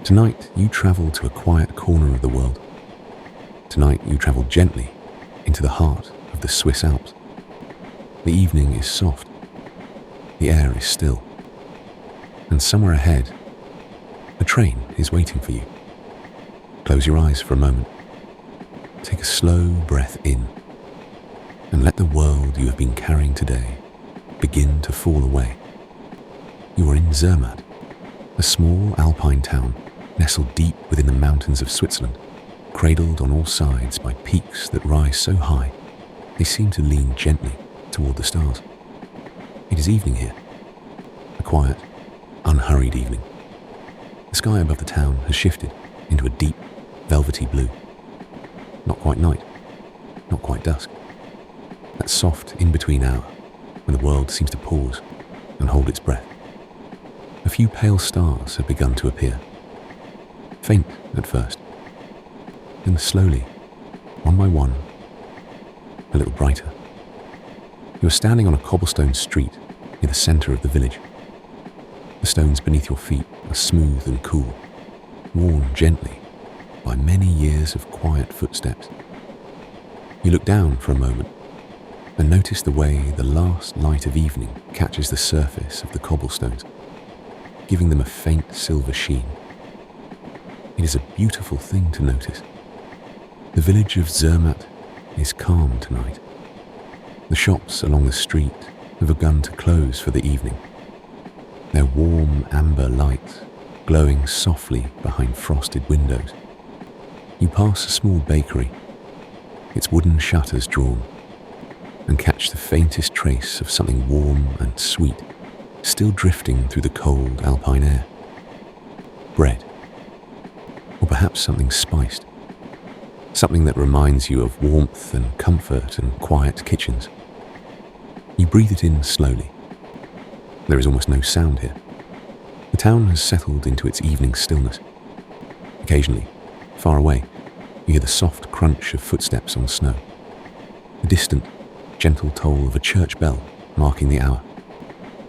Tonight, you travel to a quiet corner of the world. Tonight, you travel gently into the heart of the Swiss Alps. The evening is soft. The air is still. And somewhere ahead, a train is waiting for you. Close your eyes for a moment. Take a slow breath in and let the world you have been carrying today begin to fall away. You are in Zermatt, a small Alpine town nestled deep within the mountains of Switzerland, cradled on all sides by peaks that rise so high they seem to lean gently toward the stars. It is evening here, a quiet, unhurried evening. The sky above the town has shifted into a deep, velvety blue. Not quite night, not quite dusk. That soft in-between hour when the world seems to pause and hold its breath. A few pale stars have begun to appear. Faint at first, then slowly, one by one, a little brighter. You are standing on a cobblestone street near the centre of the village. The stones beneath your feet are smooth and cool, worn gently by many years of quiet footsteps. You look down for a moment and notice the way the last light of evening catches the surface of the cobblestones, giving them a faint silver sheen. It is a beautiful thing to notice. The village of Zermatt is calm tonight. The shops along the street have begun to close for the evening, their warm amber light glowing softly behind frosted windows. You pass a small bakery, its wooden shutters drawn, and catch the faintest trace of something warm and sweet still drifting through the cold Alpine air. Bread. Or perhaps something spiced. Something that reminds you of warmth and comfort and quiet kitchens. You breathe it in slowly. There is almost no sound here. The town has settled into its evening stillness. Occasionally, far away, you hear the soft crunch of footsteps on snow. The distant, gentle toll of a church bell marking the hour.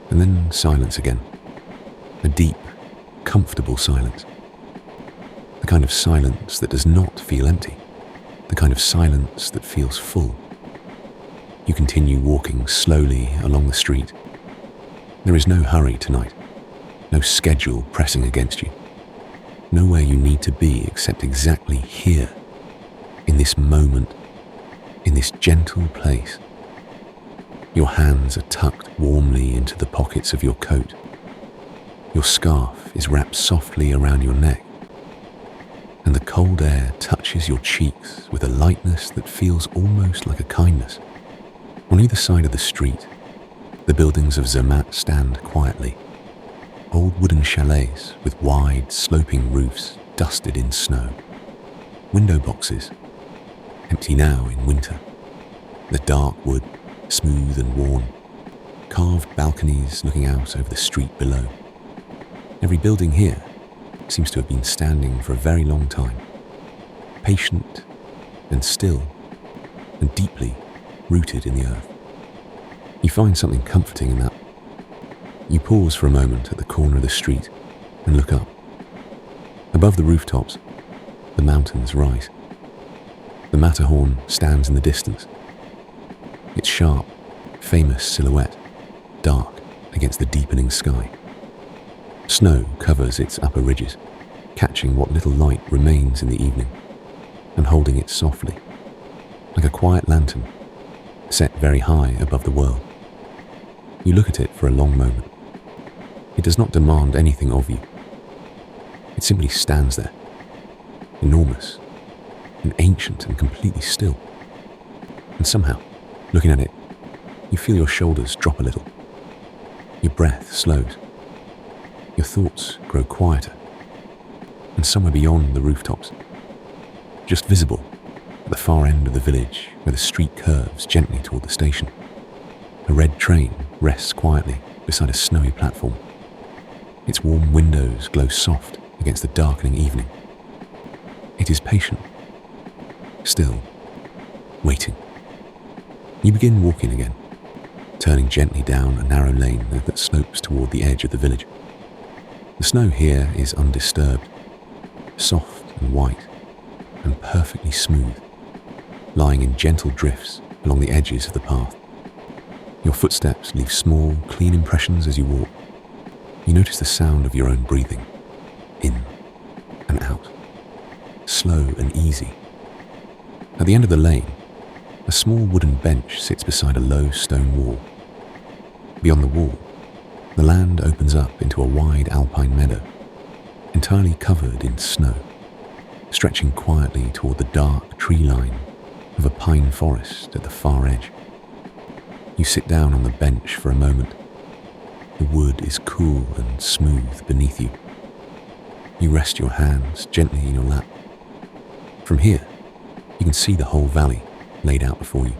And then silence again. A deep, comfortable silence. The kind of silence that does not feel empty. The kind of silence that feels full. You continue walking slowly along the street. There is no hurry tonight. No schedule pressing against you. Nowhere you need to be except exactly here. In this moment. In this gentle place. Your hands are tucked warmly into the pockets of your coat. Your scarf is wrapped softly around your neck. And the cold air touches your cheeks with a lightness that feels almost like a kindness. On either side of the street, the buildings of Zermatt stand quietly. Old wooden chalets with wide, sloping roofs dusted in snow. Window boxes, empty now in winter. The dark wood, smooth and worn. Carved balconies looking out over the street below. Every building here seems to have been standing for a very long time, patient and still and deeply rooted in the earth. You find something comforting in that. You pause for a moment at the corner of the street and look up. Above the rooftops, the mountains rise. The Matterhorn stands in the distance, its sharp, famous silhouette dark against the deepening sky. Snow covers its upper ridges, catching what little light remains in the evening and holding it softly, like a quiet lantern set very high above the world. You look at it for a long moment. It does not demand anything of you. It simply stands there, enormous and ancient and completely still. And somehow, looking at it, you feel your shoulders drop a little. Your breath slows. Your thoughts grow quieter, and somewhere beyond the rooftops, just visible at the far end of the village where the street curves gently toward the station, a red train rests quietly beside a snowy platform. Its warm windows glow soft against the darkening evening. It is patient, still, waiting. You begin walking again, turning gently down a narrow lane that slopes toward the edge of the village. The snow here is undisturbed, soft and white and perfectly smooth, lying in gentle drifts along the edges of the path. Your footsteps leave small, clean impressions as you walk. You notice the sound of your own breathing, in and out, slow and easy. At the end of the lane, a small wooden bench sits beside a low stone wall. Beyond the wall, the land opens up into a wide alpine meadow, entirely covered in snow, stretching quietly toward the dark tree line of a pine forest at the far edge. You sit down on the bench for a moment. The wood is cool and smooth beneath you. You rest your hands gently in your lap. From here, you can see the whole valley laid out before you.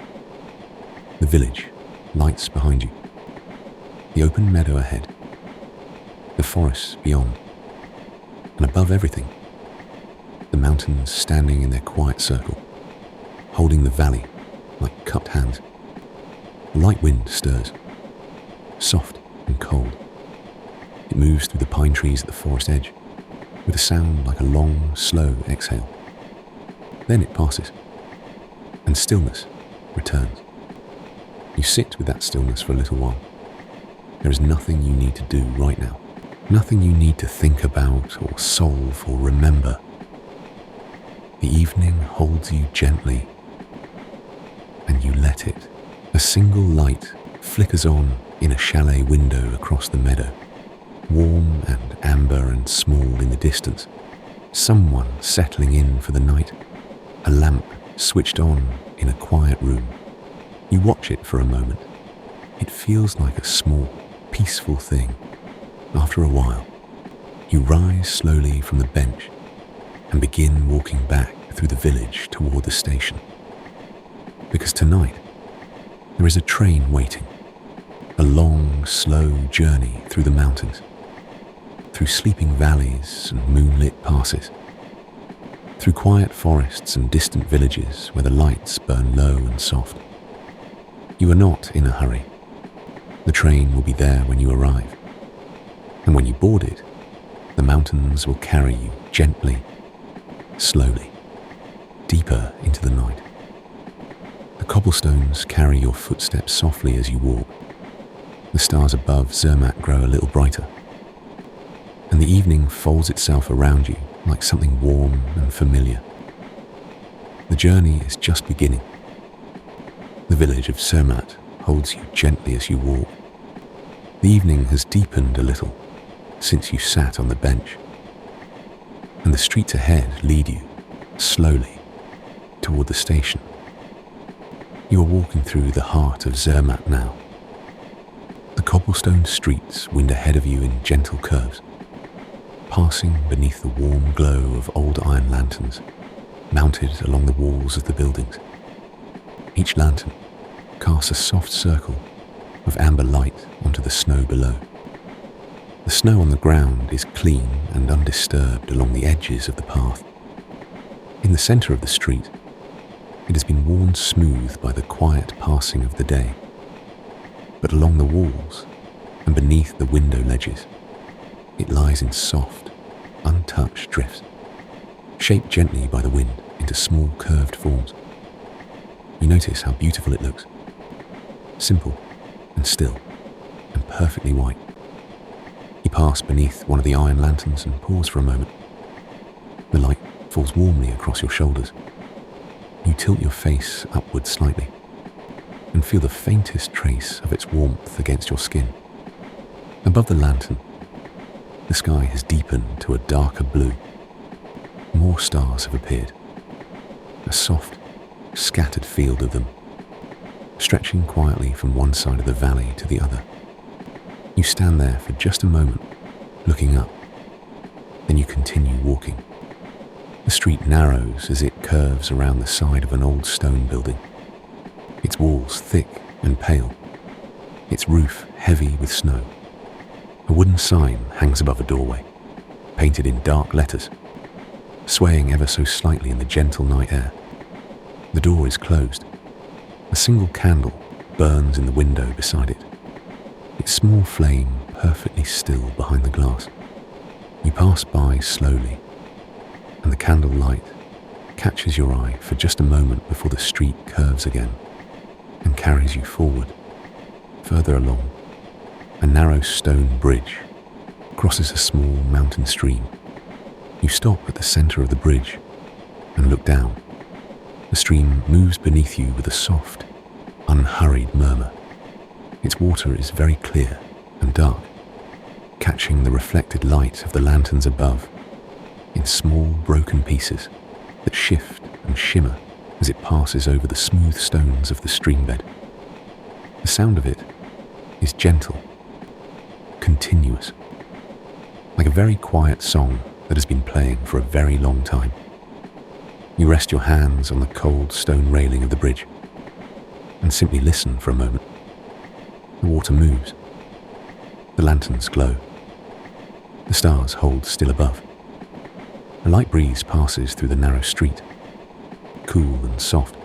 The village lights behind you. The open meadow ahead. The forest beyond. And above everything, the mountains standing in their quiet circle, holding the valley like cupped hands. A light wind stirs, soft and cold. It moves through the pine trees at the forest edge, with a sound like a long, slow exhale. Then it passes, and stillness returns. You sit with that stillness for a little while. There is nothing you need to do right now, nothing you need to think about or solve or remember. The evening holds you gently, and you let it. A single light flickers on in a chalet window across the meadow, warm and amber and small in the distance. Someone settling in for the night, a lamp switched on in a quiet room. You watch it for a moment. It feels like a small, peaceful thing. After a while, you rise slowly from the bench and begin walking back through the village toward the station. Because tonight, there is a train waiting, a long, slow journey through the mountains, through sleeping valleys and moonlit passes, through quiet forests and distant villages where the lights burn low and soft. You are not in a hurry. The train will be there when you arrive, and when you board it, the mountains will carry you gently, slowly, deeper into the night. The cobblestones carry your footsteps softly as you walk. The stars above Zermatt grow a little brighter, and the evening folds itself around you like something warm and familiar. The journey is just beginning. The village of Zermatt holds you gently as you walk. The evening has deepened a little since you sat on the bench, and the streets ahead lead you, slowly, toward the station. You are walking through the heart of Zermatt now. The cobblestone streets wind ahead of you in gentle curves, passing beneath the warm glow of old iron lanterns mounted along the walls of the buildings. Each lantern casts a soft circle of amber light onto the snow below. The snow on the ground is clean and undisturbed along the edges of the path. In the center of the street, it has been worn smooth by the quiet passing of the day. But along the walls and beneath the window ledges, it lies in soft, untouched drifts, shaped gently by the wind into small curved forms. You notice how beautiful it looks, simple and still and perfectly white. You pass beneath one of the iron lanterns and pause for a moment. The light falls warmly across your shoulders. You tilt your face upward slightly and feel the faintest trace of its warmth against your skin. Above the lantern, the sky has deepened to a darker blue. More stars have appeared, a soft, scattered field of them, stretching quietly from one side of the valley to the other. You stand there for just a moment, looking up. Then you continue walking. The street narrows as it curves around the side of an old stone building, its walls thick and pale, its roof heavy with snow. A wooden sign hangs above a doorway, painted in dark letters, swaying ever so slightly in the gentle night air. The door is closed. A single candle burns in the window beside it, its small flame perfectly still behind the glass. You pass by slowly, and the candle light catches your eye for just a moment before the street curves again and carries you forward. Further along, a narrow stone bridge crosses a small mountain stream. You stop at the center of the bridge and look down. The stream moves beneath you with a soft, unhurried murmur. Its water is very clear and dark, catching the reflected light of the lanterns above in small broken pieces that shift and shimmer as it passes over the smooth stones of the streambed. The sound of it is gentle, continuous, like a very quiet song that has been playing for a very long time. You rest your hands on the cold stone railing of the bridge and simply listen for a moment. The water moves. The lanterns glow. The stars hold still above. A light breeze passes through the narrow street, cool and soft,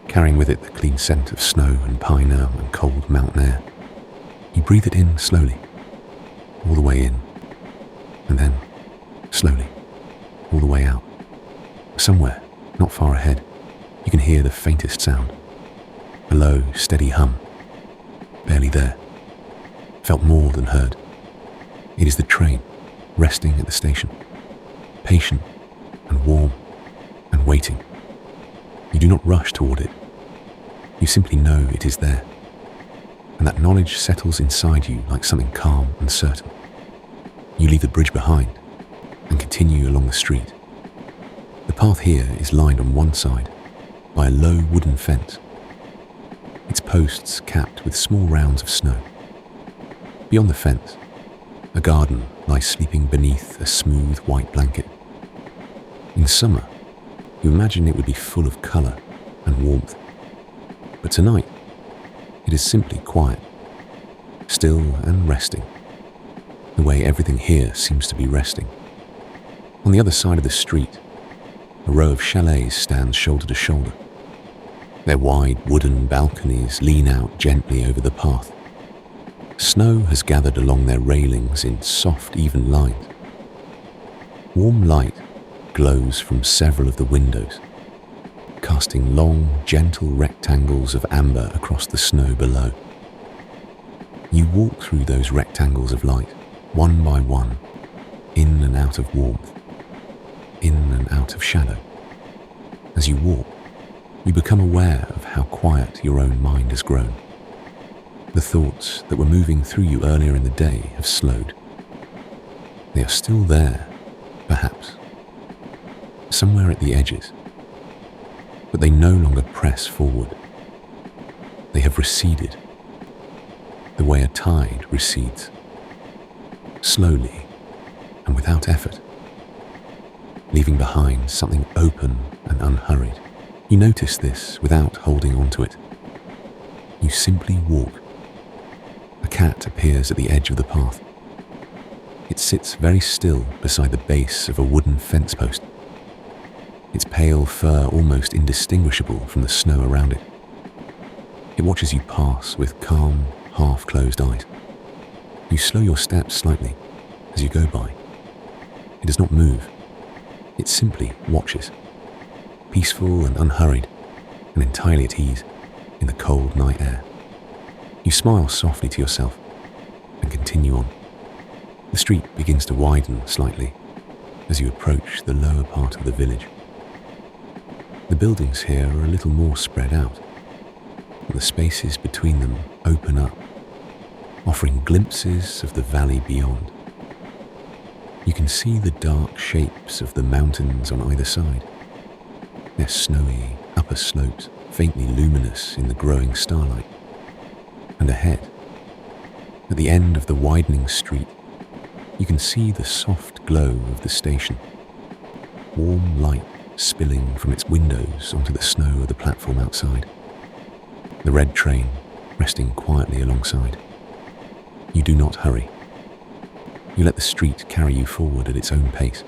carrying with it the clean scent of snow and pine elm and cold mountain air. You breathe it in slowly, all the way in, and then, slowly, all the way out. Somewhere, not far ahead, you can hear the faintest sound, a low, steady hum, barely there, felt more than heard. It is the train, resting at the station, patient and warm and waiting. You do not rush toward it. You simply know it is there, and that knowledge settles inside you like something calm and certain. You leave the bridge behind and continue along the street. The path here is lined on one side by a low wooden fence, its posts capped with small rounds of snow. Beyond the fence, a garden lies sleeping beneath a smooth white blanket. In summer, you imagine it would be full of colour and warmth, but tonight it is simply quiet, still and resting, the way everything here seems to be resting. On the other side of the street, a row of chalets stands shoulder to shoulder. Their wide wooden balconies lean out gently over the path. Snow has gathered along their railings in soft, even lines. Warm light glows from several of the windows, casting long, gentle rectangles of amber across the snow below. You walk through those rectangles of light, one by one, in and out of warmth, in and out of shadow. As you walk, you become aware of how quiet your own mind has grown. The thoughts that were moving through you earlier in the day have slowed. They are still there, perhaps, somewhere at the edges, but they no longer press forward. They have receded, the way a tide recedes, slowly and without effort, leaving behind something open and unhurried. You notice this without holding on to it. You simply walk. A cat appears at the edge of the path. It sits very still beside the base of a wooden fence post, its pale fur almost indistinguishable from the snow around it. It watches you pass with calm, half-closed eyes. You slow your steps slightly as you go by. It does not move. It simply watches, peaceful and unhurried, and entirely at ease in the cold night air. You smile softly to yourself and continue on. The street begins to widen slightly as you approach the lower part of the village. The buildings here are a little more spread out, and the spaces between them open up, offering glimpses of the valley beyond. You can see the dark shapes of the mountains on either side, their snowy upper slopes faintly luminous in the growing starlight. And ahead, at the end of the widening street, you can see the soft glow of the station, warm light spilling from its windows onto the snow of the platform outside. The red train resting quietly alongside. You do not hurry. You let the street carry you forward at its own pace.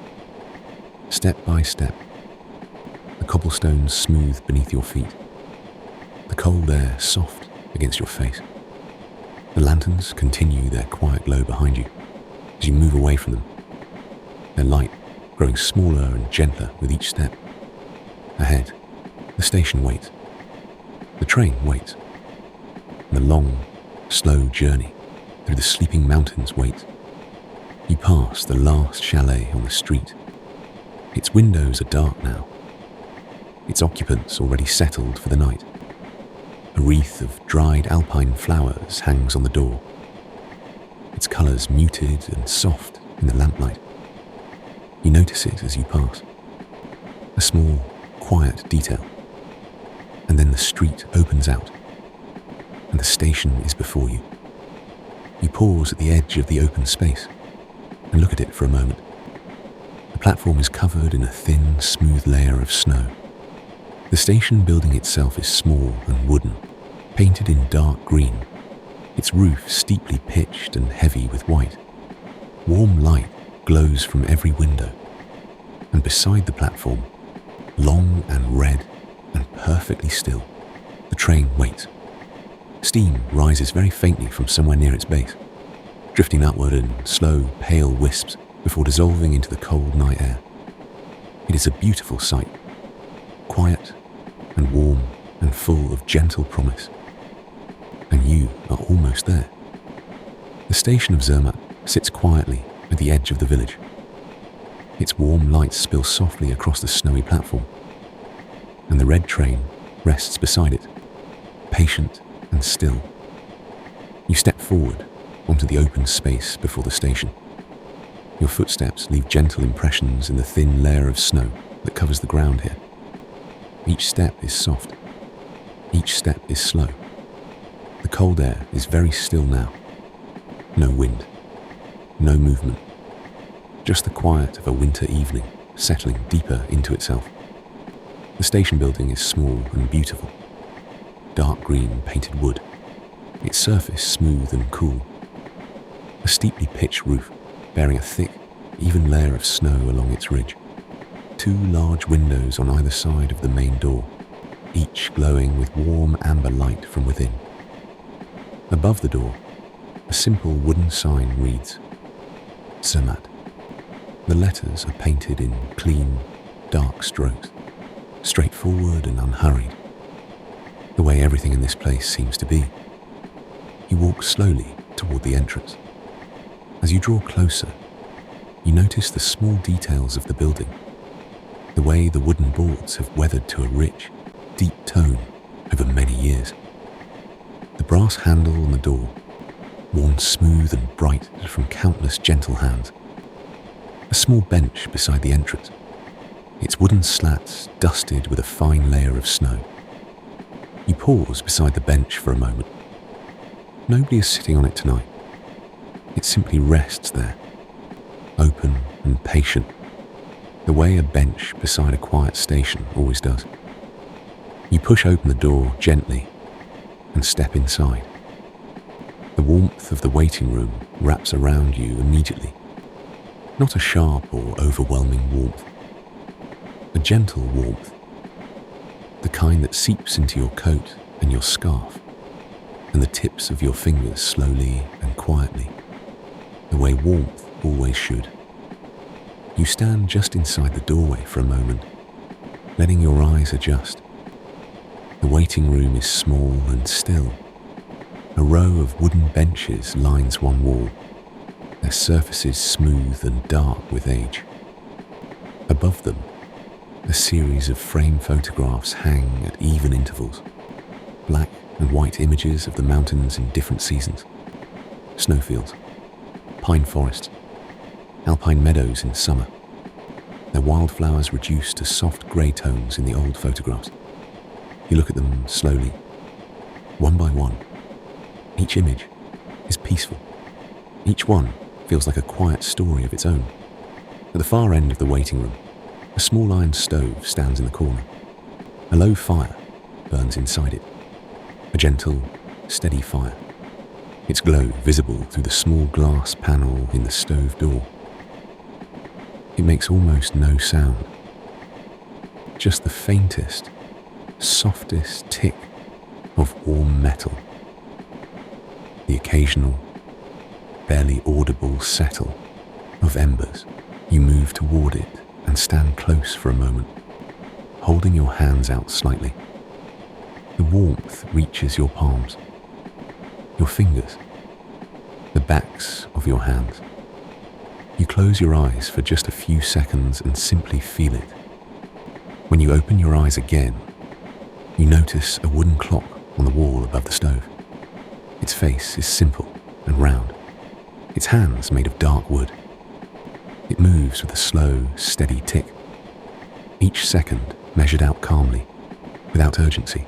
Step by step, the cobblestones smooth beneath your feet, the cold air soft against your face. The lanterns continue their quiet glow behind you as you move away from them, their light growing smaller and gentler with each step. Ahead, the station waits. The train waits. And the long, slow journey through the sleeping mountains waits. You pass the last chalet on the street. Its windows are dark now. Its occupants already settled for the night. A wreath of dried Alpine flowers hangs on the door. Its colours muted and soft in the lamplight. You notice it as you pass. A small, quiet detail. And then the street opens out, and the station is before you. You pause at the edge of the open space and look at it for a moment. The platform is covered in a thin, smooth layer of snow. The station building itself is small and wooden, painted in dark green, its roof steeply pitched and heavy with white. Warm light glows from every window, and beside the platform, long and red and perfectly still, the train waits. Steam rises very faintly from somewhere near its base, drifting upward in slow, pale wisps before dissolving into the cold night air. It is a beautiful sight, quiet and warm and full of gentle promise. And you are almost there. The station of Zermatt sits quietly at the edge of the village. Its warm lights spill softly across the snowy platform, and the red train rests beside it, patient and still. You step forward onto the open space before the station. Your footsteps leave gentle impressions in the thin layer of snow that covers the ground here. Each step is soft. Each step is slow. The cold air is very still now. No wind. No movement. Just the quiet of a winter evening settling deeper into itself. The station building is small and beautiful. Dark green painted wood. Its surface smooth and cool. A steeply pitched roof bearing a thick, even layer of snow along its ridge. 2 large windows on either side of the main door, each glowing with warm amber light from within. Above the door, a simple wooden sign reads, Zermatt. The letters are painted in clean, dark strokes, straightforward and unhurried, the way everything in this place seems to be. You walk slowly toward the entrance. As you draw closer, you notice the small details of the building, the way the wooden boards have weathered to a rich, deep tone over many years. The brass handle on the door, worn smooth and bright from countless gentle hands. A small bench beside the entrance, its wooden slats dusted with a fine layer of snow. You pause beside the bench for a moment. Nobody is sitting on it tonight. It simply rests there, open and patient, the way a bench beside a quiet station always does. You push open the door gently and step inside. The warmth of the waiting room wraps around you immediately. Not a sharp or overwhelming warmth. A gentle warmth. The kind that seeps into your coat and your scarf, and the tips of your fingers slowly and quietly, the way warmth always should. You stand just inside the doorway for a moment, letting your eyes adjust. The waiting room is small and still. A row of wooden benches lines one wall, their surfaces smooth and dark with age. Above them, a series of frame photographs hang at even intervals, black and white images of the mountains in different seasons. Snowfields, pine forests, alpine meadows in summer, their wildflowers reduced to soft grey tones in the old photographs. You look at them slowly, one by one. Each image is peaceful. Each one feels like a quiet story of its own. At the far end of the waiting room, a small iron stove stands in the corner. A low fire burns inside it. A gentle, steady fire. Its glow visible through the small glass panel in the stove door. It makes almost no sound. Just the faintest, softest tick of warm metal. The occasional, barely audible settle of embers. You move toward it and stand close for a moment, holding your hands out slightly. The warmth reaches your palms, your fingers, the backs of your hands. You close your eyes for just a few seconds and simply feel it. When you open your eyes again, you notice a wooden clock on the wall above the stove. Its face is simple and round, its hands made of dark wood. It moves with a slow, steady tick, each second measured out calmly, without urgency.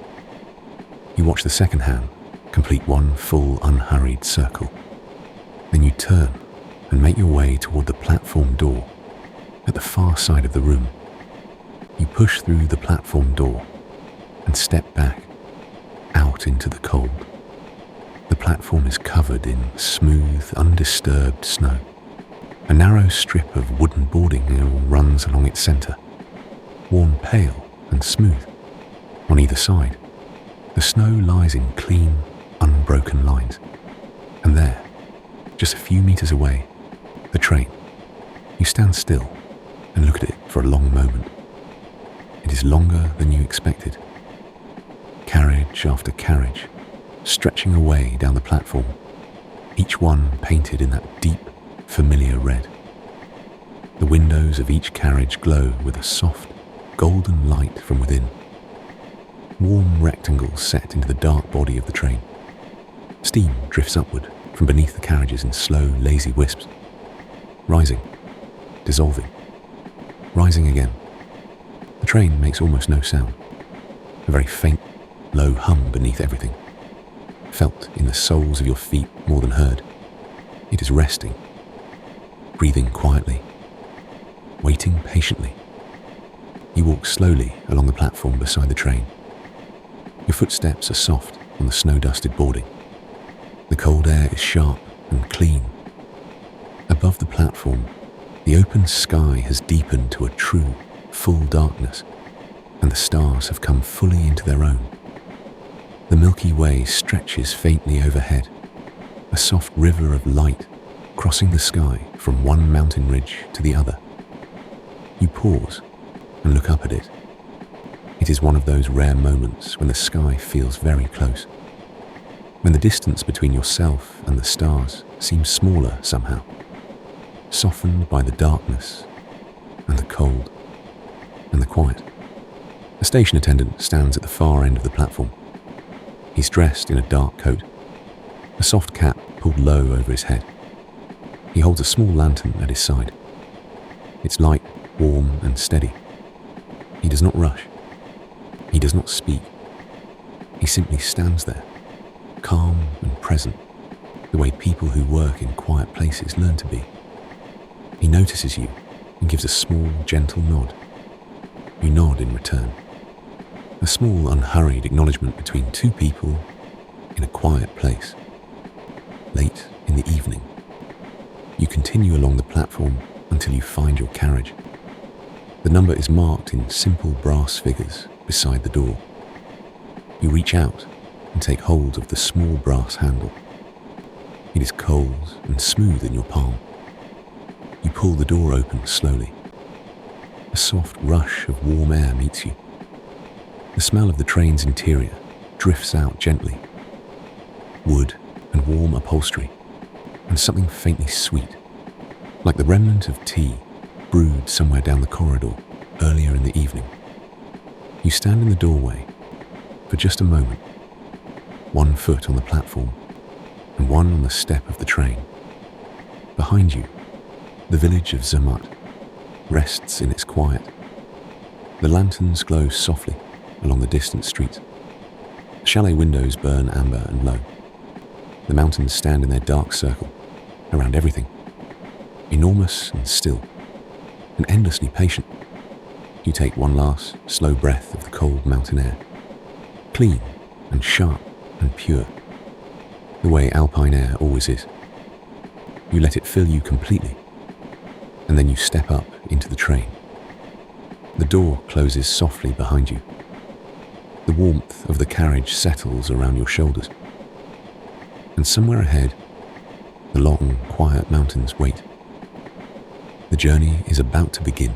You watch the second hand complete one full, unhurried circle. Then you turn and make your way toward the platform door at the far side of the room. You push through the platform door and step back out into the cold. The platform is covered in smooth, undisturbed snow. A narrow strip of wooden boarding runs along its center, worn pale and smooth. On either side, the snow lies in clean, unbroken lines. And there, just a few meters away, the train. You stand still and look at it for a long moment. It is longer than you expected. Carriage after carriage, stretching away down the platform, each one painted in that deep, familiar red. The windows of each carriage glow with a soft, golden light from within. Warm rectangles set into the dark body of the train. Steam drifts upward from beneath the carriages in slow, lazy wisps, rising, dissolving, rising again. The train makes almost no sound, a very faint, low hum beneath everything, felt in the soles of your feet more than heard. It is resting, breathing quietly, waiting patiently. You walk slowly along the platform beside the train. Your footsteps are soft on the snow-dusted boarding. The cold air is sharp and clean. Above the platform, the open sky has deepened to a true, full darkness, and the stars have come fully into their own. The Milky Way stretches faintly overhead, a soft river of light crossing the sky from one mountain ridge to the other. You pause and look up at it. It is one of those rare moments when the sky feels very close, when the distance between yourself and the stars seems smaller somehow, softened by the darkness and the cold and the quiet. A station attendant stands at the far end of the platform. He's dressed in a dark coat, a soft cap pulled low over his head. He holds a small lantern at his side. It's light, warm and steady. He does not rush. He does not speak. He simply stands there, calm and present, the way people who work in quiet places learn to be. He notices you and gives a small, gentle nod. You nod in return. A small, unhurried acknowledgement between two people in a quiet place. Late in the evening, you continue along the platform until you find your carriage. The number is marked in simple brass figures beside the door. You reach out and take hold of the small brass handle. It is cold and smooth in your palm. You pull the door open slowly. A soft rush of warm air meets you. The smell of the train's interior drifts out gently. Wood and warm upholstery, and something faintly sweet, like the remnant of tea brewed somewhere down the corridor earlier in the evening. You stand in the doorway for just a moment, one foot on the platform and one on the step of the train. Behind you, the village of Zermatt rests in its quiet. The lanterns glow softly along the distant streets. The chalet windows burn amber and low. The mountains stand in their dark circle around everything, enormous and still, and endlessly patient. You take one last, slow breath of the cold mountain air, clean and sharp and pure, the way Alpine air always is. You let it fill you completely, and then you step up into the train. The door closes softly behind you. The warmth of the carriage settles around your shoulders. And somewhere ahead, the long, quiet mountains wait. The journey is about to begin.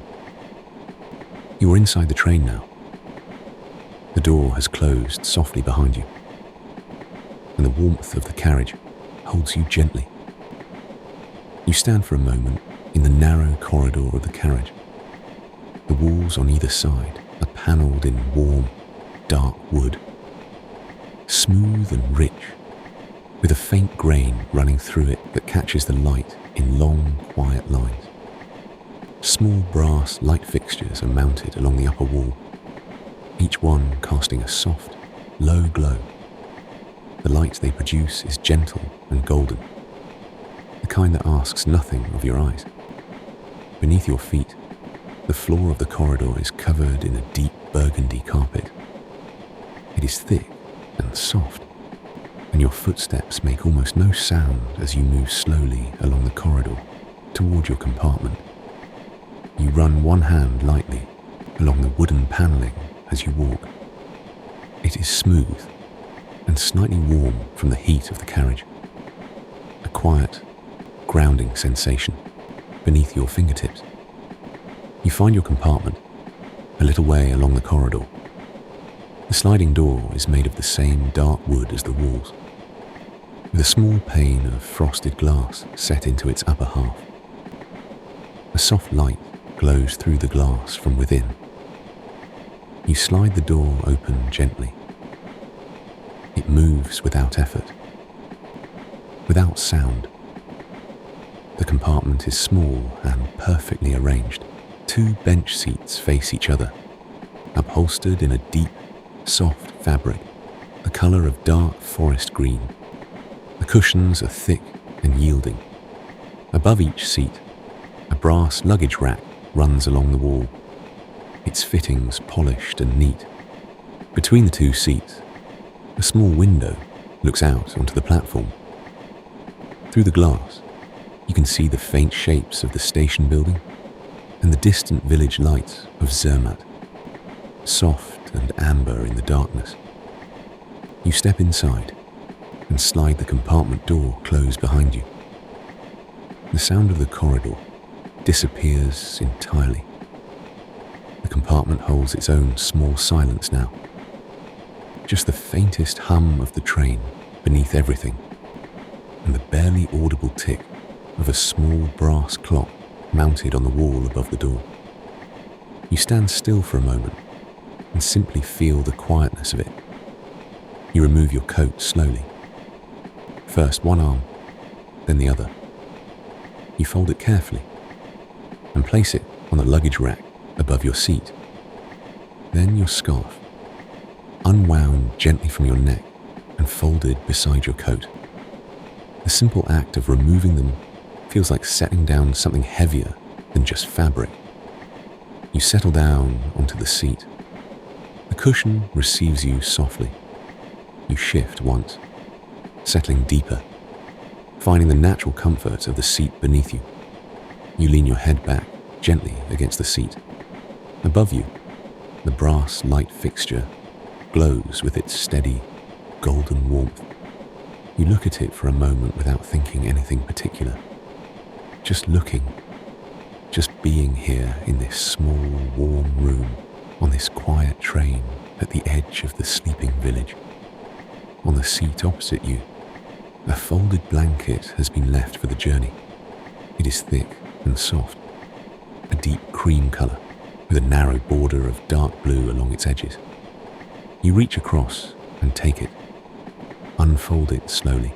You're inside the train now. The door has closed softly behind you, and the warmth of the carriage holds you gently. You stand for a moment in the narrow corridor of the carriage. The walls on either side are panelled in warm, dark wood, smooth and rich, with a faint grain running through it that catches the light in long, quiet lines. Small brass light fixtures are mounted along the upper wall, each one casting a soft, low glow. The light they produce is gentle and golden, the kind that asks nothing of your eyes. Beneath your feet, the floor of the corridor is covered in a deep burgundy carpet. It is thick and soft, and your footsteps make almost no sound as you move slowly along the corridor toward your compartment. You run one hand lightly along the wooden panelling as you walk. It is smooth and slightly warm from the heat of the carriage. A quiet, grounding sensation beneath your fingertips. You find your compartment a little way along the corridor. The sliding door is made of the same dark wood as the walls, with a small pane of frosted glass set into its upper half. A soft light glows through the glass from within. You slide the door open gently. It moves without effort, without sound. The compartment is small and perfectly arranged. 2 bench seats face each other, upholstered in a deep, soft fabric, the colour of dark forest green. The cushions are thick and yielding. Above each seat, a brass luggage rack runs along the wall, its fittings polished and neat. Between the 2 seats, a small window looks out onto the platform. Through the glass, you can see the faint shapes of the station building and the distant village lights of Zermatt, soft and amber in the darkness. You step inside and slide the compartment door closed behind you. The sound of the corridor disappears entirely. The compartment holds its own small silence now. Just the faintest hum of the train beneath everything, and the barely audible tick of a small brass clock mounted on the wall above the door. You stand still for a moment and simply feel the quietness of it. You remove your coat slowly. First one arm, then the other. You fold it carefully and place it on the luggage rack above your seat. Then your scarf, unwound gently from your neck and folded beside your coat. The simple act of removing them feels like setting down something heavier than just fabric. You settle down onto the seat. The cushion receives you softly. You shift once, settling deeper, finding the natural comfort of the seat beneath you. You lean your head back gently against the seat. Above you, the brass light fixture glows with its steady, golden warmth. You look at it for a moment without thinking anything particular. Just looking, just being here in this small, warm room, on this quiet train at the edge of the sleeping village. On the seat opposite you, a folded blanket has been left for the journey. It is thick and soft, a deep cream colour with a narrow border of dark blue along its edges. You reach across and take it, unfold it slowly,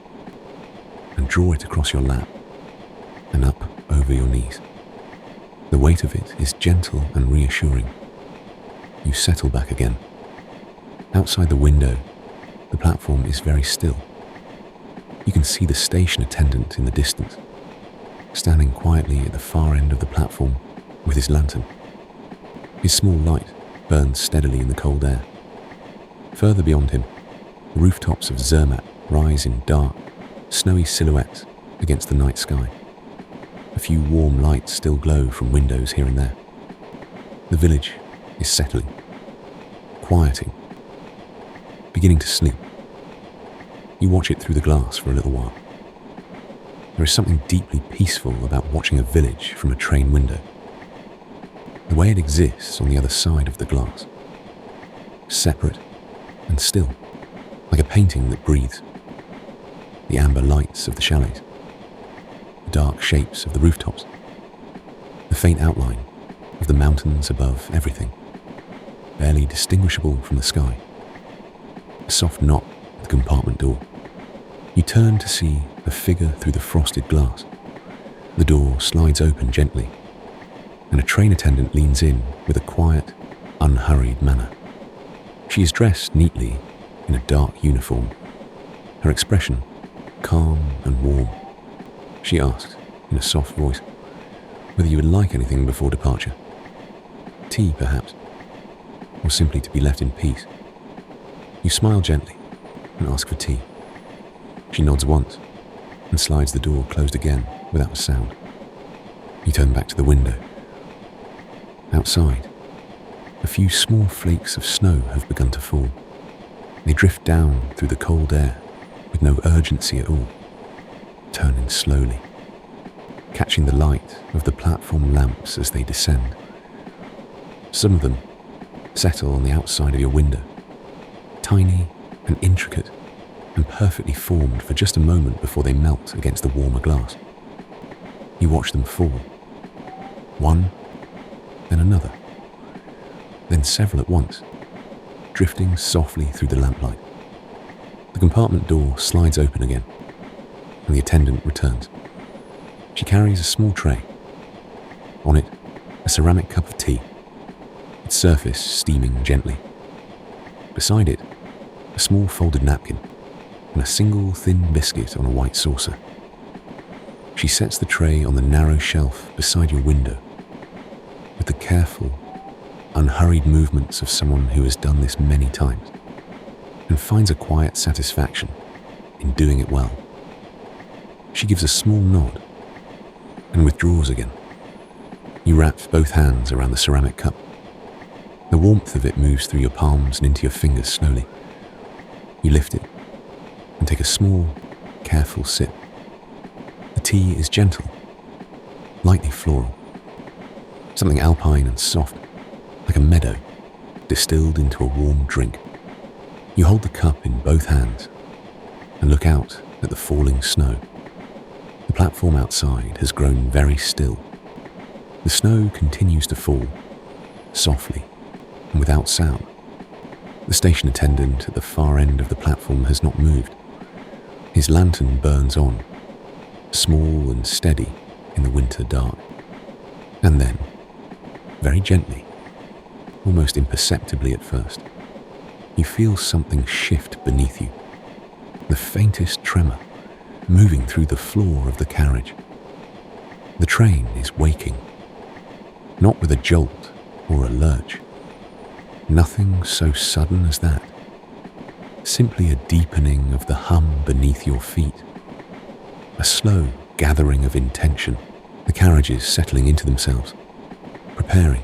and draw it across your lap and up over your knees. The weight of it is gentle and reassuring. You settle back again. Outside the window, the platform is very still. You can see the station attendant in the distance, standing quietly at the far end of the platform with his lantern. His small light burns steadily in the cold air. Further beyond him, the rooftops of Zermatt rise in dark, snowy silhouettes against the night sky. A few warm lights still glow from windows here and there. The village is settling, quieting, beginning to sleep. You watch it through the glass for a little while. There is something deeply peaceful about watching a village from a train window. the way it exists on the other side of the glass. Separate and still, like a painting that breathes. The amber lights of the chalets, the dark shapes of the rooftops, the faint outline of the mountains above everything, barely distinguishable from the sky. A soft knock at the compartment door. You turn to see a figure through the frosted glass. The door slides open gently, and a train attendant leans in with a quiet, unhurried manner. She is dressed neatly in a dark uniform, her expression calm and warm. She asked, in a soft voice, whether you would like anything before departure. Tea, perhaps, or simply to be left in peace. You smile gently and ask for tea. She nods once and slides the door closed again without a sound. You turn back to the window. Outside, a few small flakes of snow have begun to fall. They drift down through the cold air with no urgency at all, turning slowly, catching the light of the platform lamps as they descend. Some of them settle on the outside of your window, tiny and intricate and perfectly formed for just a moment before they melt against the warmer glass. You watch them fall, one, then another, then several at once, drifting softly through the lamplight. The compartment door slides open again, and the attendant returns. She carries a small tray. On it, a ceramic cup of tea, its surface steaming gently. Beside it, a small folded napkin and a single thin biscuit on a white saucer. She sets the tray on the narrow shelf beside your window with the careful, unhurried movements of someone who has done this many times and finds a quiet satisfaction in doing it well. She gives a small nod and withdraws again. You wrap both hands around the ceramic cup. The warmth of it moves through your palms and into your fingers slowly. You lift it and take a small, careful sip. The tea is gentle, lightly floral, something alpine and soft, like a meadow distilled into a warm drink. You hold the cup in both hands and look out at the falling snow. The platform outside has grown very still. The snow continues to fall, softly and without sound. The station attendant at the far end of the platform has not moved. His lantern burns on, small and steady in the winter dark. And then, very gently, almost imperceptibly at first, you feel something shift beneath you, the faintest tremor moving through the floor of the carriage. The train is waking, not with a jolt or a lurch. Nothing so sudden as that. Simply a deepening of the hum beneath your feet. A slow gathering of intention, the carriages settling into themselves, preparing.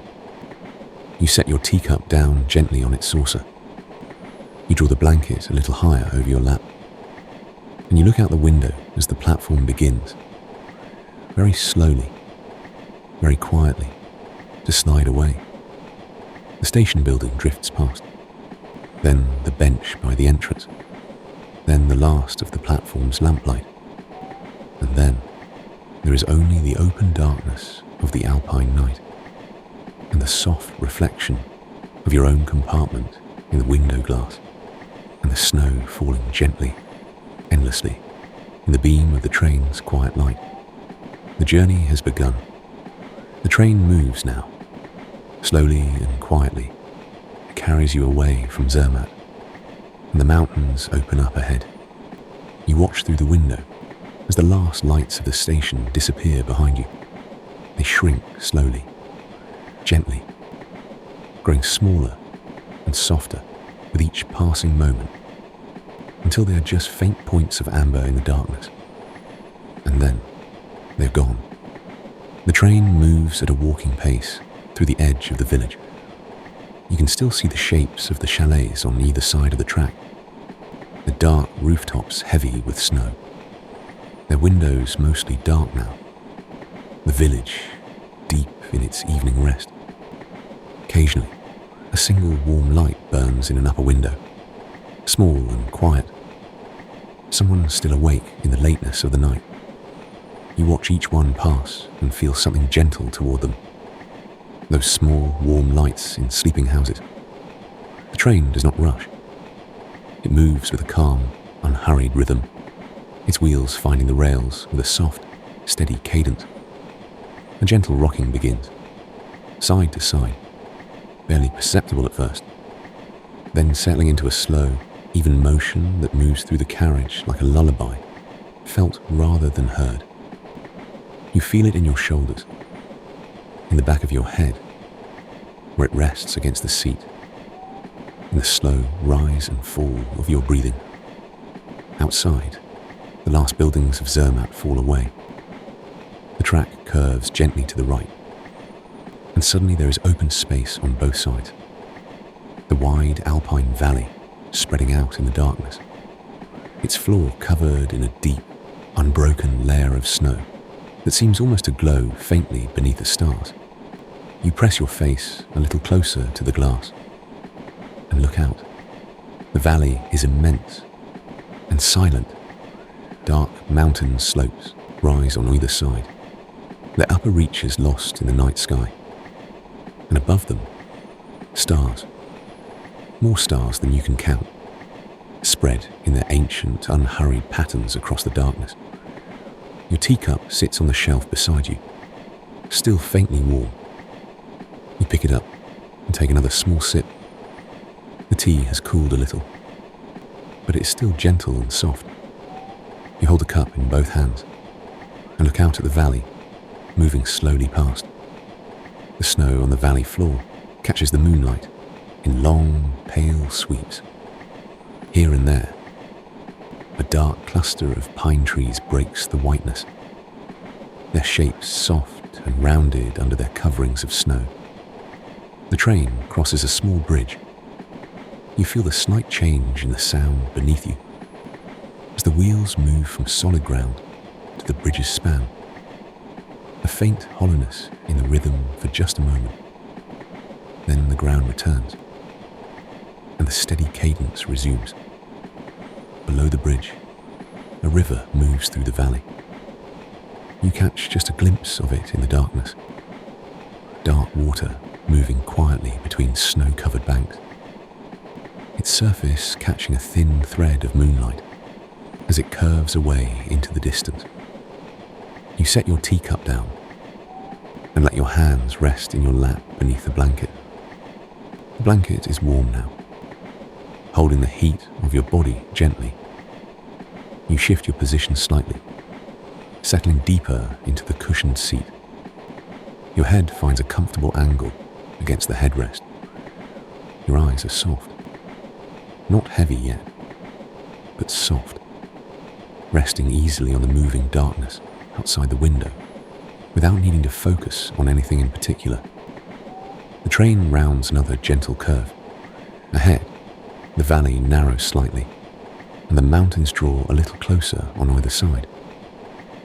You set your teacup down gently on its saucer. You draw the blanket a little higher over your lap, and you look out the window as the platform begins, very slowly, very quietly, to slide away. The station building drifts past, then the bench by the entrance, then the last of the platform's lamplight, and then there is only the open darkness of the Alpine night and the soft reflection of your own compartment in the window glass, and the snow falling gently, endlessly, in the beam of the train's quiet light. The journey has begun. The train moves now. Slowly and quietly, it carries you away from Zermatt, and the mountains open up ahead. You watch through the window as the last lights of the station disappear behind you. They shrink slowly, gently, growing smaller and softer with each passing moment, until they are just faint points of amber in the darkness. And then they're gone. The train moves at a walking pace through the edge of the village. You can still see the shapes of the chalets on either side of the track, the dark rooftops heavy with snow, their windows mostly dark now, the village deep in its evening rest. Occasionally, a single warm light burns in an upper window, small and quiet. Someone still awake in the lateness of the night. You watch each one pass and feel something gentle toward them. Those small, warm lights in sleeping houses. The train does not rush. It moves with a calm, unhurried rhythm, its wheels finding the rails with a soft, steady cadence. A gentle rocking begins, side to side, barely perceptible at first, then settling into a slow, even motion that moves through the carriage like a lullaby, felt rather than heard. You feel it in your shoulders, in the back of your head, where it rests against the seat, in the slow rise and fall of your breathing. Outside, the last buildings of Zermatt fall away. The track curves gently to the right, and suddenly there is open space on both sides. The wide Alpine valley spreading out in the darkness, its floor covered in a deep, unbroken layer of snow that seems almost to glow faintly beneath the stars. You press your face a little closer to the glass and look out. The valley is immense and silent. Dark mountain slopes rise on either side, their upper reaches lost in the night sky. And above them, stars, more stars than you can count, spread in their ancient, unhurried patterns across the darkness. Your teacup sits on the shelf beside you, still faintly warm. You pick it up and take another small sip. The tea has cooled a little, but it is still gentle and soft. You hold the cup in both hands and look out at the valley, moving slowly past. The snow on the valley floor catches the moonlight in long, pale sweeps. Here and there, a dark cluster of pine trees breaks the whiteness, their shapes soft and rounded under their coverings of snow. The train crosses a small bridge. You feel the slight change in the sound beneath you as the wheels move from solid ground to the bridge's span. A faint hollowness in the rhythm for just a moment. Then the ground returns, and the steady cadence resumes. Below the bridge, a river moves through the valley. You catch just a glimpse of it in the darkness. Dark water moving quietly between snow-covered banks, its surface catching a thin thread of moonlight as it curves away into the distance. You set your teacup down and let your hands rest in your lap beneath the blanket. The blanket is warm now, holding the heat of your body gently. You shift your position slightly, settling deeper into the cushioned seat. Your head finds a comfortable angle against the headrest. Your eyes are soft, not heavy yet, but soft, resting easily on the moving darkness outside the window without needing to focus on anything in particular. The train rounds another gentle curve. Ahead, the valley narrows slightly, and the mountains draw a little closer on either side.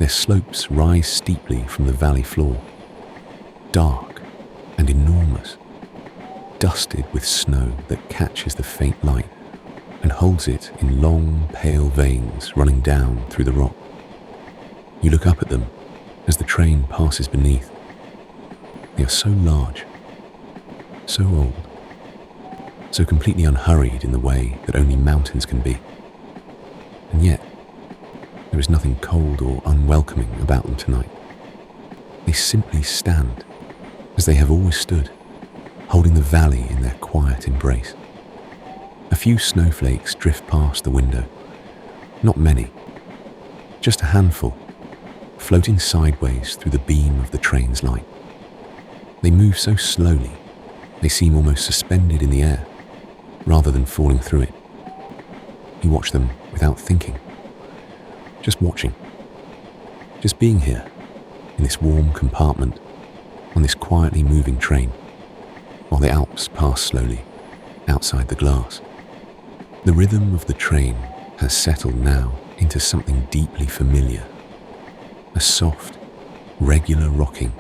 Their slopes rise steeply from the valley floor, dark and enormous, dusted with snow that catches the faint light and holds it in long, pale veins running down through the rock. You look up at them as the train passes beneath. They are so large, so old, so completely unhurried in the way that only mountains can be. And yet, there is nothing cold or unwelcoming about them tonight. They simply stand, as they have always stood, holding the valley in their quiet embrace. A few snowflakes drift past the window, not many, just a handful, floating sideways through the beam of the train's light. They move so slowly, they seem almost suspended in the air, rather than falling through it. You watch them without thinking, just watching, just being here, in this warm compartment, on this quietly moving train, while the Alps pass slowly, outside the glass. The rhythm of the train has settled now into something deeply familiar, a soft, regular rocking,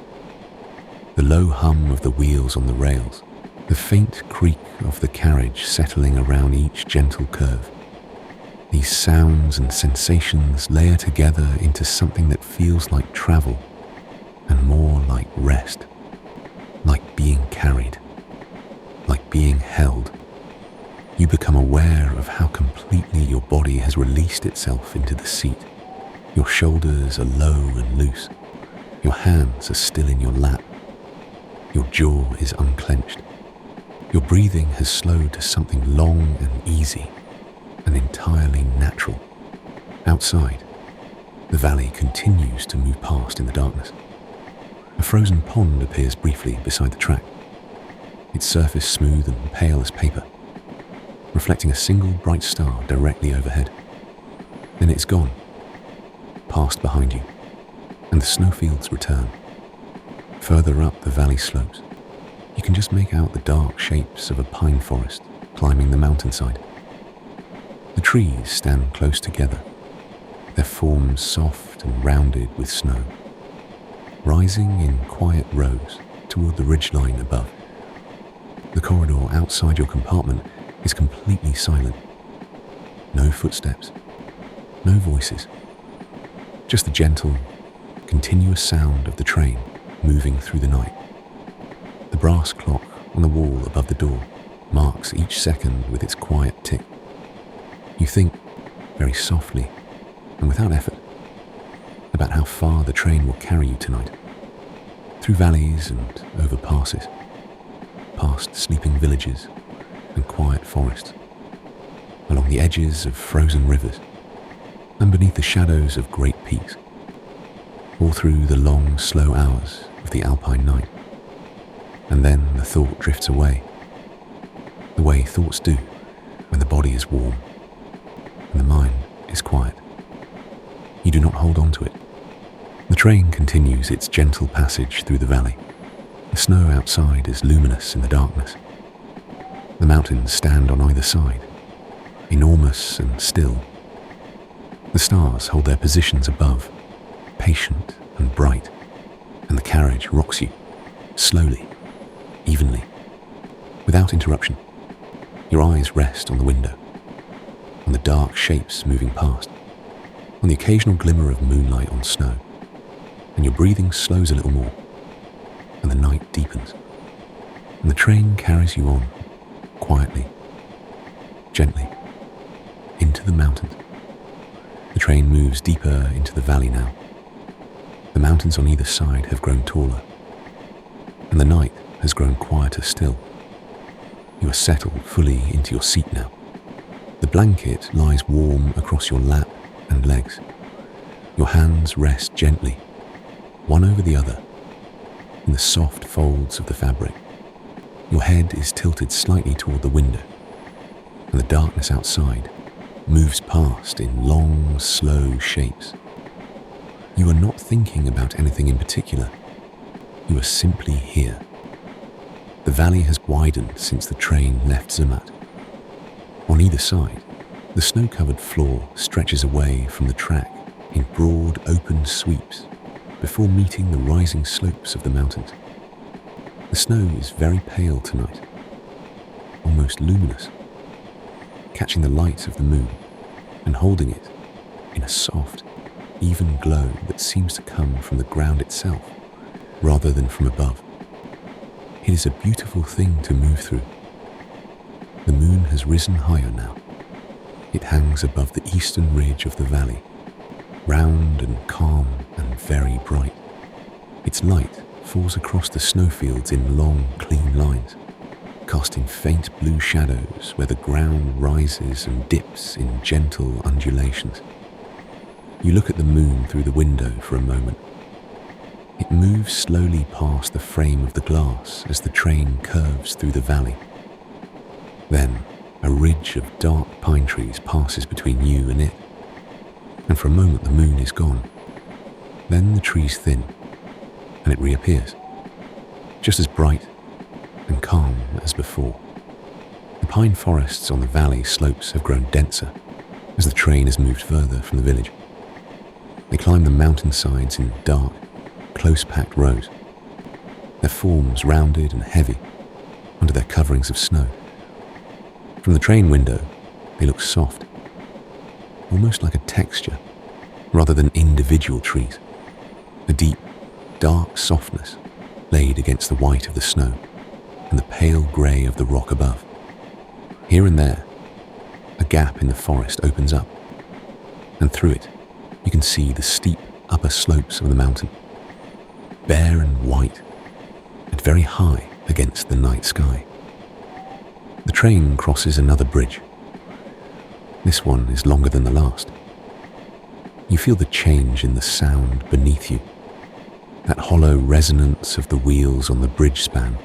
the low hum of the wheels on the rails, The faint creak of the carriage settling around each gentle curve. These sounds and sensations layer together into something that feels like travel and more like rest, like being carried, like being held. You become aware of how completely your body has released itself into the seat. Your shoulders are low and loose. Your hands are still in your lap. Your jaw is unclenched. Your breathing has slowed to something long and easy and entirely natural. Outside, the valley continues to move past in the darkness. A frozen pond appears briefly beside the track, its surface smooth and pale as paper, reflecting a single bright star directly overhead. Then it's gone, past behind you, and the snowfields return. Further up the valley slopes, you can just make out the dark shapes of a pine forest climbing the mountainside. The trees stand close together, their forms soft and rounded with snow, rising in quiet rows toward the ridgeline above. The corridor outside your compartment is completely silent. No footsteps, no voices, just the gentle, continuous sound of the train moving through the night. The brass clock on the wall above the door marks each second with its quiet tick. You think, very softly and without effort, about how far the train will carry you tonight. Through valleys and over passes, past sleeping villages and quiet forests, along the edges of frozen rivers, and beneath the shadows of great peaks, all through the long, slow hours of the Alpine night. And then the thought drifts away, the way thoughts do when the body is warm and the mind is quiet. You do not hold on to it. The train continues its gentle passage through the valley. The snow outside is luminous in the darkness. The mountains stand on either side, enormous and still. The stars hold their positions above, patient and bright, and the carriage rocks you, slowly, evenly, without interruption. Your eyes rest on the window, on the dark shapes moving past, on the occasional glimmer of moonlight on snow, and your breathing slows a little more, and the night deepens, and the train carries you on, quietly, gently, into the mountains. The train moves deeper into the valley now. The mountains on either side have grown taller, and the night has grown quieter still. You are settled fully into your seat now. The blanket lies warm across your lap and legs. Your hands rest gently, one over the other, in the soft folds of the fabric. Your head is tilted slightly toward the window, and the darkness outside moves past in long, slow shapes. You are not thinking about anything in particular. You are simply here. The valley has widened since the train left Zermatt. On either side, the snow-covered floor stretches away from the track in broad, open sweeps before meeting the rising slopes of the mountains. The snow is very pale tonight, almost luminous, catching the light of the moon and holding it in a soft, even glow that seems to come from the ground itself rather than from above. It is a beautiful thing to move through. The moon has risen higher now. It hangs above the eastern ridge of the valley, round and calm and very bright. Its light falls across the snowfields in long, clean lines, casting faint blue shadows where the ground rises and dips in gentle undulations. You look at the moon through the window for a moment. It moves slowly past the frame of the glass as the train curves through the valley. Then, a ridge of dark pine trees passes between you and it, and for a moment the moon is gone. Then the trees thin, and it reappears, just as bright and calm as before. The pine forests on the valley slopes have grown denser as the train has moved further from the village. They climb the mountainsides in dark, close-packed rows, their forms rounded and heavy, under their coverings of snow. From the train window, they look soft, almost like a texture, rather than individual trees. A deep, dark softness laid against the white of the snow and the pale grey of the rock above. Here and there, a gap in the forest opens up, and through it, you can see the steep upper slopes of the mountain, bare and white, and very high against the night sky. The train crosses another bridge. This one is longer than the last. You feel the change in the sound beneath you, that hollow resonance of the wheels on the bridge span,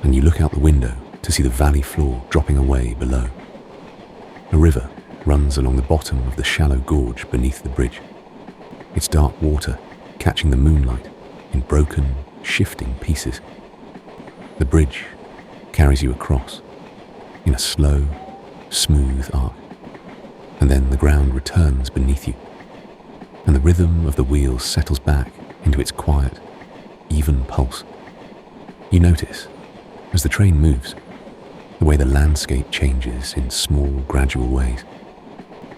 and you look out the window to see the valley floor dropping away below. A river runs along the bottom of the shallow gorge beneath the bridge, its dark water catching the moonlight in broken, shifting pieces. The bridge carries you across in a slow, smooth arc, and then the ground returns beneath you, and the rhythm of the wheels settles back into its quiet, even pulse. You notice, as the train moves, the way the landscape changes in small, gradual ways.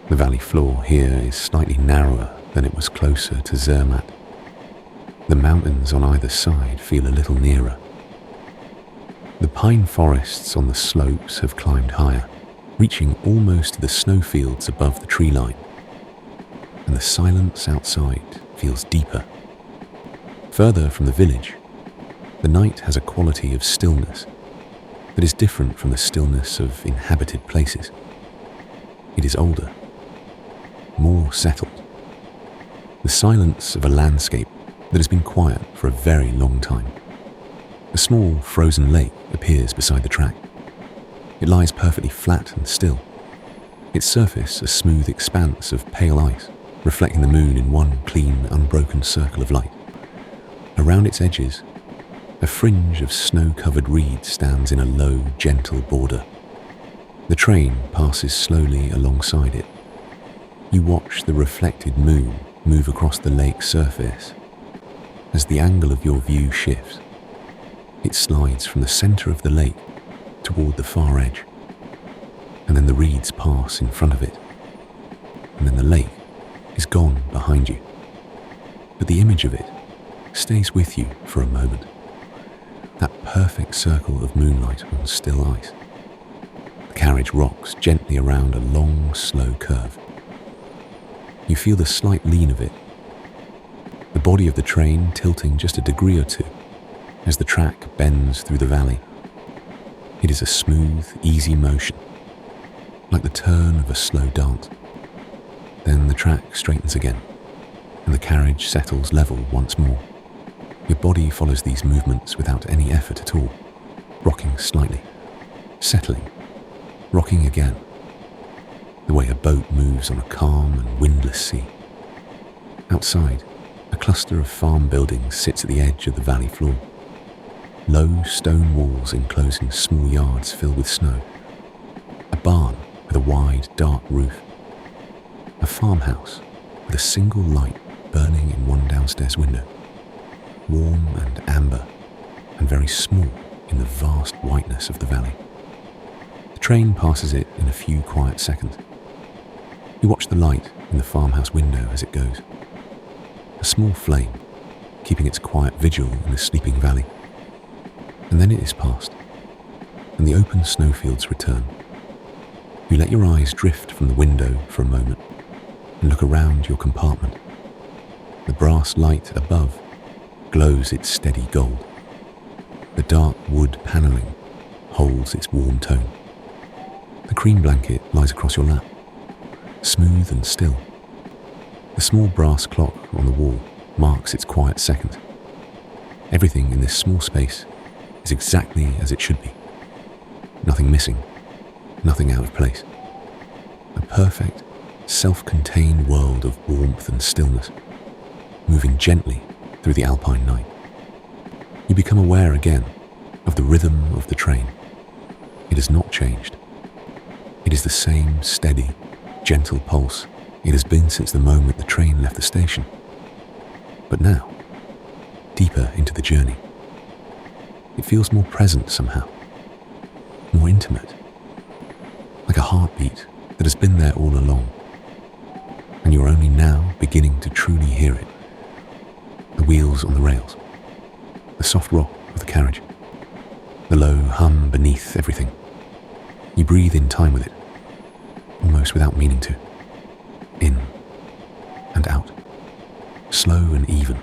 The valley floor here is slightly narrower than it was closer to Zermatt. The mountains on either side feel a little nearer. The pine forests on the slopes have climbed higher, reaching almost to the snowfields above the tree line, and the silence outside feels deeper. Further from the village, the night has a quality of stillness that is different from the stillness of inhabited places. It is older, more settled. The silence of a landscape that has been quiet for a very long time. A small frozen lake appears beside the track. It lies perfectly flat and still, its surface a smooth expanse of pale ice, reflecting the moon in one clean, unbroken circle of light. Around its edges, a fringe of snow-covered reeds stands in a low, gentle border. The train passes slowly alongside it. You watch the reflected moon move across the lake's surface. As the angle of your view shifts, it slides from the center of the lake toward the far edge, and then the reeds pass in front of it, and then the lake is gone behind you. But the image of it stays with you for a moment, that perfect circle of moonlight on still ice. The carriage rocks gently around a long, slow curve. You feel the slight lean of it, the body of the train tilting just a degree or two as the track bends through the valley. It is a smooth, easy motion, like the turn of a slow dance. Then the track straightens again, and the carriage settles level once more. Your body follows these movements without any effort at all, rocking slightly, settling, rocking again, the way a boat moves on a calm and windless sea. Outside, a cluster of farm buildings sits at the edge of the valley floor. Low stone walls enclosing small yards filled with snow. A barn with a wide, dark roof. A farmhouse with a single light burning in one downstairs window. Warm and amber, and very small in the vast whiteness of the valley. The train passes it in a few quiet seconds. You watch the light in the farmhouse window as it goes. A small flame, keeping its quiet vigil in the sleeping valley. And then it is past, and the open snowfields return. You let your eyes drift from the window for a moment and look around your compartment. The brass light above glows its steady gold. The dark wood panelling holds its warm tone. The cream blanket lies across your lap, smooth and still. The small brass clock on the wall marks its quiet second. Everything in this small space is exactly as it should be. Nothing missing, nothing out of place. A perfect, self-contained world of warmth and stillness, moving gently through the Alpine night. You become aware again of the rhythm of the train. It has not changed. It is the same steady, gentle pulse it has been since the moment the train left the station. But now, deeper into the journey, It feels more present somehow, more intimate, like a heartbeat that has been there all along, and you're only now beginning to truly hear it. The wheels on the rails, the soft rock of the carriage, the low hum beneath everything. You breathe in time with it, almost without meaning to. In and out, slow and even.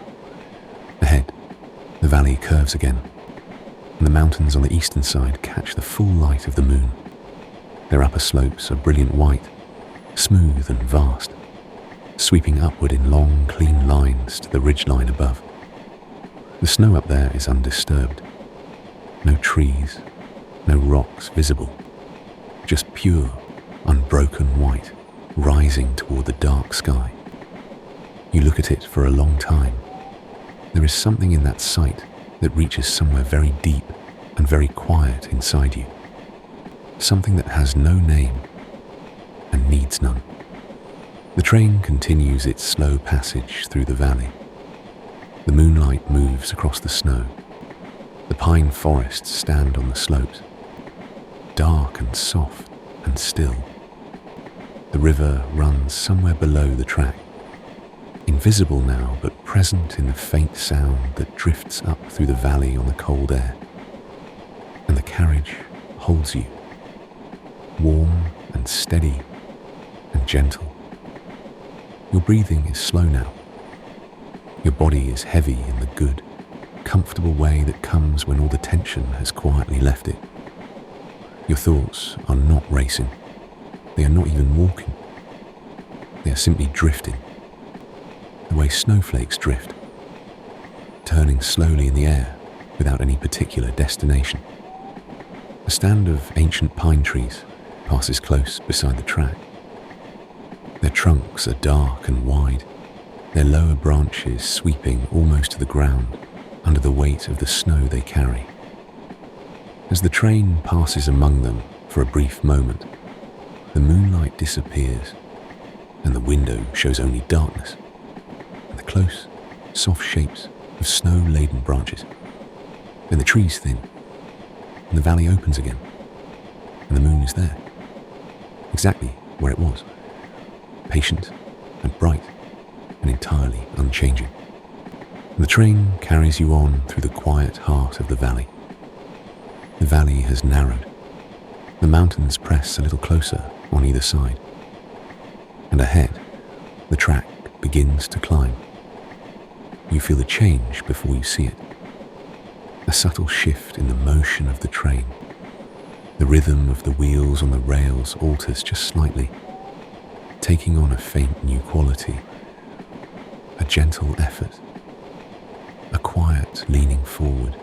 Ahead, the valley curves again, and the mountains on the eastern side catch the full light of the moon. Their upper slopes are brilliant white, smooth and vast, sweeping upward in long, clean lines to the ridgeline above. The snow up there is undisturbed. No trees, no rocks visible. Just pure, unbroken white, rising toward the dark sky. You look at it for a long time. There is something in that sight that reaches somewhere very deep and very quiet inside you. Something that has no name and needs none. The train continues its slow passage through the valley. The moonlight moves across the snow. The pine forests stand on the slopes, dark and soft and still. The river runs somewhere below the track, invisible now but present in the faint sound that drifts up through the valley on the cold air. And the carriage holds you, warm and steady and gentle. Your breathing is slow now. Your body is heavy in the good, comfortable way that comes when all the tension has quietly left it. Your thoughts are not racing. They are not even walking. They are simply drifting, the way snowflakes drift, turning slowly in the air without any particular destination. A stand of ancient pine trees passes close beside the track. Their trunks are dark and wide, their lower branches sweeping almost to the ground under the weight of the snow they carry. As the train passes among them for a brief moment, the moonlight disappears and the window shows only darkness and the close, soft shapes of snow-laden branches. Then the trees thin and the valley opens again and the moon is there, exactly where it was, patient and bright and entirely unchanging. The train carries you on through the quiet heart of the valley. The valley has narrowed. The mountains press a little closer on either side. And ahead, the track begins to climb. You feel the change before you see it. A subtle shift in the motion of the train. The rhythm of the wheels on the rails alters just slightly, taking on a faint new quality. A gentle effort. A quiet leaning forward,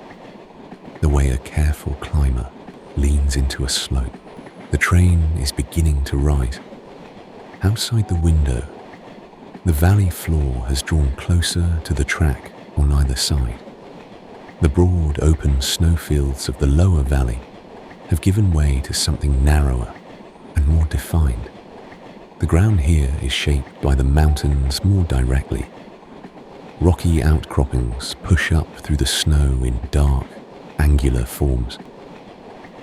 the way a careful climber leans into a slope. The train is beginning to rise. Outside the window, the valley floor has drawn closer to the track on either side. The broad, open snowfields of the lower valley have given way to something narrower and more defined. The ground here is shaped by the mountains more directly. Rocky outcroppings push up through the snow in dark, angular forms.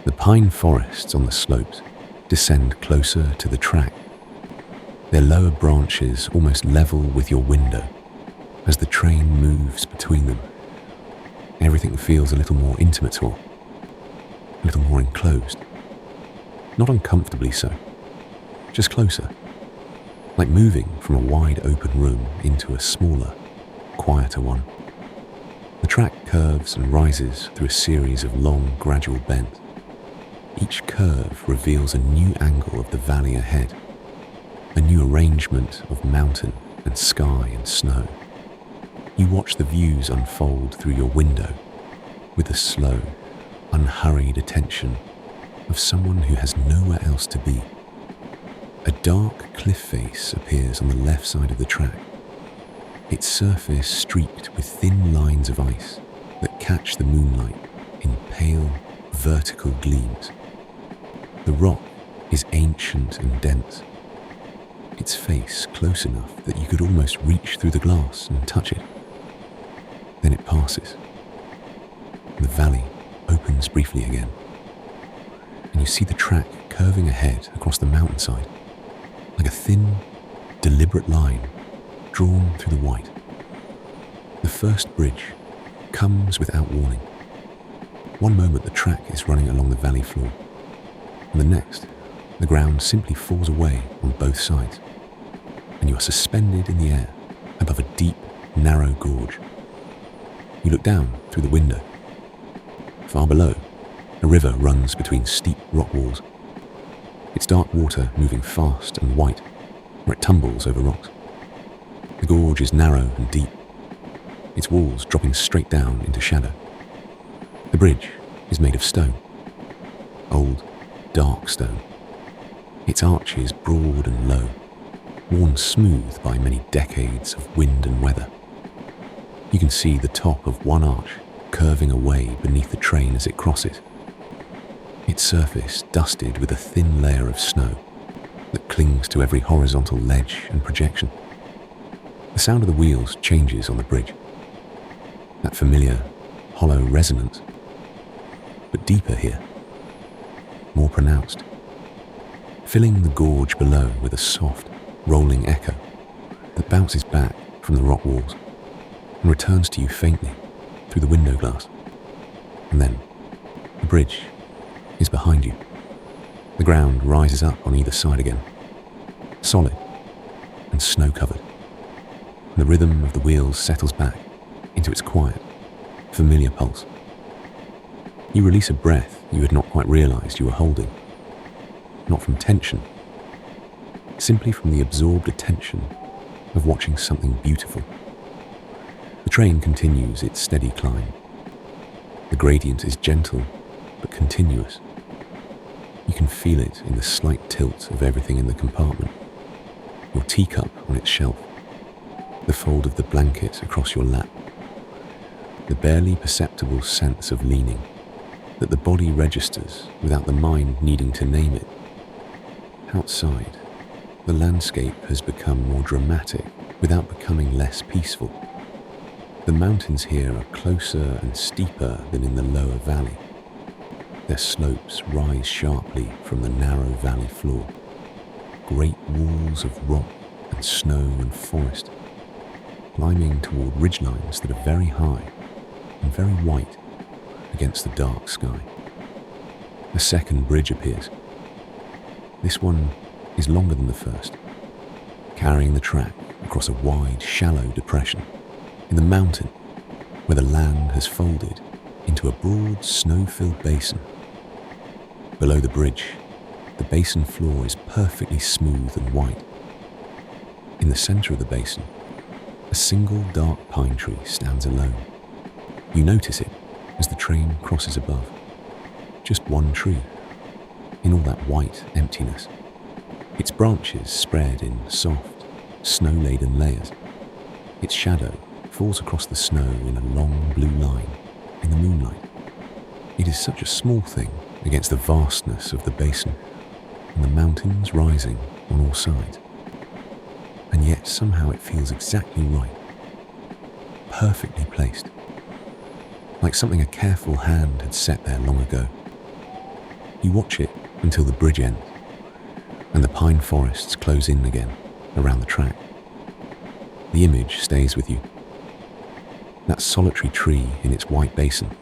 The pine forests on the slopes descend closer to the track, their lower branches almost level with your window as the train moves between them. Everything feels a little more intimate or a little more enclosed. Not uncomfortably so, just closer, like moving from a wide open room into a smaller, quieter one. The track curves and rises through a series of long, gradual bends. Each curve reveals a new angle of the valley ahead, a new arrangement of mountain and sky and snow. You watch the views unfold through your window with the slow, unhurried attention of someone who has nowhere else to be. A dark cliff face appears on the left side of the track, its surface streaked with thin lines of ice that catch the moonlight in pale, vertical gleams. The rock is ancient and dense, its face close enough that you could almost reach through the glass and touch it. Then it passes. The valley opens briefly again, and you see the track curving ahead across the mountainside, like a thin, deliberate line drawn through the white. The first bridge comes without warning. One moment the track is running along the valley floor, and the next, the ground simply falls away on both sides, and you are suspended in the air above a deep, narrow gorge. You look down through the window. Far below, a river runs between steep rock walls, its dark water moving fast and white where it tumbles over rocks. The gorge is narrow and deep, its walls dropping straight down into shadow. The bridge is made of stone, old, dark stone. Its arches broad and low, worn smooth by many decades of wind and weather. You can see the top of one arch curving away beneath the train as it crosses, its surface dusted with a thin layer of snow that clings to every horizontal ledge and projection. The sound of the wheels changes on the bridge, that familiar, hollow resonance, but deeper here, more pronounced, filling the gorge below with a soft, rolling echo that bounces back from the rock walls and returns to you faintly through the window glass. And then, the bridge is behind you. The ground rises up on either side again, solid and snow-covered. And the rhythm of the wheels settles back into its quiet, familiar pulse. You release a breath you had not quite realized you were holding, not from tension, simply from the absorbed attention of watching something beautiful. The train continues its steady climb. The gradient is gentle but continuous. You can feel it in the slight tilt of everything in the compartment, your teacup on its shelf, the fold of the blanket across your lap, the barely perceptible sense of leaning that the body registers without the mind needing to name it. Outside, the landscape has become more dramatic without becoming less peaceful. The mountains here are closer and steeper than in the lower valley. Their slopes rise sharply from the narrow valley floor, great walls of rock and snow and forest, climbing toward ridgelines that are very high and very white against the dark sky. A second bridge appears. This one is longer than the first, carrying the track across a wide, shallow depression in the mountain where the land has folded into a broad, snow-filled basin. Below the bridge, the basin floor is perfectly smooth and white. In the center of the basin, a single dark pine tree stands alone. You notice it as the train crosses above. Just one tree, in all that white emptiness. Its branches spread in soft, snow-laden layers. Its shadow falls across the snow in a long blue line in the moonlight. It is such a small thing against the vastness of the basin and the mountains rising on all sides. And yet somehow it feels exactly right, perfectly placed, like something a careful hand had set there long ago. You watch it until the bridge ends, and the pine forests close in again around the track. The image stays with you. That solitary tree in its white basin,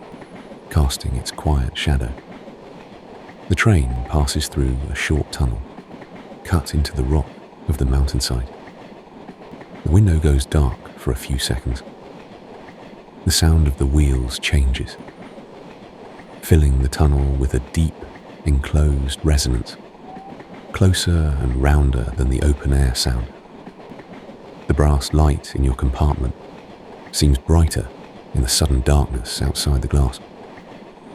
casting its quiet shadow. The train passes through a short tunnel, cut into the rock of the mountainside. The window goes dark for a few seconds. The sound of the wheels changes, filling the tunnel with a deep, enclosed resonance, closer and rounder than the open-air sound. The brass light in your compartment seems brighter in the sudden darkness outside the glass.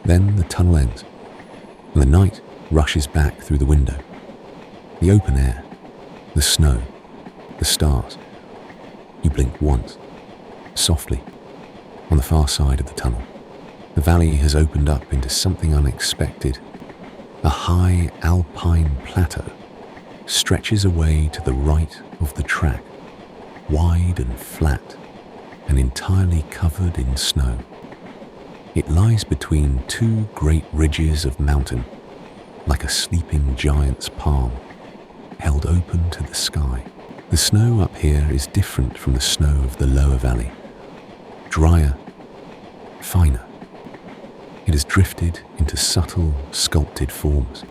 Then the tunnel ends, and the night rushes back through the window. The open air, the snow, the stars. You blink once, softly, on the far side of the tunnel. The valley has opened up into something unexpected. A high Alpine plateau stretches away to the right of the track, wide and flat and entirely covered in snow. It lies between two great ridges of mountain, like a sleeping giant's palm, held open to the sky. The snow up here is different from the snow of the lower valley, drier, finer. It has drifted into subtle, sculpted forms,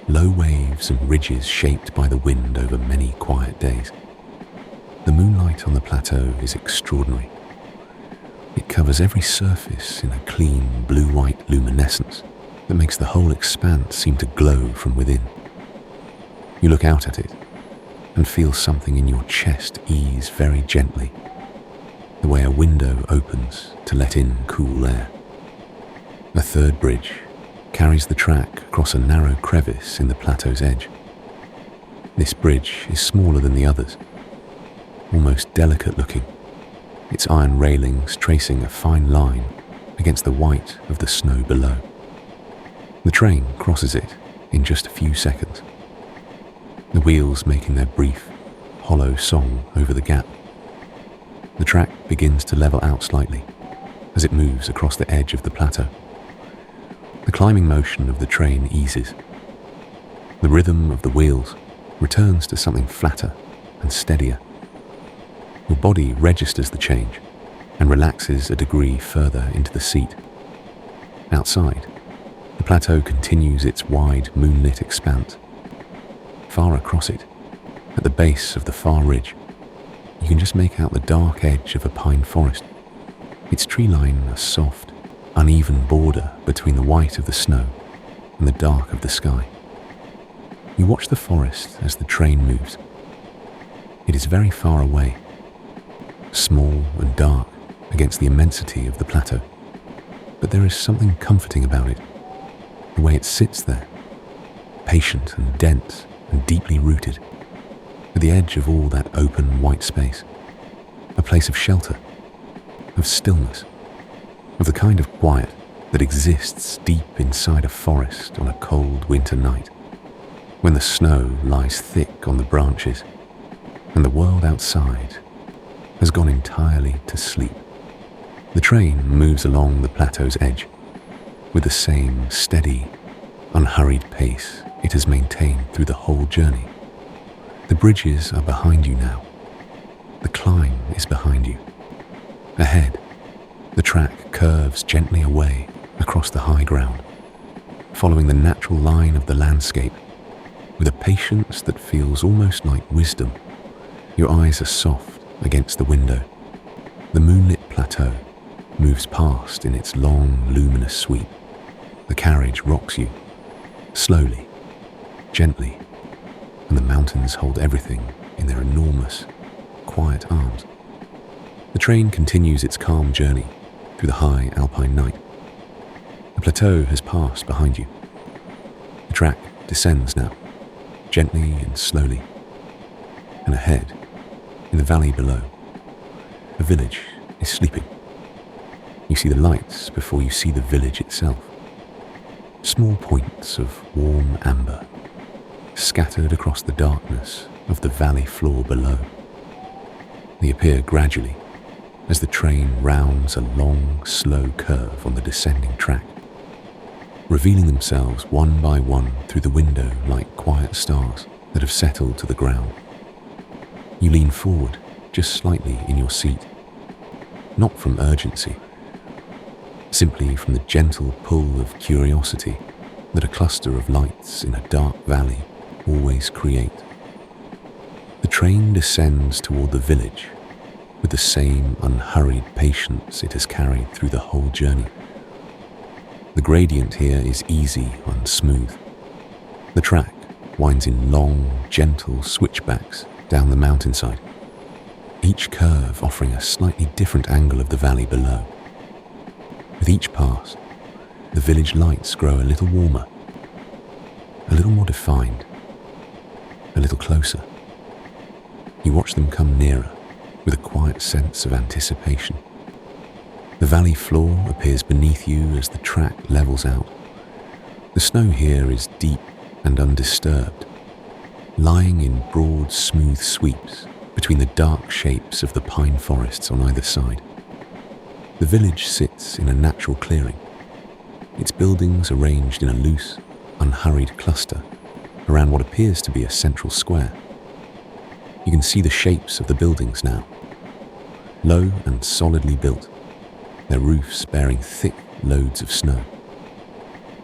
low waves and ridges shaped by the wind over many quiet days. The moonlight on the plateau is extraordinary. It covers every surface in a clean, blue-white luminescence that makes the whole expanse seem to glow from within. You look out at it and feel something in your chest ease very gently, the way a window opens to let in cool air. A third bridge carries the track across a narrow crevice in the plateau's edge. This bridge is smaller than the others, almost delicate looking, its iron railings tracing a fine line against the white of the snow below. The train crosses it in just a few seconds, the wheels making their brief, hollow song over the gap. The track begins to level out slightly as it moves across the edge of the plateau. The climbing motion of the train eases. The rhythm of the wheels returns to something flatter and steadier. Your body registers the change and relaxes a degree further into the seat. Outside, the plateau continues its wide, moonlit expanse. Far across it, at the base of the far ridge, you can just make out the dark edge of a pine forest, its tree line a soft, uneven border between the white of the snow and the dark of the sky. You watch the forest as the train moves. It is very far away, small and dark against the immensity of the plateau, but there is something comforting about it, the way it sits there, patient and dense and deeply rooted, at the edge of all that open white space, a place of shelter, of stillness, of the kind of quiet that exists deep inside a forest on a cold winter night, when the snow lies thick on the branches and the world outside has gone entirely to sleep. The train moves along the plateau's edge with the same steady, unhurried pace it has maintained through the whole journey. The bridges are behind you now. The climb is behind you. Ahead, the track curves gently away across the high ground, following the natural line of the landscape with a patience that feels almost like wisdom. Your eyes are soft against the window. The moonlit plateau moves past in its long, luminous sweep. The carriage rocks you, slowly, gently, and the mountains hold everything in their enormous, quiet arms. The train continues its calm journey through the high Alpine night. The plateau has passed behind you. The track descends now, gently and slowly, and ahead, in the valley below, a village is sleeping. You see the lights before you see the village itself. Small points of warm amber, scattered across the darkness of the valley floor below. They appear gradually as the train rounds a long, slow curve on the descending track, revealing themselves one by one through the window like quiet stars that have settled to the ground. You lean forward just slightly in your seat, not from urgency, simply from the gentle pull of curiosity that a cluster of lights in a dark valley always create. The train descends toward the village with the same unhurried patience it has carried through the whole journey. The gradient here is easy and smooth. The track winds in long, gentle switchbacks down the mountainside, each curve offering a slightly different angle of the valley below. With each pass, the village lights grow a little warmer, a little more defined, a little closer. You watch them come nearer with a quiet sense of anticipation. The valley floor appears beneath you as the track levels out. The snow here is deep and undisturbed, lying in broad, smooth sweeps between the dark shapes of the pine forests on either side. The village sits in a natural clearing, its buildings arranged in a loose, unhurried cluster around what appears to be a central square. You can see the shapes of the buildings now, low and solidly built, their roofs bearing thick loads of snow.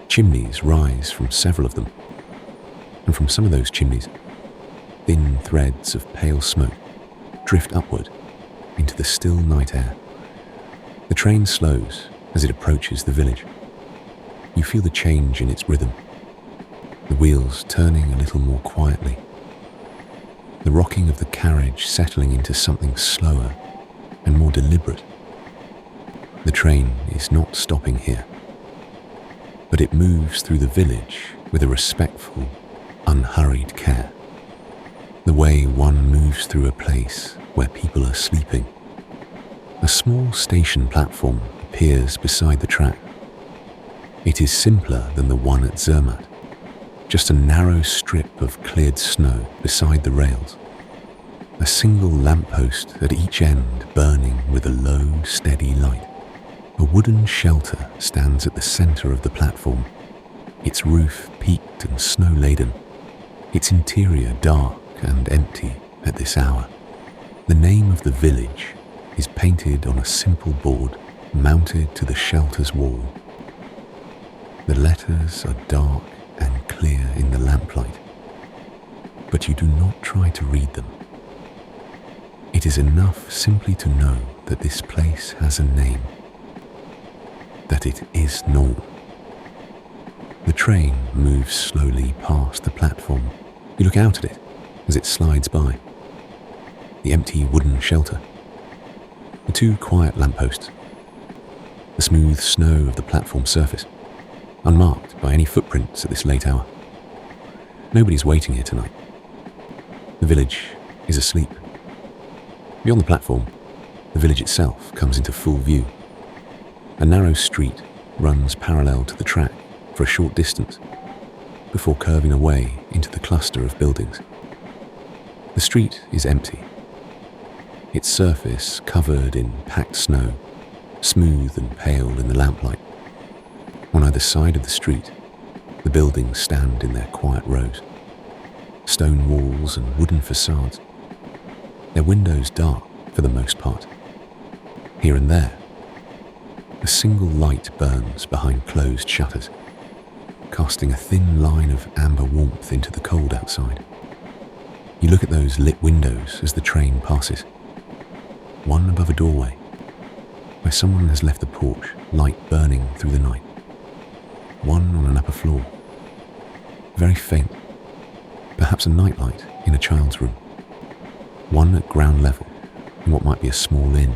Chimneys rise from several of them, and from some of those chimneys, thin threads of pale smoke drift upward into the still night air. The train slows as it approaches the village. You feel the change in its rhythm, the wheels turning a little more quietly, the rocking of the carriage settling into something slower and more deliberate. The train is not stopping here, but it moves through the village with a respectful, unhurried care, the way one moves through a place where people are sleeping. A small station platform appears beside the track. It is simpler than the one at Zermatt, just a narrow strip of cleared snow beside the rails, a single lamppost at each end burning with a low, steady light. A wooden shelter stands at the center of the platform, its roof peaked and snow-laden, its interior dark and empty at this hour. The name of the village is painted on a simple board mounted to the shelter's wall. The letters are dark and clear in the lamplight, but you do not try to read them. It is enough simply to know that this place has a name, that it is Norn. The train moves slowly past the platform. You look out at it as it slides by. The empty wooden shelter, the two quiet lampposts, the smooth snow of the platform surface, unmarked by any footprints at this late hour. Nobody's waiting here tonight. The village is asleep. Beyond the platform, the village itself comes into full view. A narrow street runs parallel to the track for a short distance before curving away into the cluster of buildings. The street is empty, its surface covered in packed snow, smooth and pale in the lamplight. On either side of the street, the buildings stand in their quiet rows, stone walls and wooden facades, their windows dark for the most part. Here and there, a single light burns behind closed shutters, casting a thin line of amber warmth into the cold outside. You look at those lit windows as the train passes, one above a doorway, where someone has left the porch light burning through the night, one on an upper floor, very faint, perhaps a nightlight in a child's room, one at ground level in what might be a small inn,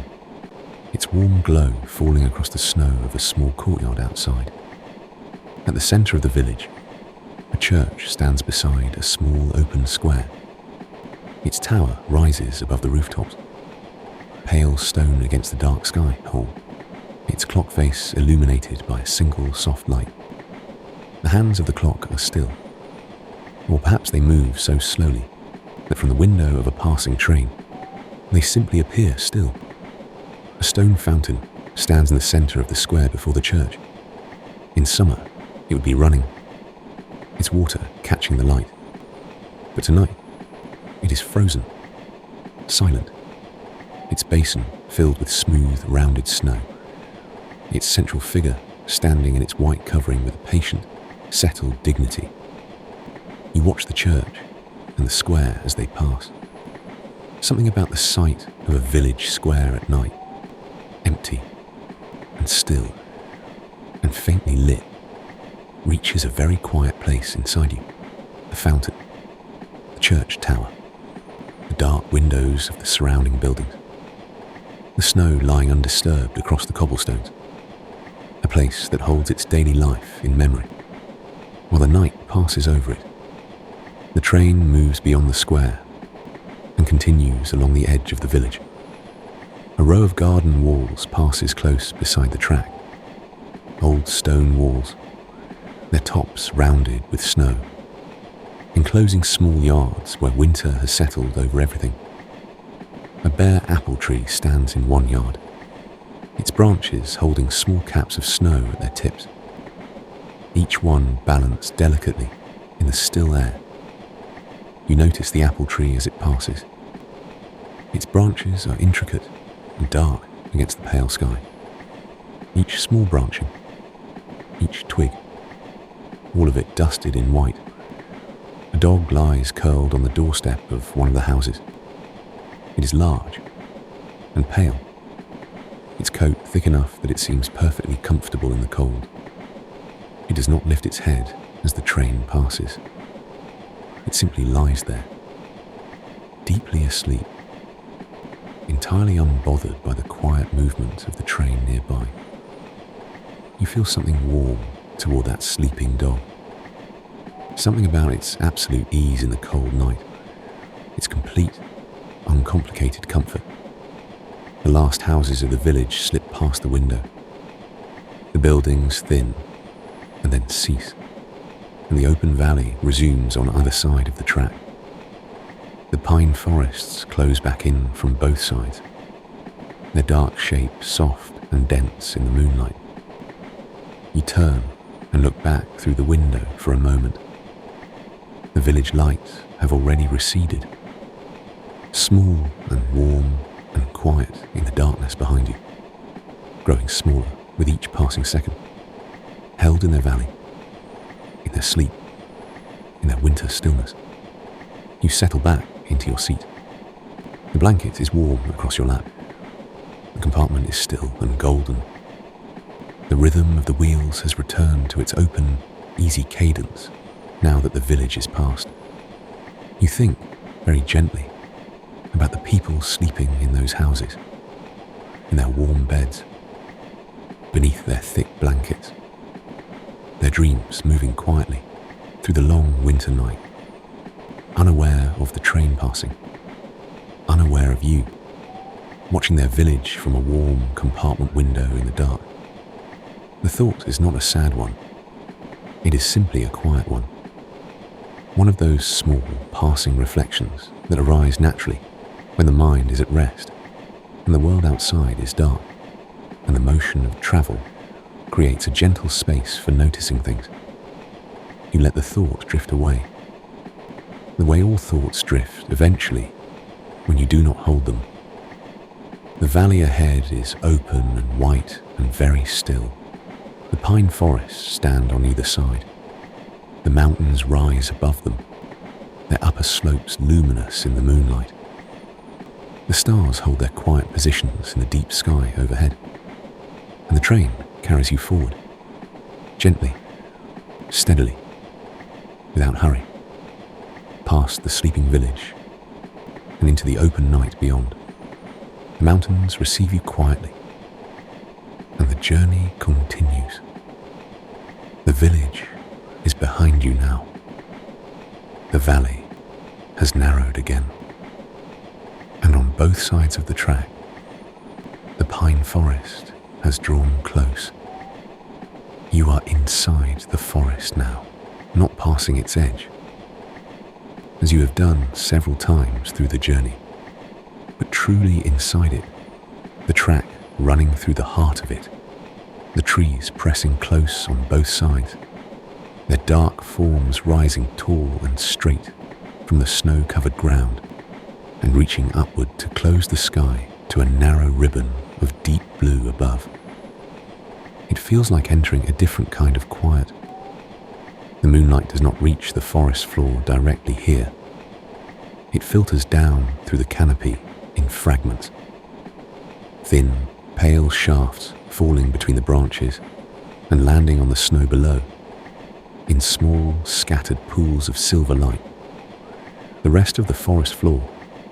its warm glow falling across the snow of a small courtyard outside. At the center of the village, a church stands beside a small open square. Its tower rises above the rooftops, pale stone against the dark sky whole, its clock face illuminated by a single soft light. The hands of the clock are still, or perhaps they move so slowly that from the window of a passing train, they simply appear still. A stone fountain stands in the center of the square before the church. In summer, it would be running, its water catching the light. But tonight, it is frozen, silent, its basin filled with smooth, rounded snow, its central figure standing in its white covering with a patient, settled dignity. You watch the church and the square as they pass. Something about the sight of a village square at night, empty and still and faintly lit, reaches a very quiet place inside you. The fountain, the church tower, the dark windows of the surrounding buildings, the snow lying undisturbed across the cobblestones, a place that holds its daily life in memory, while the night passes over it. The train moves beyond the square and continues along the edge of the village. A row of garden walls passes close beside the track, old stone walls, their tops rounded with snow, enclosing small yards where winter has settled over everything. A bare apple tree stands in one yard, its branches holding small caps of snow at their tips, each one balanced delicately in the still air. You notice the apple tree as it passes. Its branches are intricate and dark against the pale sky, each small branching, each twig, all of it dusted in white. A dog lies curled on the doorstep of one of the houses. It is large and pale, its coat thick enough that it seems perfectly comfortable in the cold. It does not lift its head as the train passes. It simply lies there, deeply asleep, entirely unbothered by the quiet movement of the train nearby. You feel something warm toward that sleeping dog. Something about its absolute ease in the cold night, its complete, uncomplicated comfort. The last houses of the village slip past the window. The buildings thin and then cease, and the open valley resumes on either side of the track. The pine forests close back in from both sides, their dark shape soft and dense in the moonlight. You turn and look back through the window for a moment. The village lights have already receded, small and warm and quiet in the darkness behind you, growing smaller with each passing second, held in their valley, in their sleep, in their winter stillness. You settle back into your seat. The blanket is warm across your lap. The compartment is still and golden. The rhythm of the wheels has returned to its open, easy cadence now that the village is past. You think, very gently, about the people sleeping in those houses, in their warm beds, beneath their thick blankets, their dreams moving quietly through the long winter night, unaware of the train passing, unaware of you, watching their village from a warm compartment window in the dark. The thought is not a sad one. It is simply a quiet one. One of those small, passing reflections that arise naturally when the mind is at rest and the world outside is dark, and the motion of travel creates a gentle space for noticing things. You let the thought drift away, the way all thoughts drift eventually when you do not hold them. The valley ahead is open and white and very still. The pine forests stand on either side. The mountains rise above them, their upper slopes luminous in the moonlight. The stars hold their quiet positions in the deep sky overhead, and the train carries you forward, gently, steadily, without hurry, past the sleeping village and into the open night beyond. The mountains receive you quietly, and the journey continues. The village is behind you now. The valley has narrowed again, and on both sides of the track, the pine forest has drawn close. You are inside the forest now, not passing its edge, as you have done several times through the journey, but truly inside it, the track running through the heart of it, the trees pressing close on both sides, their dark forms rising tall and straight from the snow-covered ground and reaching upward to close the sky to a narrow ribbon of deep blue above. It feels like entering a different kind of quiet. The moonlight does not reach the forest floor directly here. It filters down through the canopy in fragments. Thin, pale shafts falling between the branches and landing on the snow below, in small, scattered pools of silver light. The rest of the forest floor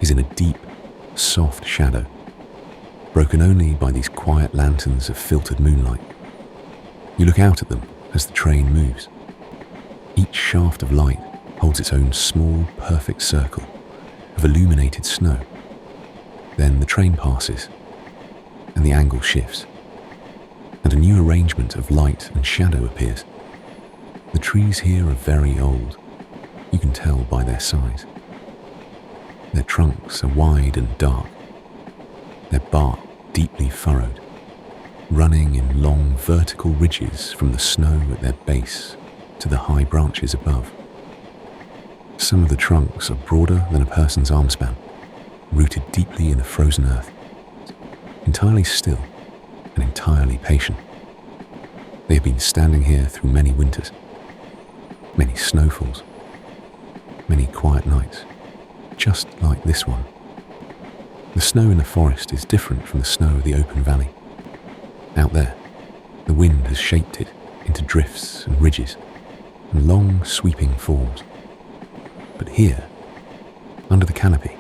is in a deep, soft shadow, broken only by these quiet lanterns of filtered moonlight. You look out at them as the train moves. Each shaft of light holds its own small, perfect circle of illuminated snow. Then the train passes, and the angle shifts, and a new arrangement of light and shadow appears. The trees here are very old. You can tell by their size. Their trunks are wide and dark, their bark deeply furrowed, running in long vertical ridges from the snow at their base to the high branches above. Some of the trunks are broader than a person's arm span, rooted deeply in the frozen earth, entirely still and entirely patient. They have been standing here through many winters, many snowfalls, many quiet nights, just like this one. The snow in the forest is different from the snow of the open valley. Out there, the wind has shaped it into drifts and ridges and long sweeping forms. But here, under the canopy,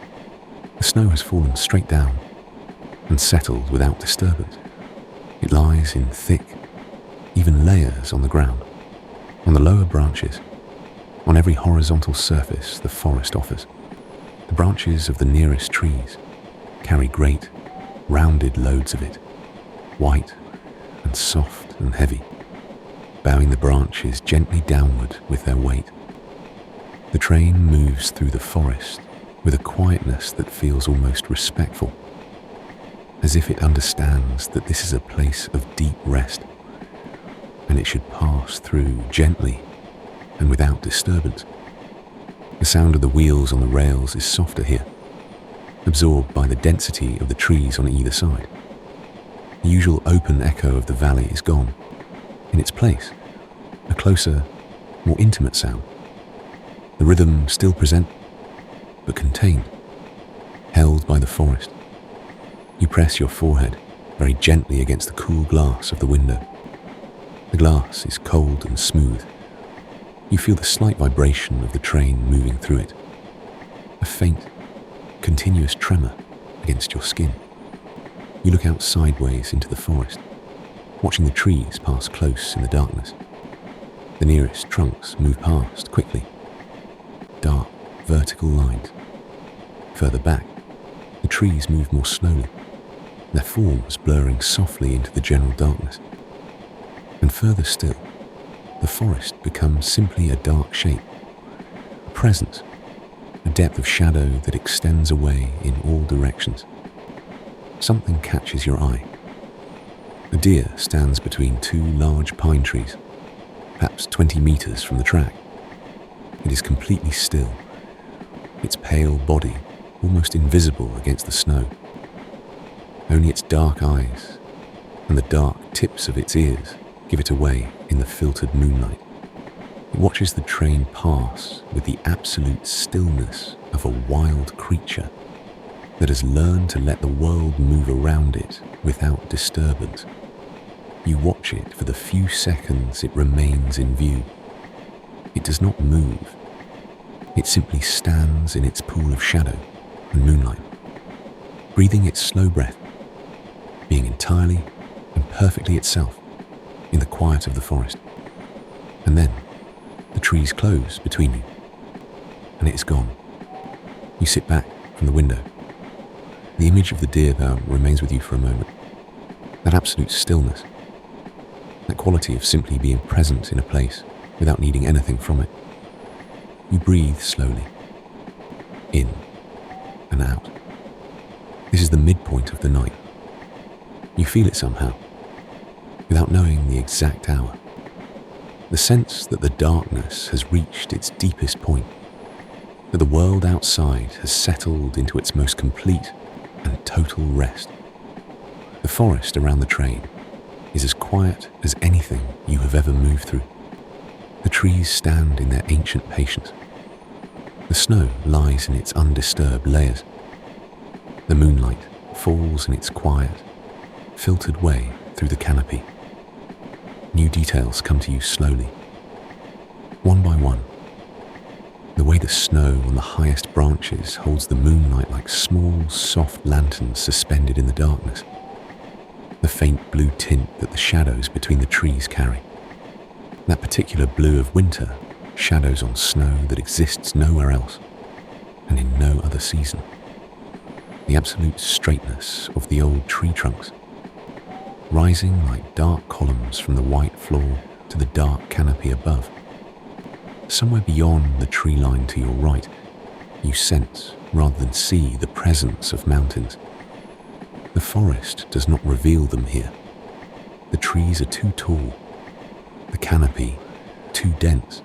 the snow has fallen straight down and settled without disturbance. It lies in thick, even layers on the ground, on the lower branches, on every horizontal surface the forest offers. The branches of the nearest trees carry great, rounded loads of it, white and soft and heavy, bowing the branches gently downward with their weight. The train moves through the forest with a quietness that feels almost respectful, as if it understands that this is a place of deep rest, and it should pass through gently and without disturbance. The sound of the wheels on the rails is softer here, absorbed by the density of the trees on either side. The usual open echo of the valley is gone. In its place, a closer, more intimate sound. The rhythm still present, but contained, held by the forest. You press your forehead very gently against the cool glass of the window. The glass is cold and smooth. You feel the slight vibration of the train moving through it. A faint, continuous tremor against your skin. You look out sideways into the forest, watching the trees pass close in the darkness. The nearest trunks move past quickly. Dark, vertical lines. Further back, the trees move more slowly, their forms blurring softly into the general darkness. And further still, the forest becomes simply a dark shape, a presence, a depth of shadow that extends away in all directions. Something catches your eye. A deer stands between two large pine trees, perhaps 20 meters from the track. It is completely still, its pale body almost invisible against the snow. Only its dark eyes and the dark tips of its ears give it away in the filtered moonlight. It watches the train pass with the absolute stillness of a wild creature that has learned to let the world move around it without disturbance. You watch it for the few seconds it remains in view. It does not move. It simply stands in its pool of shadow and moonlight, breathing its slow breath, being entirely and perfectly itself in the quiet of the forest. And then the trees close between you, and it is gone. You sit back from the window. The image of the deer bow remains with you for a moment. That absolute stillness, that quality of simply being present in a place without needing anything from it. You breathe slowly, in and out. This is the midpoint of the night. You feel it somehow, without knowing the exact hour. The sense that the darkness has reached its deepest point, that the world outside has settled into its most complete and total rest. The forest around the train is as quiet as anything you have ever moved through. The trees stand in their ancient patience. The snow lies in its undisturbed layers. The moonlight falls in its quiet, filtered way through the canopy. New details come to you slowly, one by one. The way the snow on the highest branches holds the moonlight like small, soft lanterns suspended in the darkness. The faint blue tint that the shadows between the trees carry. That particular blue of winter shadows on snow that exists nowhere else and in no other season. The absolute straightness of the old tree trunks, rising like dark columns from the white floor to the dark canopy above. Somewhere beyond the tree line to your right, you sense rather than see the presence of mountains. The forest does not reveal them here. The trees are too tall, the canopy too dense.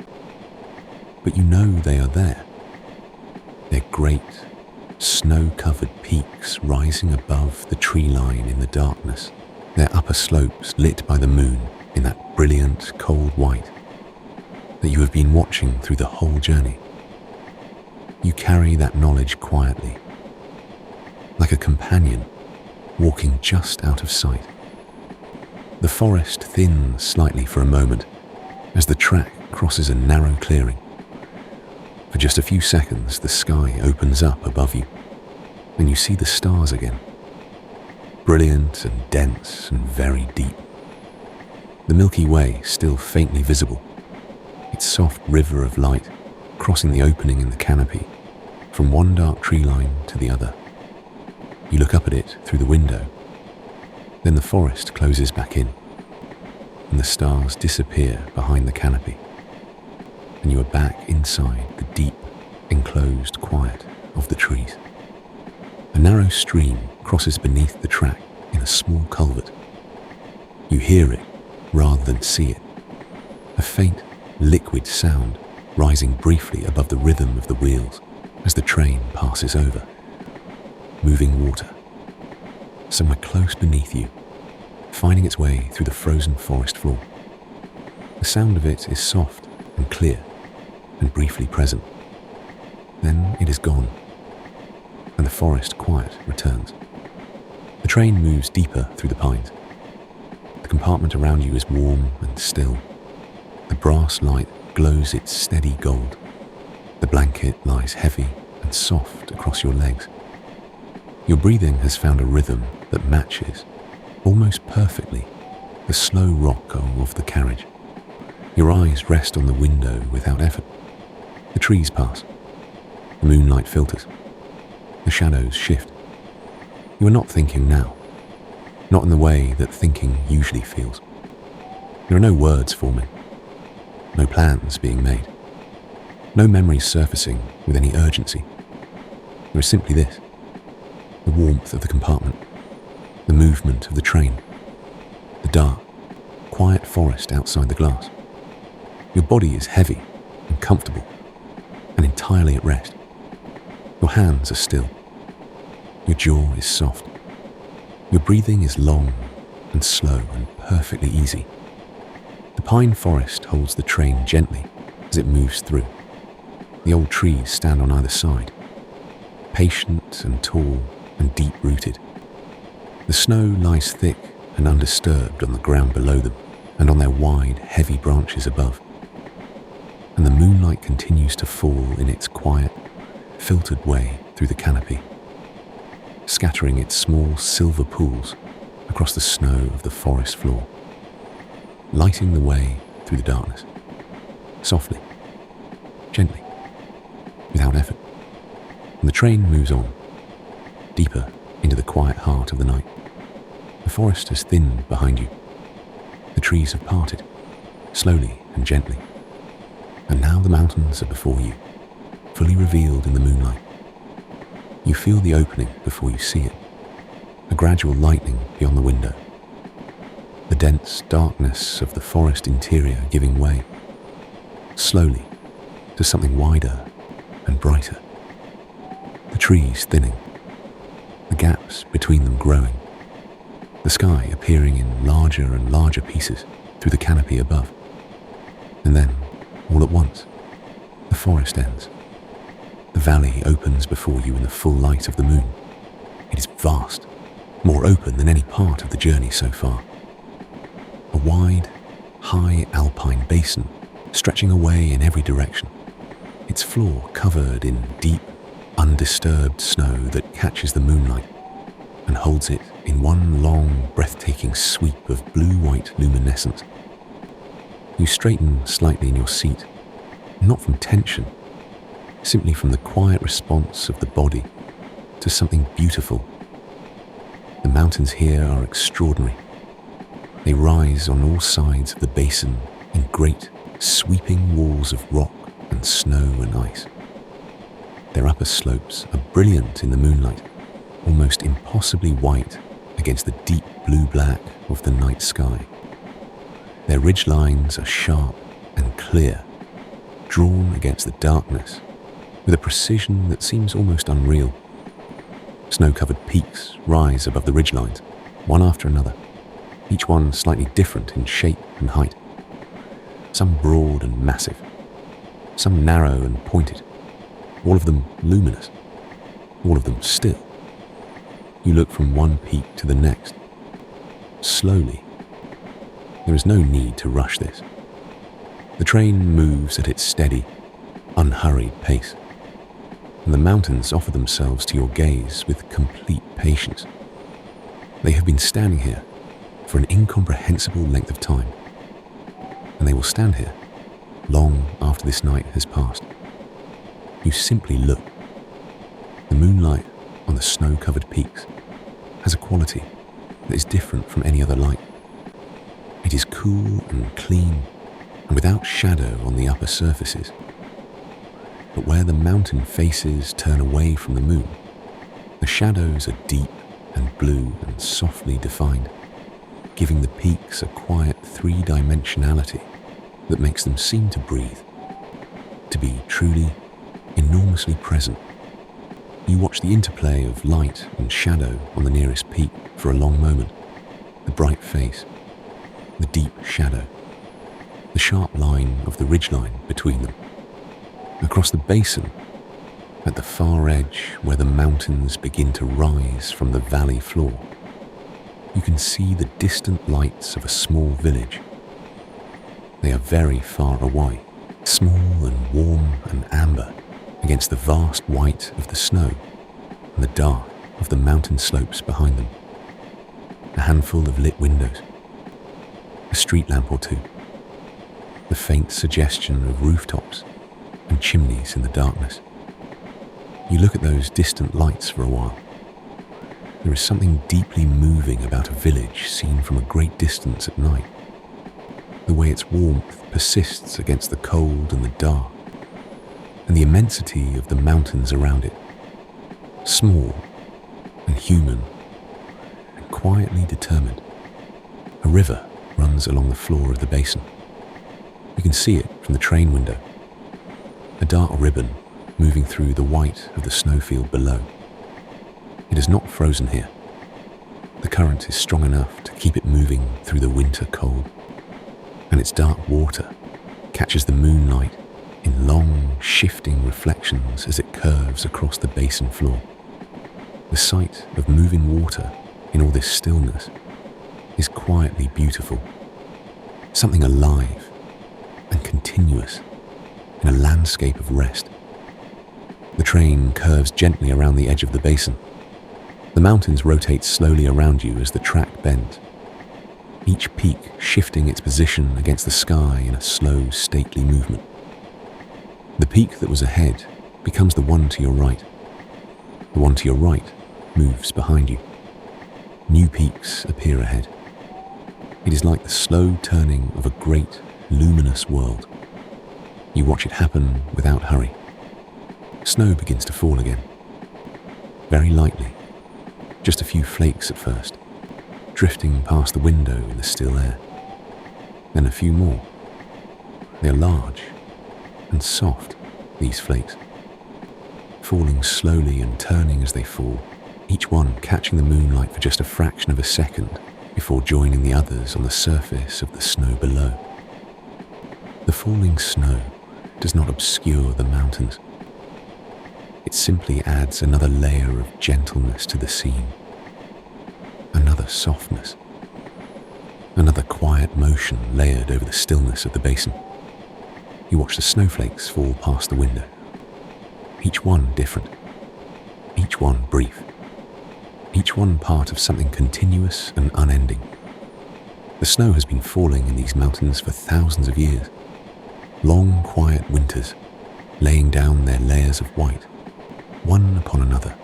But you know they are there. They're great, snow-covered peaks rising above the tree line in the darkness, their upper slopes lit by the moon in that brilliant, cold white that you have been watching through the whole journey. You carry that knowledge quietly, like a companion walking just out of sight. The forest thins slightly for a moment as the track crosses a narrow clearing. For just a few seconds, the sky opens up above you, and you see the stars again, brilliant and dense and very deep. The Milky Way still faintly visible, its soft river of light crossing the opening in the canopy from one dark tree line to the other. You look up at it through the window, then the forest closes back in, and the stars disappear behind the canopy, and you are back inside the deep, enclosed quiet of the trees. A narrow stream crosses beneath the track in a small culvert. You hear it rather than see it, a faint, liquid sound rising briefly above the rhythm of the wheels as the train passes over. Moving water, somewhere close beneath you, finding its way through the frozen forest floor. The sound of it is soft and clear and briefly present. Then it is gone, and the forest quiet returns. The train moves deeper through the pines. The compartment around you is warm and still. The brass light glows its steady gold. The blanket lies heavy and soft across your legs. Your breathing has found a rhythm that matches, almost perfectly, the slow rock of the carriage. Your eyes rest on the window without effort. The trees pass. The moonlight filters. The shadows shift. You are not thinking now, not in the way that thinking usually feels. There are no words forming, no plans being made, no memories surfacing with any urgency. There is simply this: the warmth of the compartment, the movement of the train, the dark, quiet forest outside the glass. Your body is heavy and comfortable and entirely at rest. Your hands are still. Your jaw is soft. Your breathing is long and slow and perfectly easy. The pine forest holds the train gently as it moves through. The old trees stand on either side, patient and tall and deep-rooted. The snow lies thick and undisturbed on the ground below them and on their wide, heavy branches above. And the moonlight continues to fall in its quiet, filtered way through the canopy, scattering its small silver pools across the snow of the forest floor, lighting the way through the darkness, softly, gently, without effort. And the train moves on, deeper into the quiet heart of the night. The forest has thinned behind you. The trees have parted, slowly and gently. And now the mountains are before you, fully revealed in the moonlight. You feel the opening before you see it, a gradual lightening beyond the window. The dense darkness of the forest interior giving way, slowly, to something wider and brighter. The trees thinning, the gaps between them growing, the sky appearing in larger and larger pieces through the canopy above. And then, all at once, the forest ends. The valley opens before you in the full light of the moon. It is vast, more open than any part of the journey so far. A wide, high Alpine basin stretching away in every direction, its floor covered in deep, undisturbed snow that catches the moonlight and holds it in one long, breathtaking sweep of blue-white luminescence. You straighten slightly in your seat, not from tension, simply from the quiet response of the body to something beautiful. The mountains here are extraordinary. They rise on all sides of the basin in great, sweeping walls of rock and snow and ice. Their upper slopes are brilliant in the moonlight, almost impossibly white against the deep blue-black of the night sky. Their ridge lines are sharp and clear, drawn against the darkness with a precision that seems almost unreal. Snow-covered peaks rise above the ridgelines, one after another, each one slightly different in shape and height. Some broad and massive, some narrow and pointed, all of them luminous, all of them still. You look from one peak to the next, slowly. There is no need to rush this. The train moves at its steady, unhurried pace, and the mountains offer themselves to your gaze with complete patience. They have been standing here for an incomprehensible length of time, and they will stand here long after this night has passed. You simply look. The moonlight on the snow-covered peaks has a quality that is different from any other light. It is cool and clean and without shadow on the upper surfaces. But where the mountain faces turn away from the moon, the shadows are deep and blue and softly defined, giving the peaks a quiet three-dimensionality that makes them seem to breathe, to be truly, enormously present. You watch the interplay of light and shadow on the nearest peak for a long moment. The bright face, the deep shadow, the sharp line of the ridgeline between them. Across the basin, at the far edge where the mountains begin to rise from the valley floor, you can see the distant lights of a small village. They are very far away, small and warm and amber against the vast white of the snow and the dark of the mountain slopes behind them. A handful of lit windows, a street lamp or two, the faint suggestion of rooftops and chimneys in the darkness. You look at those distant lights for a while. There is something deeply moving about a village seen from a great distance at night. The way its warmth persists against the cold and the dark, and the immensity of the mountains around it, small and human and quietly determined. A river runs along the floor of the basin. You can see it from the train window, a dark ribbon moving through the white of the snowfield below. It is not frozen here. The current is strong enough to keep it moving through the winter cold, and its dark water catches the moonlight in long, shifting reflections as it curves across the basin floor. The sight of moving water in all this stillness is quietly beautiful, something alive and continuous in a landscape of rest. The train curves gently around the edge of the basin. The mountains rotate slowly around you as the track bends, each peak shifting its position against the sky in a slow, stately movement. The peak that was ahead becomes the one to your right. The one to your right moves behind you. New peaks appear ahead. It is like the slow turning of a great, luminous world. You watch it happen without hurry. Snow begins to fall again, very lightly, just a few flakes at first, drifting past the window in the still air. Then a few more. They are large and soft, these flakes, falling slowly and turning as they fall, each one catching the moonlight for just a fraction of a second before joining the others on the surface of the snow below. The falling snow does not obscure the mountains. It simply adds another layer of gentleness to the scene, another softness, another quiet motion layered over the stillness of the basin. You watch the snowflakes fall past the window, each one different, each one brief, each one part of something continuous and unending. The snow has been falling in these mountains for thousands of years, long quiet winters, laying down their layers of white, one upon another,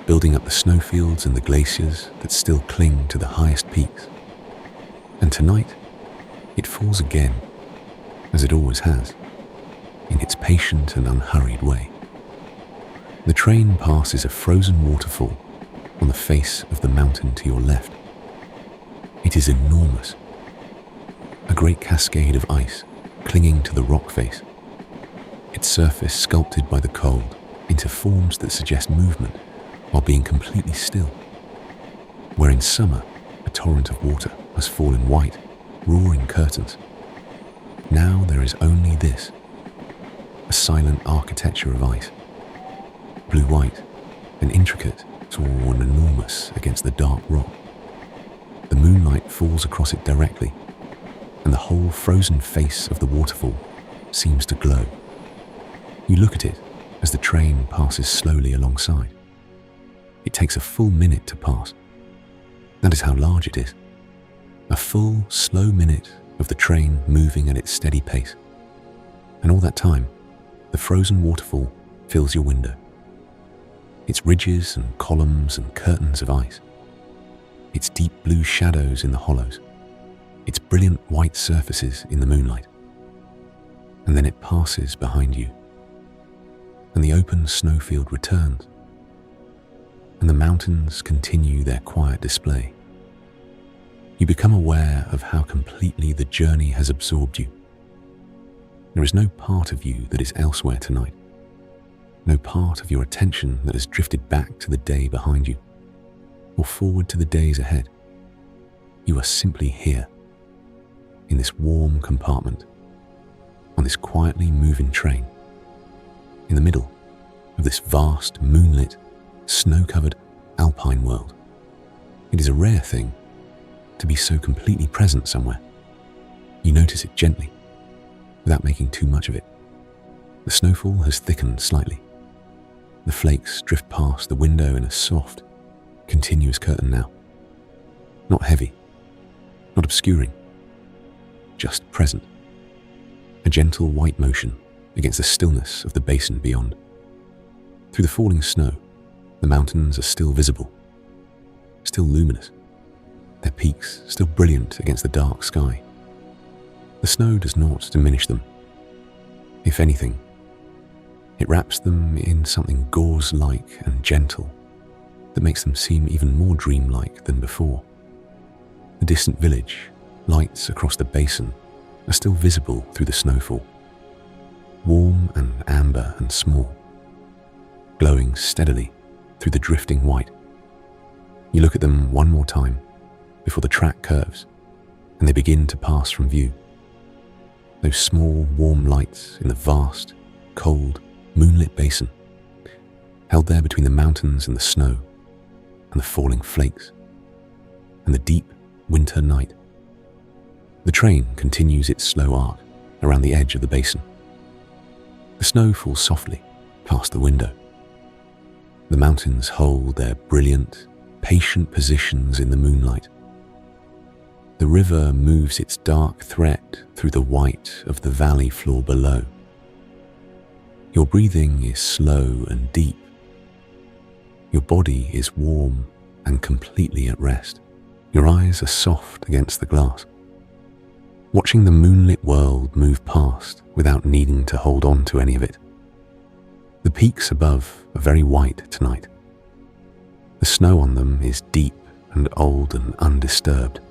building up the snowfields and the glaciers that still cling to the highest peaks. And tonight, it falls again, as it always has, in its patient and unhurried way. The train passes a frozen waterfall on the face of the mountain to your left. It is enormous. a great cascade of ice clinging to the rock face, its surface sculpted by the cold into forms that suggest movement while being completely still. Where in summer, a torrent of water must fall in white, roaring curtains. Now there is only this, a silent architecture of ice, blue-white and intricate, tall and enormous against the dark rock. The moonlight falls across it directly, and the whole frozen face of the waterfall seems to glow. You look at it as the train passes slowly alongside. It takes a full minute to pass. That is how large it is. A full, slow minute of the train moving at its steady pace. And all that time, the frozen waterfall fills your window. Its ridges and columns and curtains of ice. Its deep blue shadows in the hollows. Its brilliant white surfaces in the moonlight. And then it passes behind you. And the open snowfield returns. And the mountains continue their quiet display. You become aware of how completely the journey has absorbed you. There is no part of you that is elsewhere tonight. No part of your attention that has drifted back to the day behind you, or forward to the days ahead. You are simply here, in this warm compartment, on this quietly moving train, in the middle of this vast, moonlit, snow-covered Alpine world. It is a rare thing to be so completely present somewhere. You notice it gently, without making too much of it. The snowfall has thickened slightly. The flakes drift past the window in a soft, continuous curtain now. Not heavy, not obscuring, just present. A gentle white motion against the stillness of the basin beyond. Through the falling snow, the mountains are still visible, still luminous, their peaks still brilliant against the dark sky. The snow does not diminish them. If anything, it wraps them in something gauze-like and gentle that makes them seem even more dreamlike than before. The distant village, lights across the basin, are still visible through the snowfall, warm and amber and small, glowing steadily through the drifting white. You look at them one more time before the track curves and they begin to pass from view. Those small, warm lights in the vast, cold, moonlit basin, held there between the mountains and the snow and the falling flakes and the deep winter night. The train continues its slow arc around the edge of the basin. The snow falls softly past the window. The mountains hold their brilliant, patient positions in the moonlight. The river moves its dark thread through the white of the valley floor below. Your breathing is slow and deep. Your body is warm and completely at rest. Your eyes are soft against the glass, watching the moonlit world move past without needing to hold on to any of it. The peaks above are very white tonight. The snow on them is deep and old and undisturbed.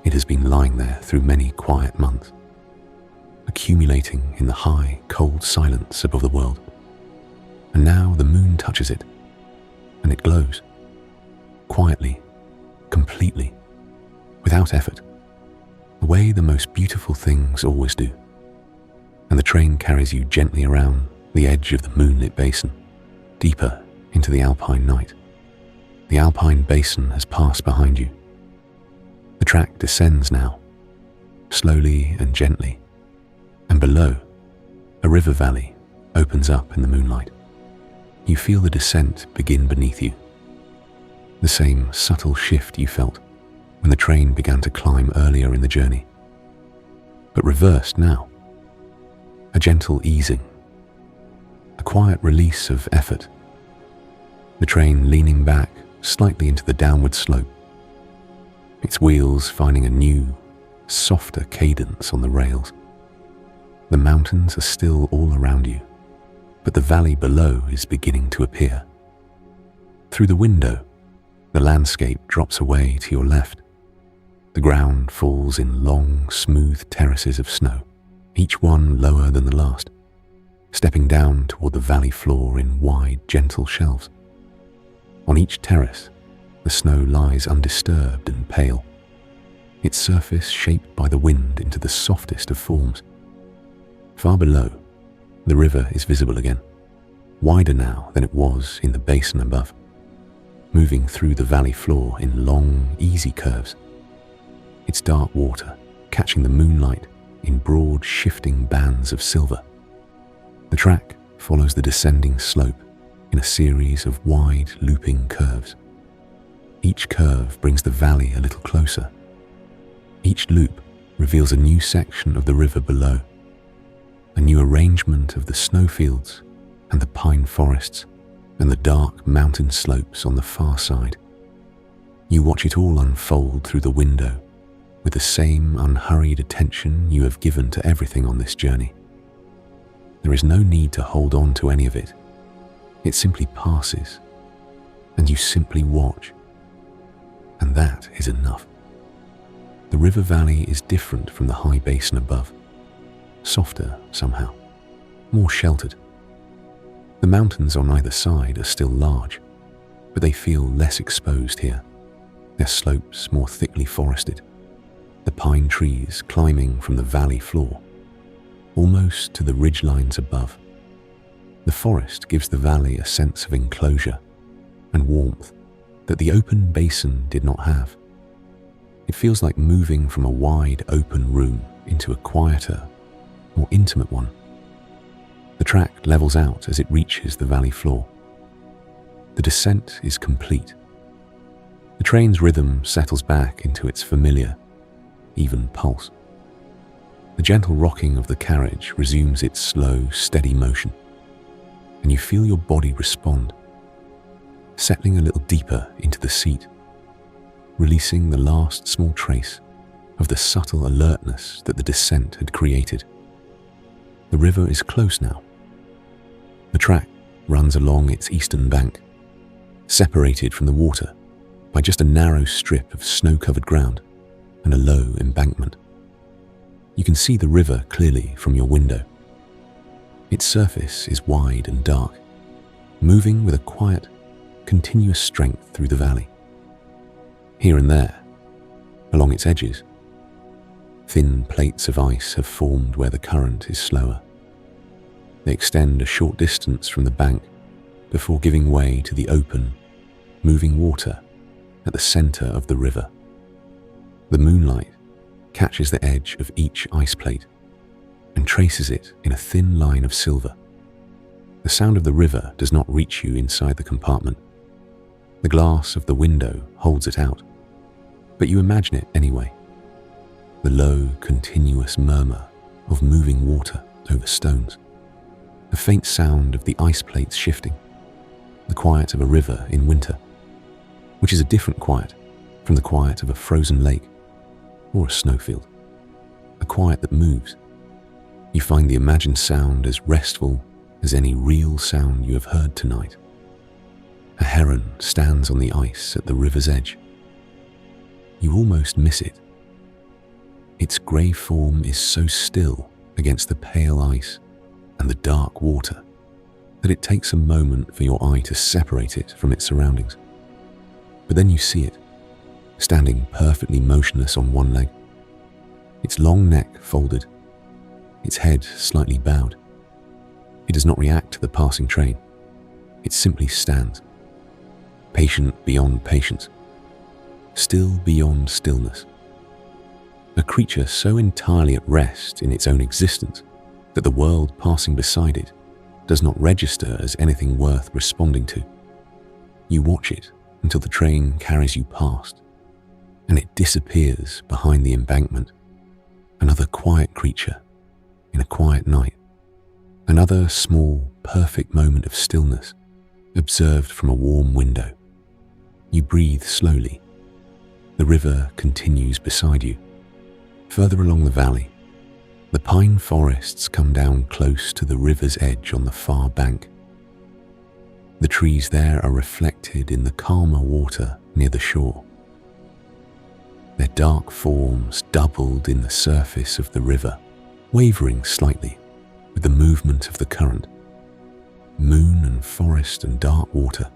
It has been lying there through many quiet months, accumulating in the high, cold silence above the world. And now the moon touches it, and it glows, quietly, completely, without effort, the way the most beautiful things always do. And the train carries you gently around the edge of the moonlit basin, deeper into the Alpine night. The Alpine basin has passed behind you. The track descends now, slowly and gently, and below, a river valley opens up in the moonlight. You feel the descent begin beneath you, the same subtle shift you felt when the train began to climb earlier in the journey, but reversed now. A gentle easing, a quiet release of effort, the train leaning back slightly into the downward slope, its wheels finding a new, softer cadence on the rails. The mountains are still all around you, but the valley below is beginning to appear. Through the window, the landscape drops away to your left. The ground falls in long, smooth terraces of snow, each one lower than the last, stepping down toward the valley floor in wide, gentle shelves. On each terrace, the snow lies undisturbed and pale, its surface shaped by the wind into the softest of forms. Far below, the river is visible again, wider now than it was in the basin above, moving through the valley floor in long, easy curves, its dark water catching the moonlight in broad, shifting bands of silver. The track follows the descending slope in a series of wide, looping curves. Each curve brings the valley a little closer. Each loop reveals a new section of the river below, a new arrangement of the snowfields and the pine forests and the dark mountain slopes on the far side. You watch it all unfold through the window with the same unhurried attention you have given to everything on this journey. There is no need to hold on to any of it. It simply passes, and you simply watch. And that is enough. The river valley is different from the high basin above, softer somehow, more sheltered. The mountains on either side are still large, but they feel less exposed here, their slopes more thickly forested, the pine trees climbing from the valley floor, almost to the ridgelines above. The forest gives the valley a sense of enclosure and warmth that the open basin did not have. It feels like moving from a wide open room into a quieter, more intimate one. The track levels out as it reaches the valley floor. The descent is complete. The train's rhythm settles back into its familiar, even pulse. The gentle rocking of the carriage resumes its slow, steady motion, and you feel your body respond, settling a little deeper into the seat, releasing the last small trace of the subtle alertness that the descent had created. The river is close now. The track runs along its eastern bank, separated from the water by just a narrow strip of snow-covered ground and a low embankment. You can see the river clearly from your window. Its surface is wide and dark, moving with a quiet, continuous strength through the valley. Here and there, along its edges, thin plates of ice have formed where the current is slower. They extend a short distance from the bank before giving way to the open, moving water at the center of the river. The moonlight catches the edge of each ice plate and traces it in a thin line of silver. The sound of the river does not reach you inside the compartment. The glass of the window holds it out, but you imagine it anyway. The low, continuous murmur of moving water over stones, the faint sound of the ice plates shifting, the quiet of a river in winter, which is a different quiet from the quiet of a frozen lake or a snowfield, a quiet that moves. You find the imagined sound as restful as any real sound you have heard tonight. A heron stands on the ice at the river's edge. You almost miss it. Its grey form is so still against the pale ice and the dark water that it takes a moment for your eye to separate it from its surroundings. But then you see it, standing perfectly motionless on one leg, its long neck folded, its head slightly bowed. It does not react to the passing train. It simply stands, patient beyond patience, still beyond stillness. A creature so entirely at rest in its own existence that the world passing beside it does not register as anything worth responding to. You watch it until the train carries you past, and it disappears behind the embankment. Another quiet creature in a quiet night. Another small, perfect moment of stillness observed from a warm window. You breathe slowly. The river continues beside you. Further along the valley, the pine forests come down close to the river's edge on the far bank. The trees there are reflected in the calmer water near the shore. their dark forms doubled in the surface of the river, wavering slightly with the movement of the current. Moon and forest and dark water,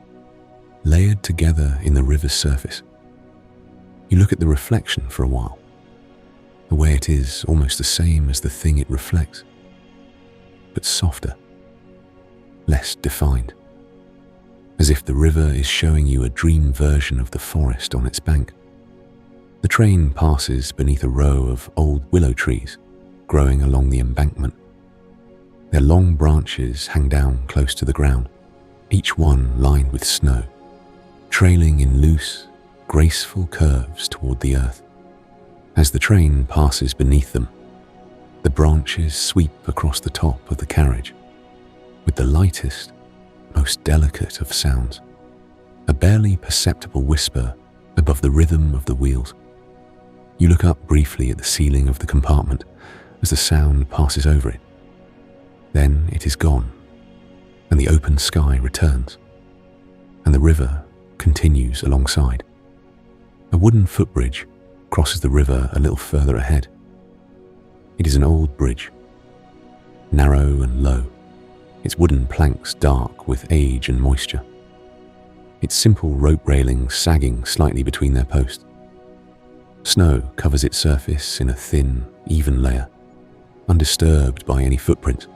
layered together in the river's surface. You look at the reflection for a while. The way it is almost the same as the thing it reflects, but softer, less defined, as if the river is showing you a dream version of the forest on its bank. The train passes beneath a row of old willow trees growing along the embankment. Their long branches hang down close to the ground, each one lined with snow, trailing in loose, graceful curves toward the earth. As the train passes beneath them, the branches sweep across the top of the carriage with the lightest, most delicate of sounds, a barely perceptible whisper above the rhythm of the wheels. You look up briefly at the ceiling of the compartment as the sound passes over it. Then it is gone, and the open sky returns, and the river continues alongside. A wooden footbridge crosses the river a little further ahead. It is an old bridge, narrow and low, its wooden planks dark with age and moisture, its simple rope railings sagging slightly between their posts. Snow covers its surface in a thin, even layer, undisturbed by any footprints.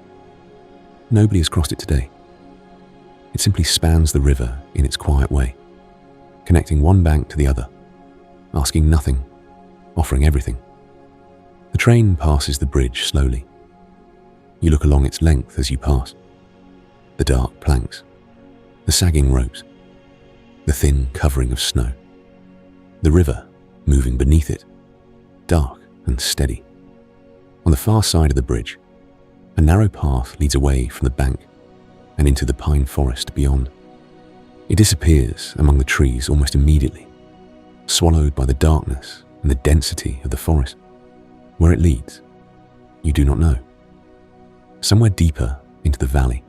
Nobody has crossed it today. It simply spans the river in its quiet way, connecting one bank to the other, asking nothing, offering everything. The train passes the bridge slowly. You look along its length as you pass. The dark planks, the sagging ropes, the thin covering of snow. The river moving beneath it, dark and steady. On the far side of the bridge, a narrow path leads away from the bank and into the pine forest beyond. It disappears among the trees almost immediately, swallowed by the darkness and the density of the forest. Where it leads, you do not know. Somewhere deeper into the valley,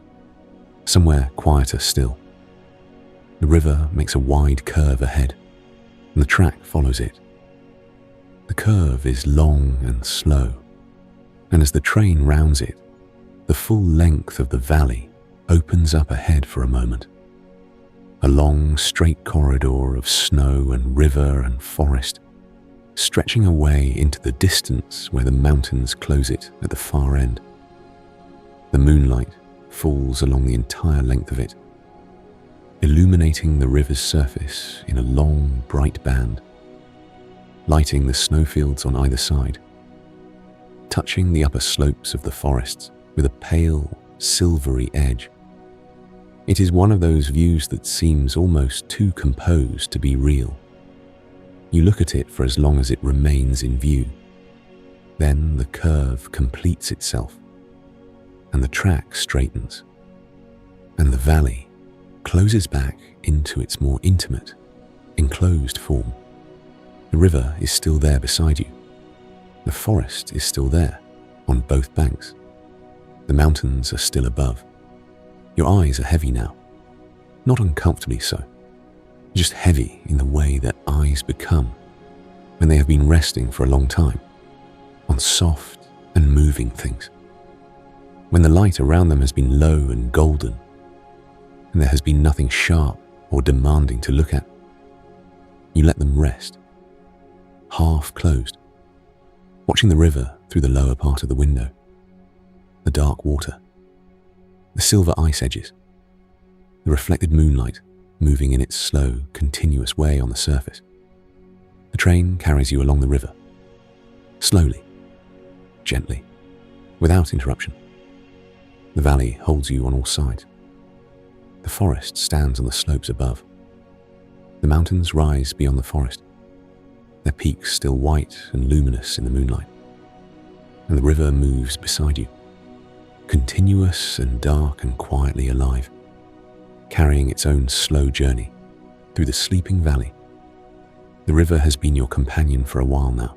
somewhere quieter still. The river makes a wide curve ahead, and the track follows it. The curve is long and slow, and as the train rounds it, the full length of the valley opens up ahead for a moment. A long, straight corridor of snow and river and forest, stretching away into the distance where the mountains close it at the far end. The moonlight falls along the entire length of it, illuminating the river's surface in a long, bright band, lighting the snowfields on either side, touching the upper slopes of the forests with a pale, silvery edge. It is one of those views that seems almost too composed to be real. You look at it for as long as it remains in view. Then the curve completes itself, and the track straightens, and the valley closes back into its more intimate, enclosed form. The river is still there beside you. The forest is still there on both banks. The mountains are still above. Your eyes are heavy now, not uncomfortably so, just heavy in the way that eyes become when they have been resting for a long time on soft and moving things. When the light around them has been low and golden, and there has been nothing sharp or demanding to look at, you let them rest, half closed, watching the river through the lower part of the window, the dark water, the silver ice edges, the reflected moonlight moving in its slow, continuous way on the surface. The train carries you along the river, slowly, gently, without interruption. The valley holds you on all sides. The forest stands on the slopes above. The mountains rise beyond the forest, their peaks still white and luminous in the moonlight. And the river moves beside you, continuous and dark and quietly alive, carrying its own slow journey through the sleeping valley. The river has been your companion for a while now,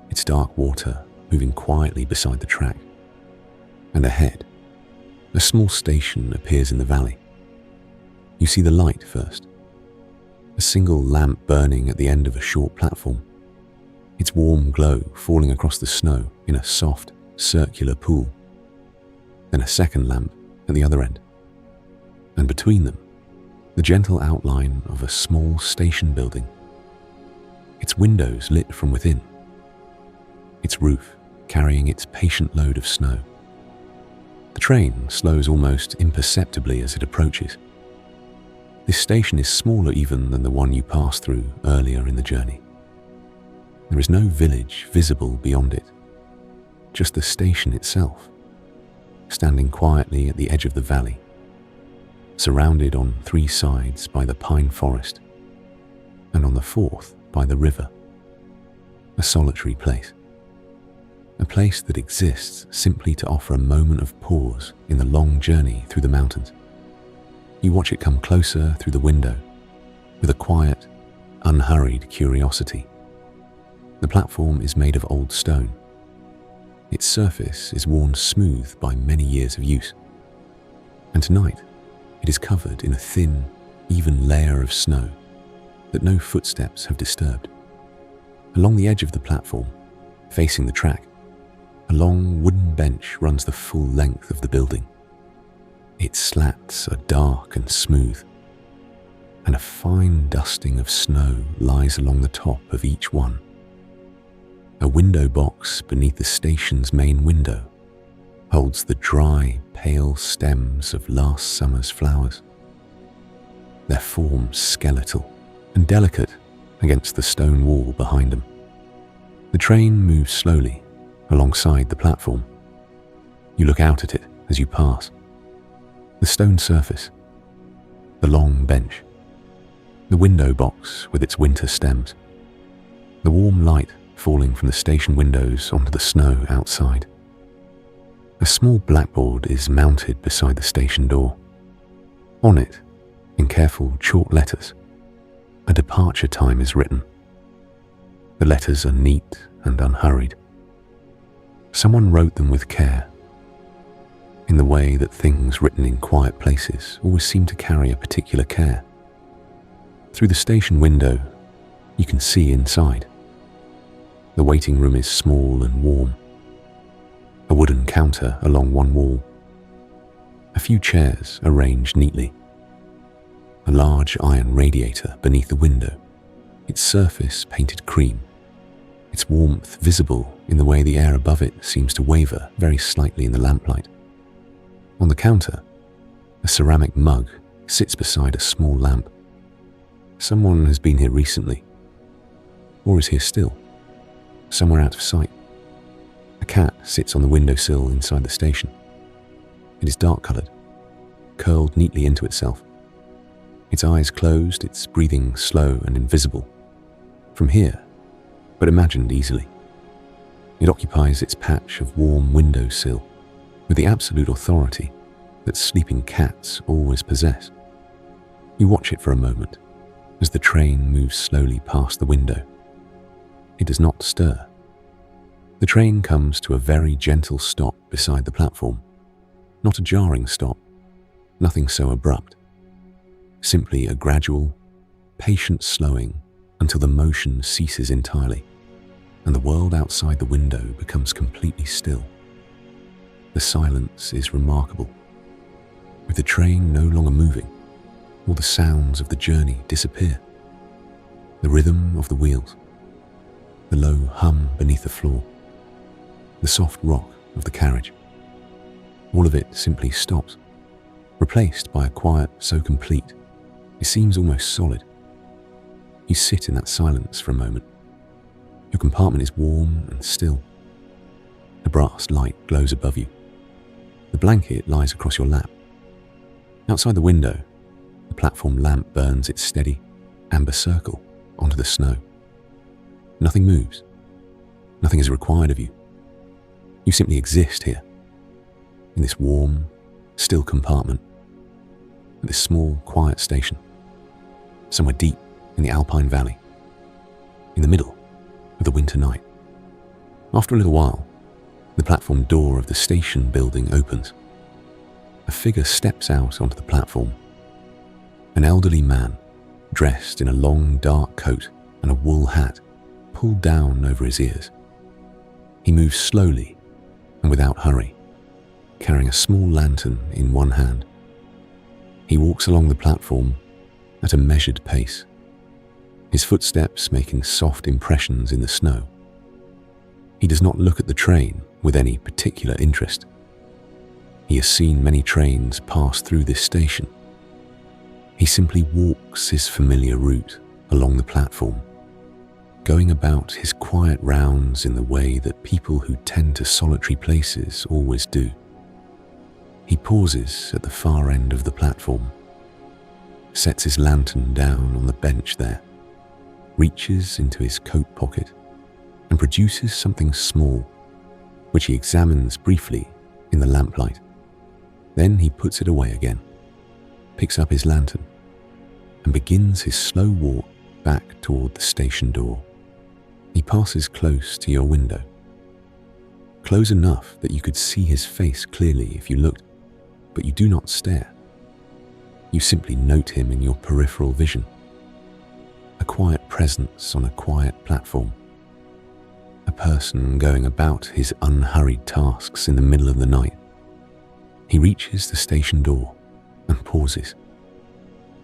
its dark water moving quietly beside the track. And ahead, a small station appears in the valley. You see the light first, a single lamp burning at the end of a short platform, its warm glow falling across the snow in a soft, circular pool. Then a second lamp at the other end, and between them, the gentle outline of a small station building, its windows lit from within, its roof carrying its patient load of snow. The train slows almost imperceptibly as it approaches. This station is smaller even than the one you passed through earlier in the journey. There is no village visible beyond it, just the station itself, standing quietly at the edge of the valley, surrounded on 3 sides by the pine forest, and on the 4th by the river. A solitary place. A place that exists simply to offer a moment of pause in the long journey through the mountains. You watch it come closer through the window with a quiet, unhurried curiosity. The platform is made of old stone. Its surface is worn smooth by many years of use. And tonight, it is covered in a thin, even layer of snow that no footsteps have disturbed. Along the edge of the platform, facing the track, a long wooden bench runs the full length of the building. Its slats are dark and smooth, and a fine dusting of snow lies along the top of each one. A window box beneath the station's main window holds the dry, pale stems of last summer's flowers, their form skeletal and delicate against the stone wall behind them. The train moves slowly alongside the platform. You look out at it as you pass. The stone surface, the long bench, the window box with its winter stems, the warm light falling from the station windows onto the snow outside. A small blackboard is mounted beside the station door. On it, in careful chalk letters, a departure time is written. The letters are neat and unhurried. Someone wrote them with care, in the way that things written in quiet places always seem to carry a particular care. Through the station window, you can see inside. The waiting room is small and warm. A wooden counter along one wall. A few chairs arranged neatly. A large iron radiator beneath the window, its surface painted cream, its warmth visible in the way the air above it seems to waver very slightly in the lamplight. On the counter, a ceramic mug sits beside a small lamp. Someone has been here recently, or is here still, somewhere out of sight. A cat sits on the windowsill inside the station. It is dark-coloured, curled neatly into itself. Its eyes closed, its breathing slow and invisible. From here, but imagined easily. It occupies its patch of warm windowsill with the absolute authority that sleeping cats always possess. You watch it for a moment as the train moves slowly past the window. It does not stir. The train comes to a very gentle stop beside the platform. Not a jarring stop, nothing so abrupt. Simply a gradual, patient slowing until the motion ceases entirely and the world outside the window becomes completely still. The silence is remarkable. With the train no longer moving, all the sounds of the journey disappear. The rhythm of the wheels, the low hum beneath the floor, the soft rock of the carriage, all of it simply stops, replaced by a quiet so complete it seems almost solid. You sit in that silence for a moment. Your compartment is warm and still. A brass light glows above you. The blanket lies across your lap. Outside the window, the platform lamp burns its steady, amber circle onto the snow. Nothing moves. Nothing is required of you. You simply exist here, in this warm, still compartment, at this small, quiet station, somewhere deep in the Alpine valley, in the middle of the winter night. After a little while, the platform door of the station building opens. A figure steps out onto the platform. An elderly man, dressed in a long dark coat and a wool hat, pulled down over his ears. He moves slowly and without hurry, carrying a small lantern in one hand. He walks along the platform at a measured pace, his footsteps making soft impressions in the snow. He does not look at the train with any particular interest. He has seen many trains pass through this station. He simply walks his familiar route along the platform, going about his quiet rounds in the way that people who tend to solitary places always do. He pauses at the far end of the platform, sets his lantern down on the bench there, reaches into his coat pocket and produces something small, which he examines briefly in the lamplight. Then he puts it away again, picks up his lantern, and begins his slow walk back toward the station door. He passes close to your window, close enough that you could see his face clearly if you looked, but you do not stare. You simply note him in your peripheral vision, a quiet presence on a quiet platform, a person going about his unhurried tasks in the middle of the night. He reaches the station door and pauses,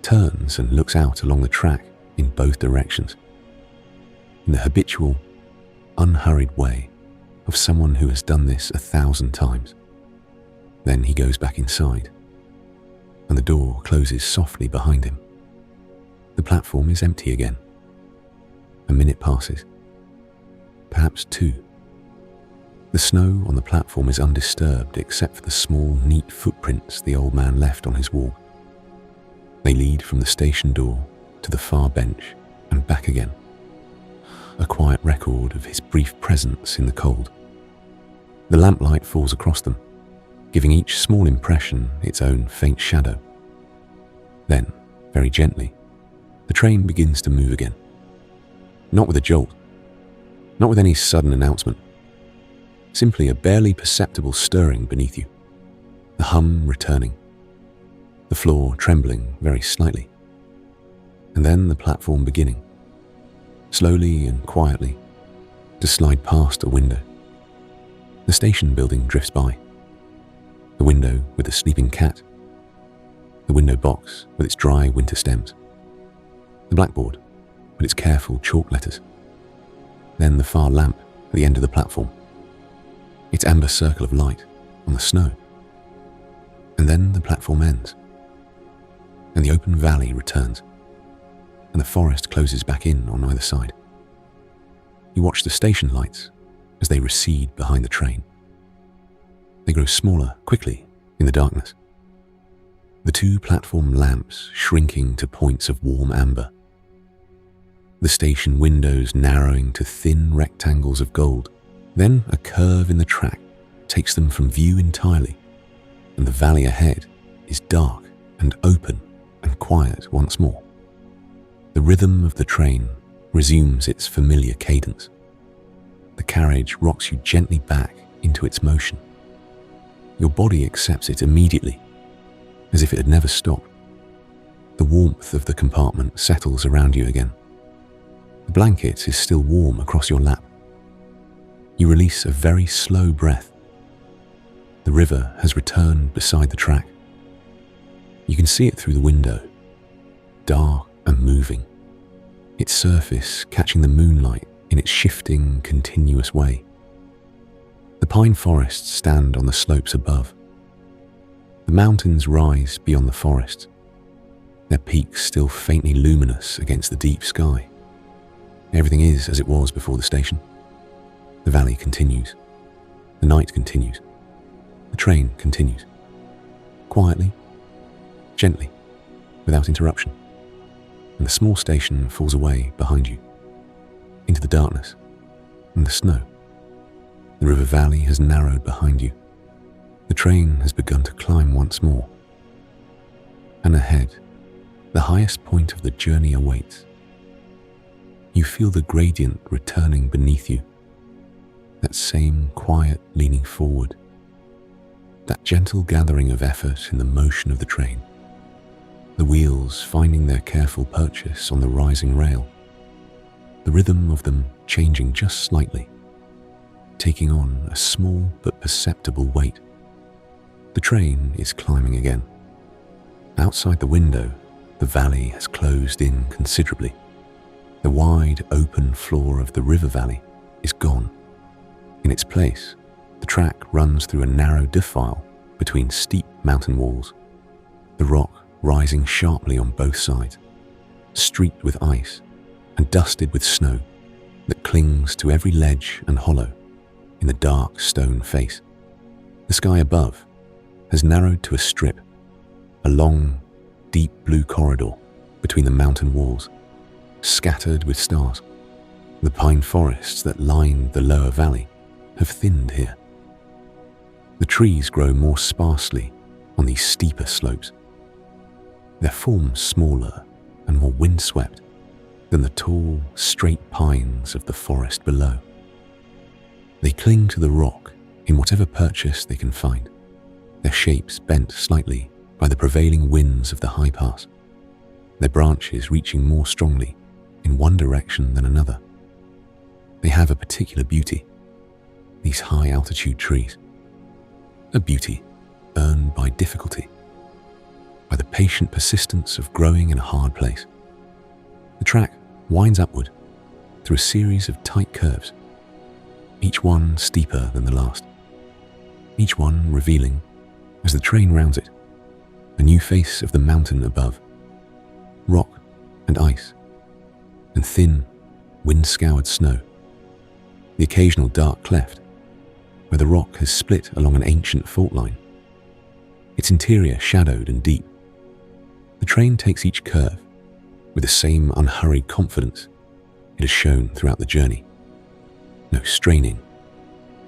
turns and looks out along the track in both directions, in the habitual, unhurried way of someone who has done this 1,000 times. Then he goes back inside, and the door closes softly behind him. The platform is empty again. A minute passes, perhaps 2. The snow on the platform is undisturbed except for the small, neat footprints the old man left on his walk. They lead from the station door to the far bench and back again, a quiet record of his brief presence in the cold. The lamplight falls across them, giving each small impression its own faint shadow. Then, very gently, the train begins to move again. Not with a jolt, not with any sudden announcement, simply a barely perceptible stirring beneath you, the hum returning, the floor trembling very slightly, and then the platform beginning, slowly and quietly, to slide past a window. The station building drifts by, the window with the sleeping cat, the window box with its dry winter stems, the blackboard with its careful chalk letters, then the far lamp at the end of the platform, its amber circle of light on the snow, and then the platform ends, and the open valley returns, and the forest closes back in on either side. You watch the station lights as they recede behind the train. They grow smaller quickly in the darkness, the 2 platform lamps shrinking to points of warm amber, the station windows narrowing to thin rectangles of gold. Then a curve in the track takes them from view entirely, and the valley ahead is dark and open and quiet once more. The rhythm of the train resumes its familiar cadence. The carriage rocks you gently back into its motion. Your body accepts it immediately, as if it had never stopped. The warmth of the compartment settles around you again. The blanket is still warm across your lap. You release a very slow breath. The river has returned beside the track. You can see it through the window, dark and moving, its surface catching the moonlight in its shifting, continuous way. The pine forests stand on the slopes above. The mountains rise beyond the forest, their peaks still faintly luminous against the deep sky. Everything is as it was before the station. The valley continues. The night continues. The train continues. Quietly, gently, without interruption. And the small station falls away behind you, into the darkness and the snow. The river valley has narrowed behind you. The train has begun to climb once more. And ahead, the highest point of the journey awaits. You feel the gradient returning beneath you, that same quiet leaning forward, that gentle gathering of effort in the motion of the train, the wheels finding their careful purchase on the rising rail, the rhythm of them changing just slightly, taking on a small but perceptible weight. The train is climbing again. Outside the window, the valley has closed in considerably. The wide, open floor of the river valley is gone. In its place, the track runs through a narrow defile between steep mountain walls, the rock rising sharply on both sides, streaked with ice and dusted with snow that clings to every ledge and hollow in the dark stone face. The sky above has narrowed to a strip, a long, deep blue corridor between the mountain walls, scattered with stars. The pine forests that lined the lower valley have thinned here. The trees grow more sparsely on these steeper slopes, their forms smaller and more windswept than the tall, straight pines of the forest below. They cling to the rock in whatever purchase they can find, their shapes bent slightly by the prevailing winds of the high pass, their branches reaching more strongly in one direction than another. They have a particular beauty, these high-altitude trees, a beauty earned by difficulty, by the patient persistence of growing in a hard place. The track winds upward through a series of tight curves, each one steeper than the last, each one revealing, as the train rounds it, a new face of the mountain above, rock and ice, and thin, wind-scoured snow, the occasional dark cleft where the rock has split along an ancient fault line, its interior shadowed and deep. The train takes each curve with the same unhurried confidence it has shown throughout the journey. No straining,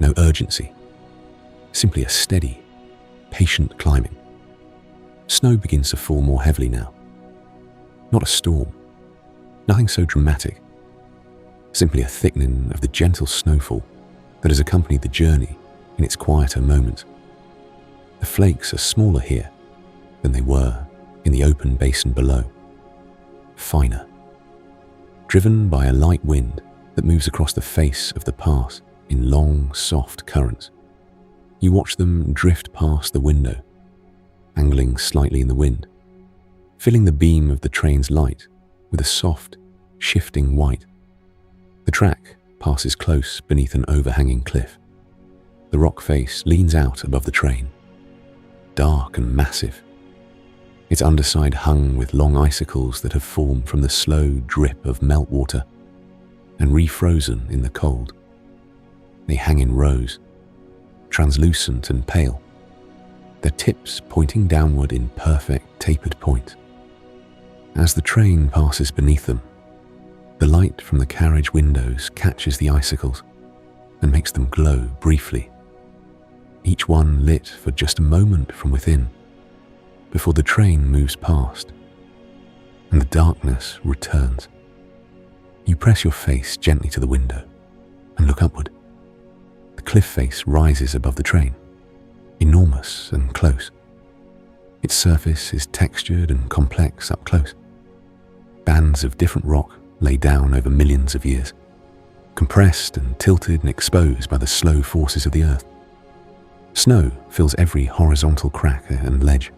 no urgency, simply a steady, patient climbing. Snow begins to fall more heavily now. Not a storm, nothing so dramatic, simply a thickening of the gentle snowfall that has accompanied the journey in its quieter moments. The flakes are smaller here than they were in the open basin below, finer, driven by a light wind that moves across the face of the pass in long, soft currents. You watch them drift past the window, angling slightly in the wind, filling the beam of the train's light with a soft, shifting white. The track passes close beneath an overhanging cliff. The rock face leans out above the train, dark and massive, its underside hung with long icicles that have formed from the slow drip of meltwater and refrozen in the cold. They hang in rows, translucent and pale, their tips pointing downward in perfect tapered point. As the train passes beneath them, the light from the carriage windows catches the icicles and makes them glow briefly, each one lit for just a moment from within, before the train moves past and the darkness returns. You press your face gently to the window and look upward. The cliff face rises above the train, enormous and close. Its surface is textured and complex up close. Bands of different rock lay down over millions of years, compressed and tilted and exposed by the slow forces of the earth. Snow fills every horizontal crack and ledge.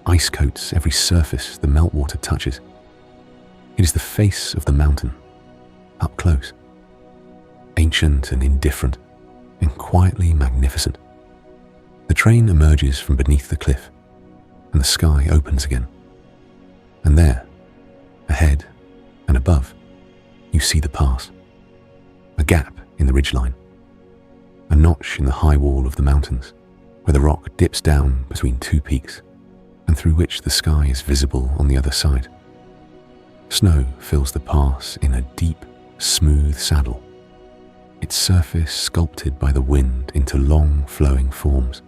Ice coats every surface the meltwater touches. It is the face of the mountain, up close, ancient and indifferent, and quietly magnificent. The train emerges from beneath the cliff, and the sky opens again. And there, ahead and above, you see the pass, a gap in the ridgeline, a notch in the high wall of the mountains, where the rock dips down between two peaks, and through which the sky is visible on the other side. Snow fills the pass in a deep, smooth saddle, its surface sculpted by the wind into long, flowing forms.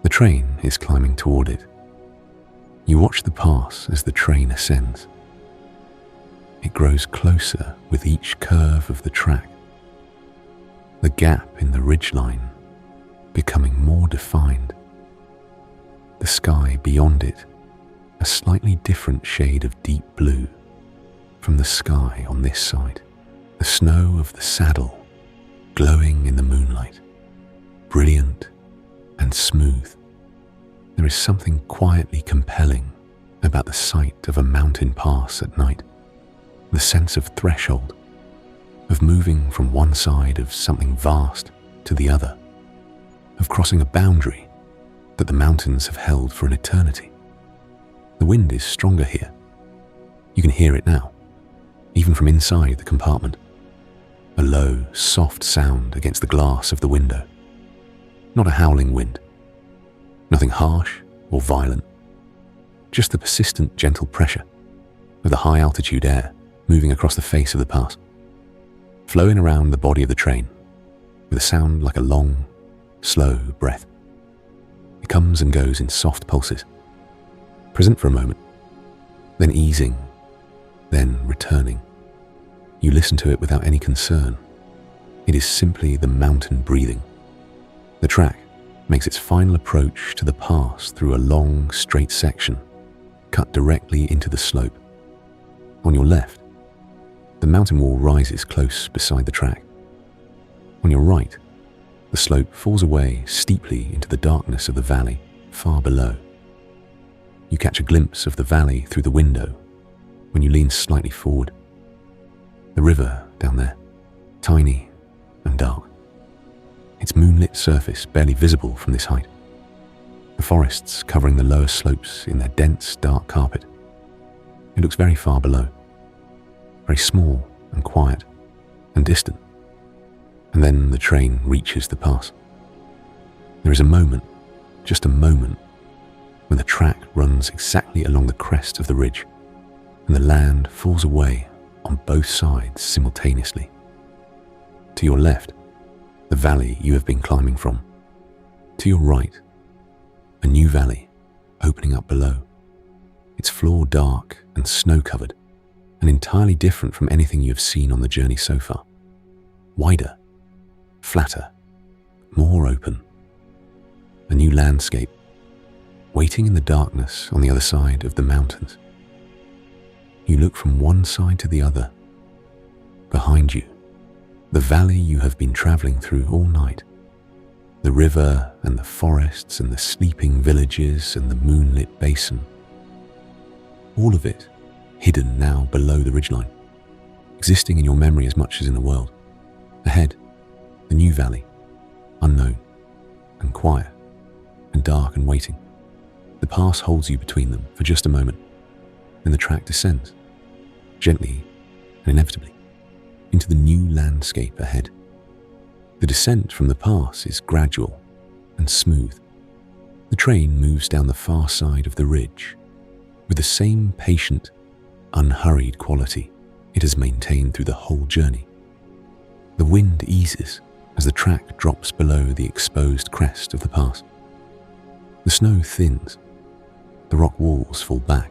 The train is climbing toward it. You watch the pass as the train ascends. It grows closer with each curve of the track, the gap in the ridgeline becoming more defined. The sky beyond it, a slightly different shade of deep blue, from the sky on this side, the snow of the saddle glowing in the moonlight, brilliant and smooth. There is something quietly compelling about the sight of a mountain pass at night, the sense of threshold, of moving from one side of something vast to the other, of crossing a boundary that the mountains have held for an eternity. The wind is stronger here. You can hear it now, even from inside the compartment. A low, soft sound against the glass of the window. Not a howling wind. Nothing harsh or violent. Just the persistent, gentle pressure of the high-altitude air moving across the face of the pass, flowing around the body of the train with a sound like a long, slow breath. It comes and goes in soft pulses, present for a moment, then easing, then returning. You listen to it without any concern. It is simply the mountain breathing. The track makes its final approach to the pass through a long, straight section, cut directly into the slope. On your left, the mountain wall rises close beside the track. On your right, the slope falls away steeply into the darkness of the valley far below. You catch a glimpse of the valley through the window when you lean slightly forward. The river down there, tiny and dark. Its moonlit surface barely visible from this height. The forests covering the lower slopes in their dense, dark carpet. It looks very far below, very small and quiet and distant. And then the train reaches the pass. There is a moment, just a moment, when the track runs exactly along the crest of the ridge and the land falls away on both sides simultaneously. To your left, the valley you have been climbing from. To your right, a new valley opening up below, its floor dark and snow-covered, and entirely different from anything you have seen on the journey so far. Wider, flatter, more open. A new landscape, waiting in the darkness on the other side of the mountains. You look from one side to the other. Behind you, the valley you have been traveling through all night. The river and the forests and the sleeping villages and the moonlit basin. All of it hidden now below the ridgeline, existing in your memory as much as in the world. Ahead, the new valley, unknown and quiet and dark and waiting. The pass holds you between them for just a moment. Then the track descends, gently and inevitably, into the new landscape ahead. The descent from the pass is gradual and smooth. The train moves down the far side of the ridge with the same patient, unhurried quality it has maintained through the whole journey. The wind eases as the track drops below the exposed crest of the pass. The snow thins. The rock walls fall back.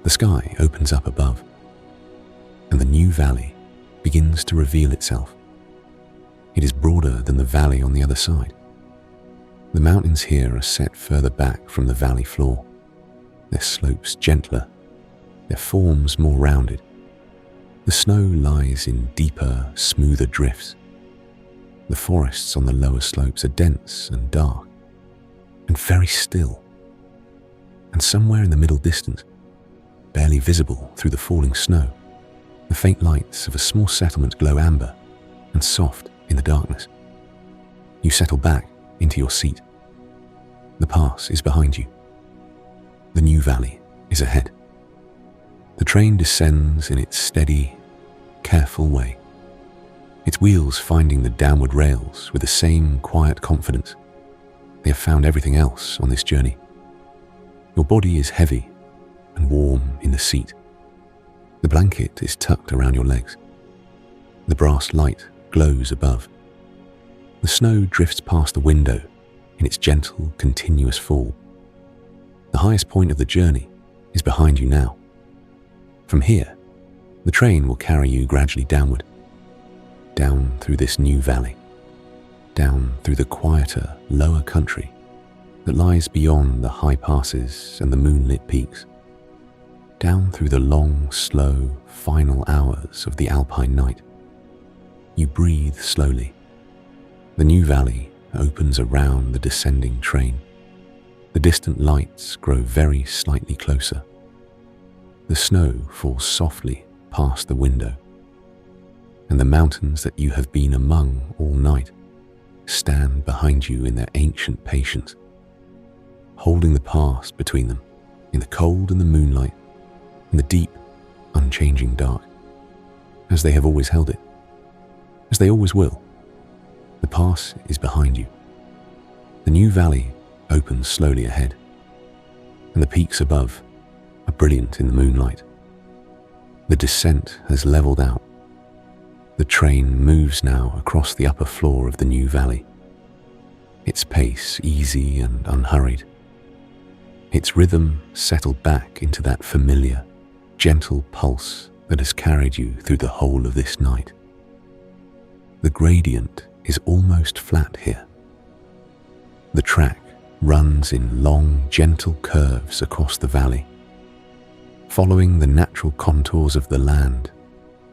The sky opens up above, and the new valley begins to reveal itself. It is broader than the valley on the other side. The mountains here are set further back from the valley floor, their slopes gentler, their forms more rounded. The snow lies in deeper, smoother drifts. The forests on the lower slopes are dense and dark, and very still. And somewhere in the middle distance, barely visible through the falling snow, the faint lights of a small settlement glow amber and soft in the darkness. You settle back into your seat. The pass is behind you. The new valley is ahead. The train descends in its steady, careful way, its wheels finding the downward rails with the same quiet confidence they have found everything else on this journey. Your body is heavy and warm in the seat. The blanket is tucked around your legs. The brass light glows above. The snow drifts past the window in its gentle, continuous fall. The highest point of the journey is behind you now. From here, the train will carry you gradually downward, down through this new valley, down through the quieter, lower country that lies beyond the high passes and the moonlit peaks. down through the long, slow, final hours of the Alpine night. You breathe slowly. The new valley opens around the descending train. The distant lights grow very slightly closer. The snow falls softly past the window, and the mountains that you have been among all night stand behind you in their ancient patience, holding the past between them in the cold and the moonlight, in the deep, unchanging dark, as they have always held it, as they always will. The pass is behind you. The new valley opens slowly ahead, and the peaks above are brilliant in the moonlight. The descent has leveled out. The train moves now across the upper floor of the new valley, its pace easy and unhurried, its rhythm settled back into that familiar, gentle pulse that has carried you through the whole of this night. The gradient is almost flat here. The track runs in long, gentle curves across the valley, following the natural contours of the land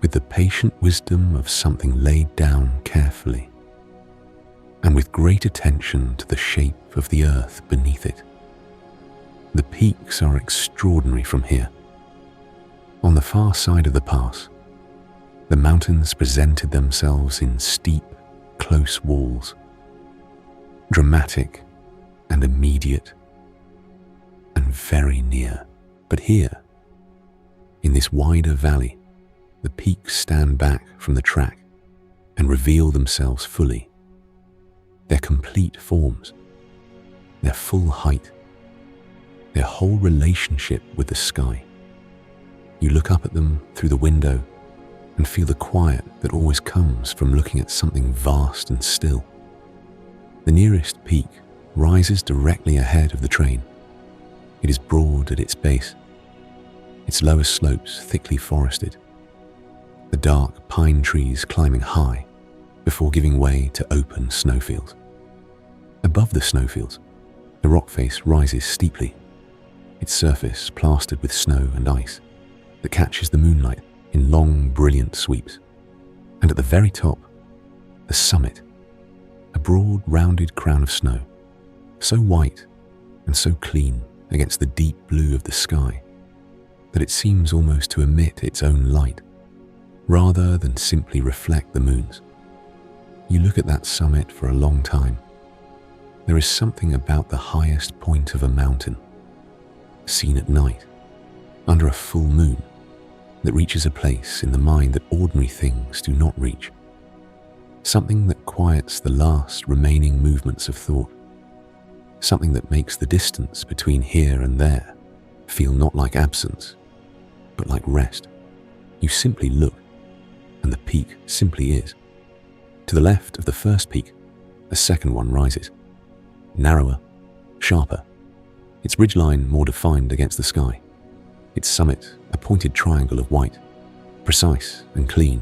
with the patient wisdom of something laid down carefully, and with great attention to the shape of the earth beneath it. The peaks are extraordinary from here. On the far side of the pass, the mountains presented themselves in steep, close walls, dramatic and immediate and very near. But here, in this wider valley, the peaks stand back from the track and reveal themselves fully. Their complete forms, their full height, their whole relationship with the sky. You look up at them through the window and feel the quiet that always comes from looking at something vast and still. The nearest peak rises directly ahead of the train. It is broad at its base, its lower slopes thickly forested, the dark pine trees climbing high before giving way to open snowfields. Above the snowfields, the rock face rises steeply, its surface plastered with snow and ice that catches the moonlight in long, brilliant sweeps. And at the very top, the summit, a broad, rounded crown of snow, so white and so clean against the deep blue of the sky that it seems almost to emit its own light, rather than simply reflect the moon's. You look at that summit for a long time. There is something about the highest point of a mountain, seen at night, under a full moon, that reaches a place in the mind that ordinary things do not reach. Something that quiets the last remaining movements of thought. Something that makes the distance between here and there feel not like absence, but like rest. You simply look, and the peak simply is. To the left of the first peak, a second one rises, narrower, sharper, its ridgeline more defined against the sky, its summit a pointed triangle of white, precise and clean.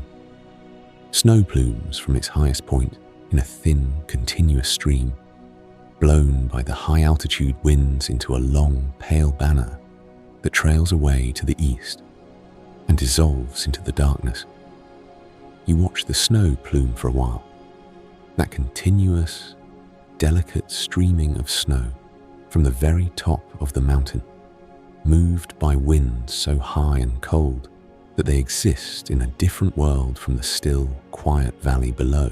Snow plumes from its highest point in a thin, continuous stream, blown by the high-altitude winds into a long, pale banner that trails away to the east and dissolves into the darkness. You watch the snow plume for a while, that continuous, delicate streaming of snow from the very top of the mountain, moved by winds so high and cold that they exist in a different world from the still, quiet valley below.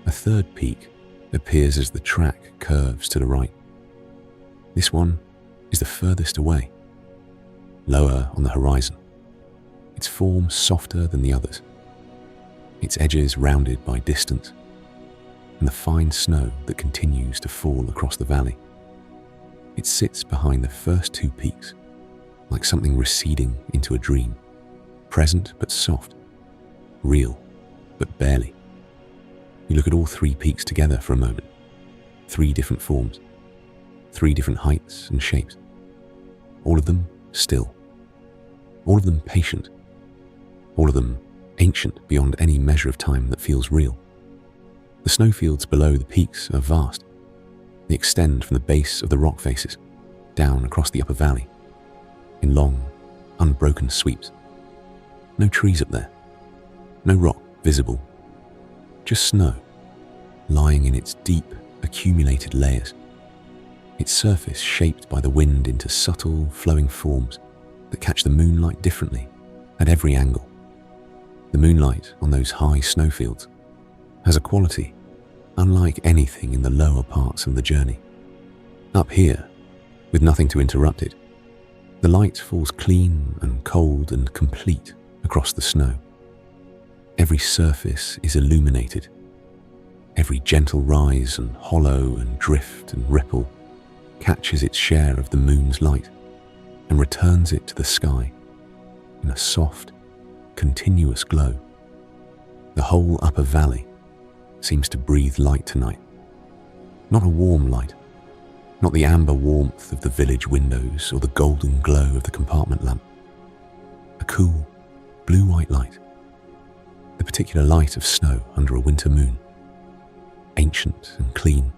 A third peak appears as the track curves to the right. This one is the furthest away, lower on the horizon, its form softer than the others, its edges rounded by distance, and the fine snow that continues to fall across the valley. It sits behind the first two peaks, like something receding into a dream, present but soft, real but barely. You look at all three peaks together for a moment. Three different forms, three different heights and shapes. All of them still. All of them patient. All of them ancient beyond any measure of time that feels real. The snowfields below the peaks are vast. They extend from the base of the rock faces, down across the upper valley, in long, unbroken sweeps. No trees up there, no rock visible, just snow lying in its deep, accumulated layers, its surface shaped by the wind into subtle, flowing forms that catch the moonlight differently at every angle. The moonlight on those high snowfields has a quality unlike anything in the lower parts of the journey. Up here, with nothing to interrupt it, the light falls clean and cold and complete across the snow. Every surface is illuminated. Every gentle rise and hollow and drift and ripple catches its share of the moon's light and returns it to the sky in a soft, continuous glow. The whole upper valley seems to breathe light tonight. Not a warm light, not the amber warmth of the village windows or the golden glow of the compartment lamp. A cool, blue-white light, the particular light of snow under a winter moon, ancient and clean,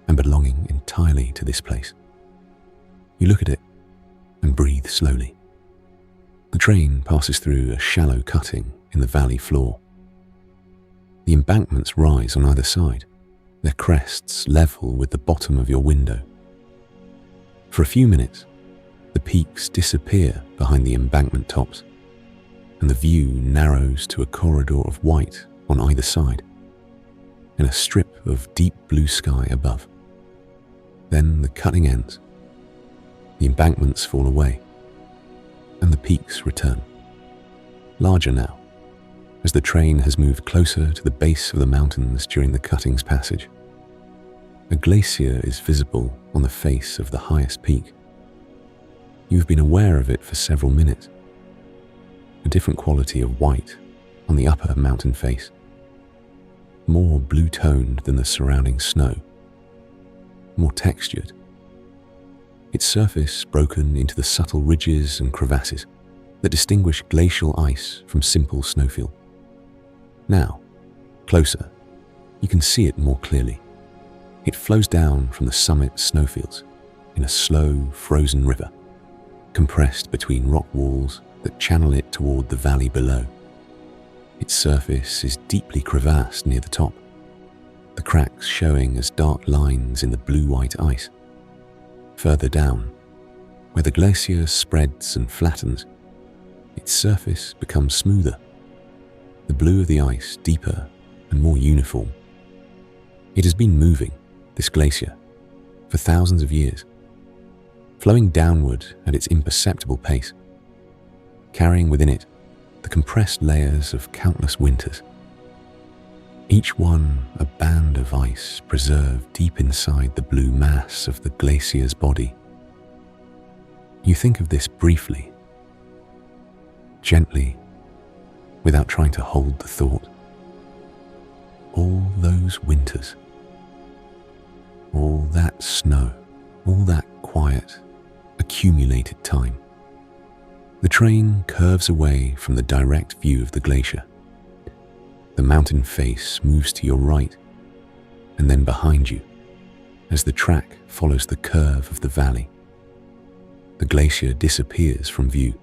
and belonging entirely to this place. You look at it and breathe slowly. The train passes through a shallow cutting in the valley floor. The embankments rise on either side, their crests level with the bottom of your window. For a few minutes, the peaks disappear behind the embankment tops, and the view narrows to a corridor of white on either side, and a strip of deep blue sky above. Then the cutting ends, the embankments fall away, and the peaks return, larger now, as the train has moved closer to the base of the mountains during the cutting's passage. A glacier is visible on the face of the highest peak. You've been aware of it for several minutes. A different quality of white on the upper mountain face, more blue-toned than the surrounding snow, more textured, its surface broken into the subtle ridges and crevasses that distinguish glacial ice from simple snowfield. Now, closer, you can see it more clearly. It flows down from the summit snowfields in a slow, frozen river, compressed between rock walls that channel it toward the valley below. Its surface is deeply crevassed near the top, the cracks showing as dark lines in the blue-white ice. Further down, where the glacier spreads and flattens, its surface becomes smoother, the blue of the ice deeper and more uniform. It has been moving, this glacier, for thousands of years, flowing downward at its imperceptible pace, carrying within it the compressed layers of countless winters, each one a band of ice preserved deep inside the blue mass of the glacier's body. You think of this briefly, gently, without trying to hold the thought. All those winters, all that snow, all that quiet, accumulated time. The train curves away from the direct view of the glacier. The mountain face moves to your right, and then behind you, as the track follows the curve of the valley. The glacier disappears from view,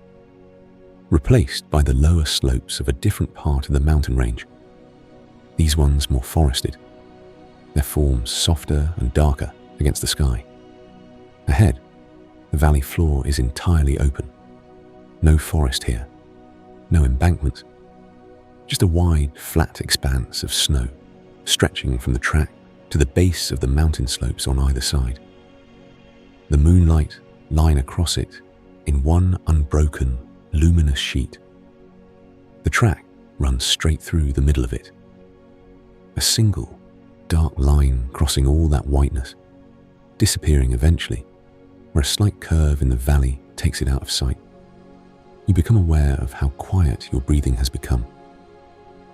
replaced by the lower slopes of a different part of the mountain range, these ones more forested, their forms softer and darker against the sky. Ahead, the valley floor is entirely open. No forest here, no embankments, just a wide, flat expanse of snow stretching from the track to the base of the mountain slopes on either side. The moonlight line across it in one unbroken, luminous sheet. The track runs straight through the middle of it. A single, dark line crossing all that whiteness, disappearing eventually, where a slight curve in the valley takes it out of sight. You become aware of how quiet your breathing has become.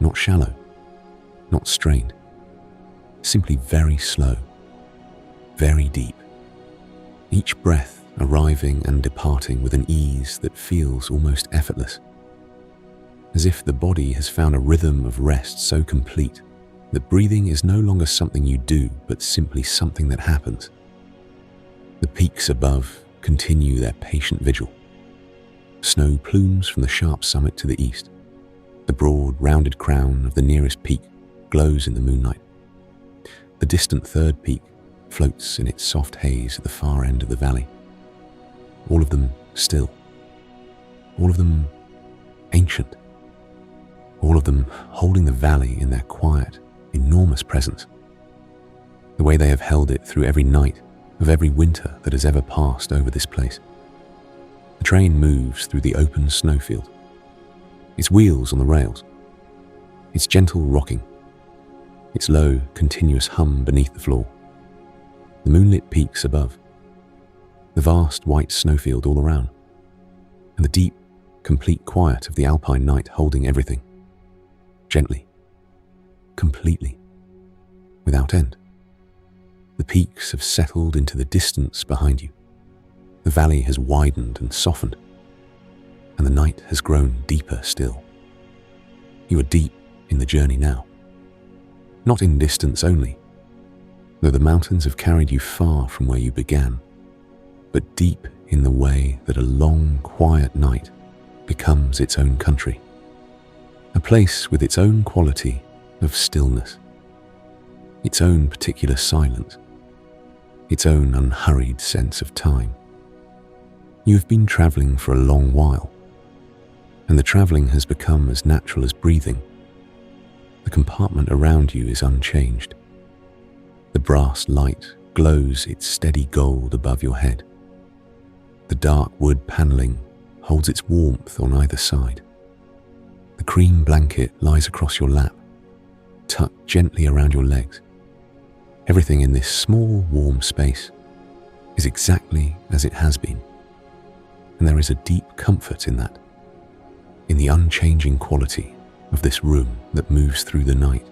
Not shallow, not strained, simply very slow, very deep. Each breath arriving and departing with an ease that feels almost effortless, as if the body has found a rhythm of rest so complete that breathing is no longer something you do, but simply something that happens. The peaks above continue their patient vigil, Snow plumes from the sharp summit to the east. The broad, rounded crown of the nearest peak glows in the moonlight. The distant third peak floats in its soft haze at the far end of the valley. All of them still. All of them ancient. All of them holding the valley in their quiet, enormous presence. The way they have held it through every night of every winter that has ever passed over this place. The train moves through the open snowfield, its wheels on the rails, its gentle rocking, its low, continuous hum beneath the floor, the moonlit peaks above, the vast white snowfield all around, and the deep, complete quiet of the Alpine night holding everything, gently, completely, without end. The peaks have settled into the distance behind you. The valley has widened and softened, and the night has grown deeper still. You are deep in the journey now. Not in distance only, though the mountains have carried you far from where you began, but deep in the way that a long, quiet night becomes its own country, a place with its own quality of stillness, its own particular silence, its own unhurried sense of time. You have been traveling for a long while, and the traveling has become as natural as breathing. The compartment around you is unchanged. The brass light glows its steady gold above your head. The dark wood paneling holds its warmth on either side. The cream blanket lies across your lap, tucked gently around your legs. Everything in this small, warm space is exactly as it has been, and there is a deep comfort in that, in the unchanging quality of this room that moves through the night,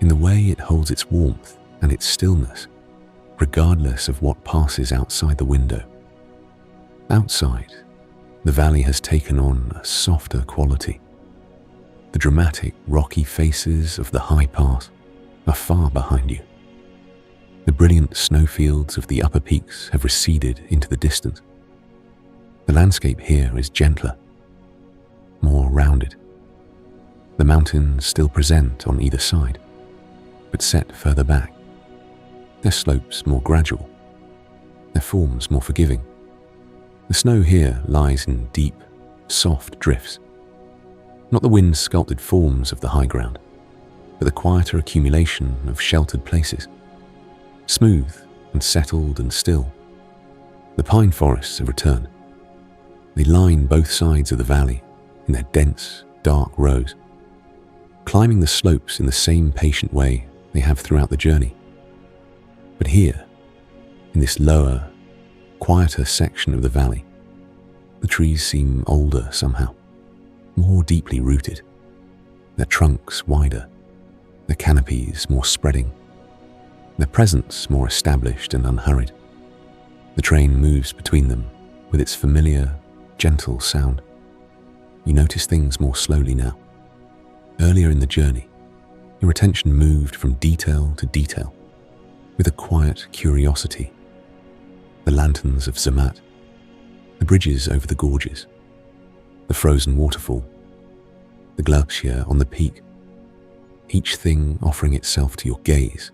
in the way it holds its warmth and its stillness, regardless of what passes outside the window. Outside, the valley has taken on a softer quality. The dramatic, rocky faces of the high pass are far behind you. The brilliant snowfields of the upper peaks have receded into the distance. The landscape here is gentler, more rounded. The mountains still present on either side, but set further back. Their slopes more gradual, their forms more forgiving. The snow here lies in deep, soft drifts, not the wind-sculpted forms of the high ground, but the quieter accumulation of sheltered places, smooth and settled and still. The pine forests have returned. They line both sides of the valley in their dense, dark rows, climbing the slopes in the same patient way they have throughout the journey. But here, in this lower, quieter section of the valley, the trees seem older somehow, more deeply rooted, their trunks wider, their canopies more spreading, their presence more established and unhurried. The train moves between them with its familiar, gentle sound. You notice things more slowly now. Earlier in the journey, your attention moved from detail to detail, with a quiet curiosity. The lanterns of Zermatt, the bridges over the gorges, the frozen waterfall, the glacier on the peak, each thing offering itself to your gaze,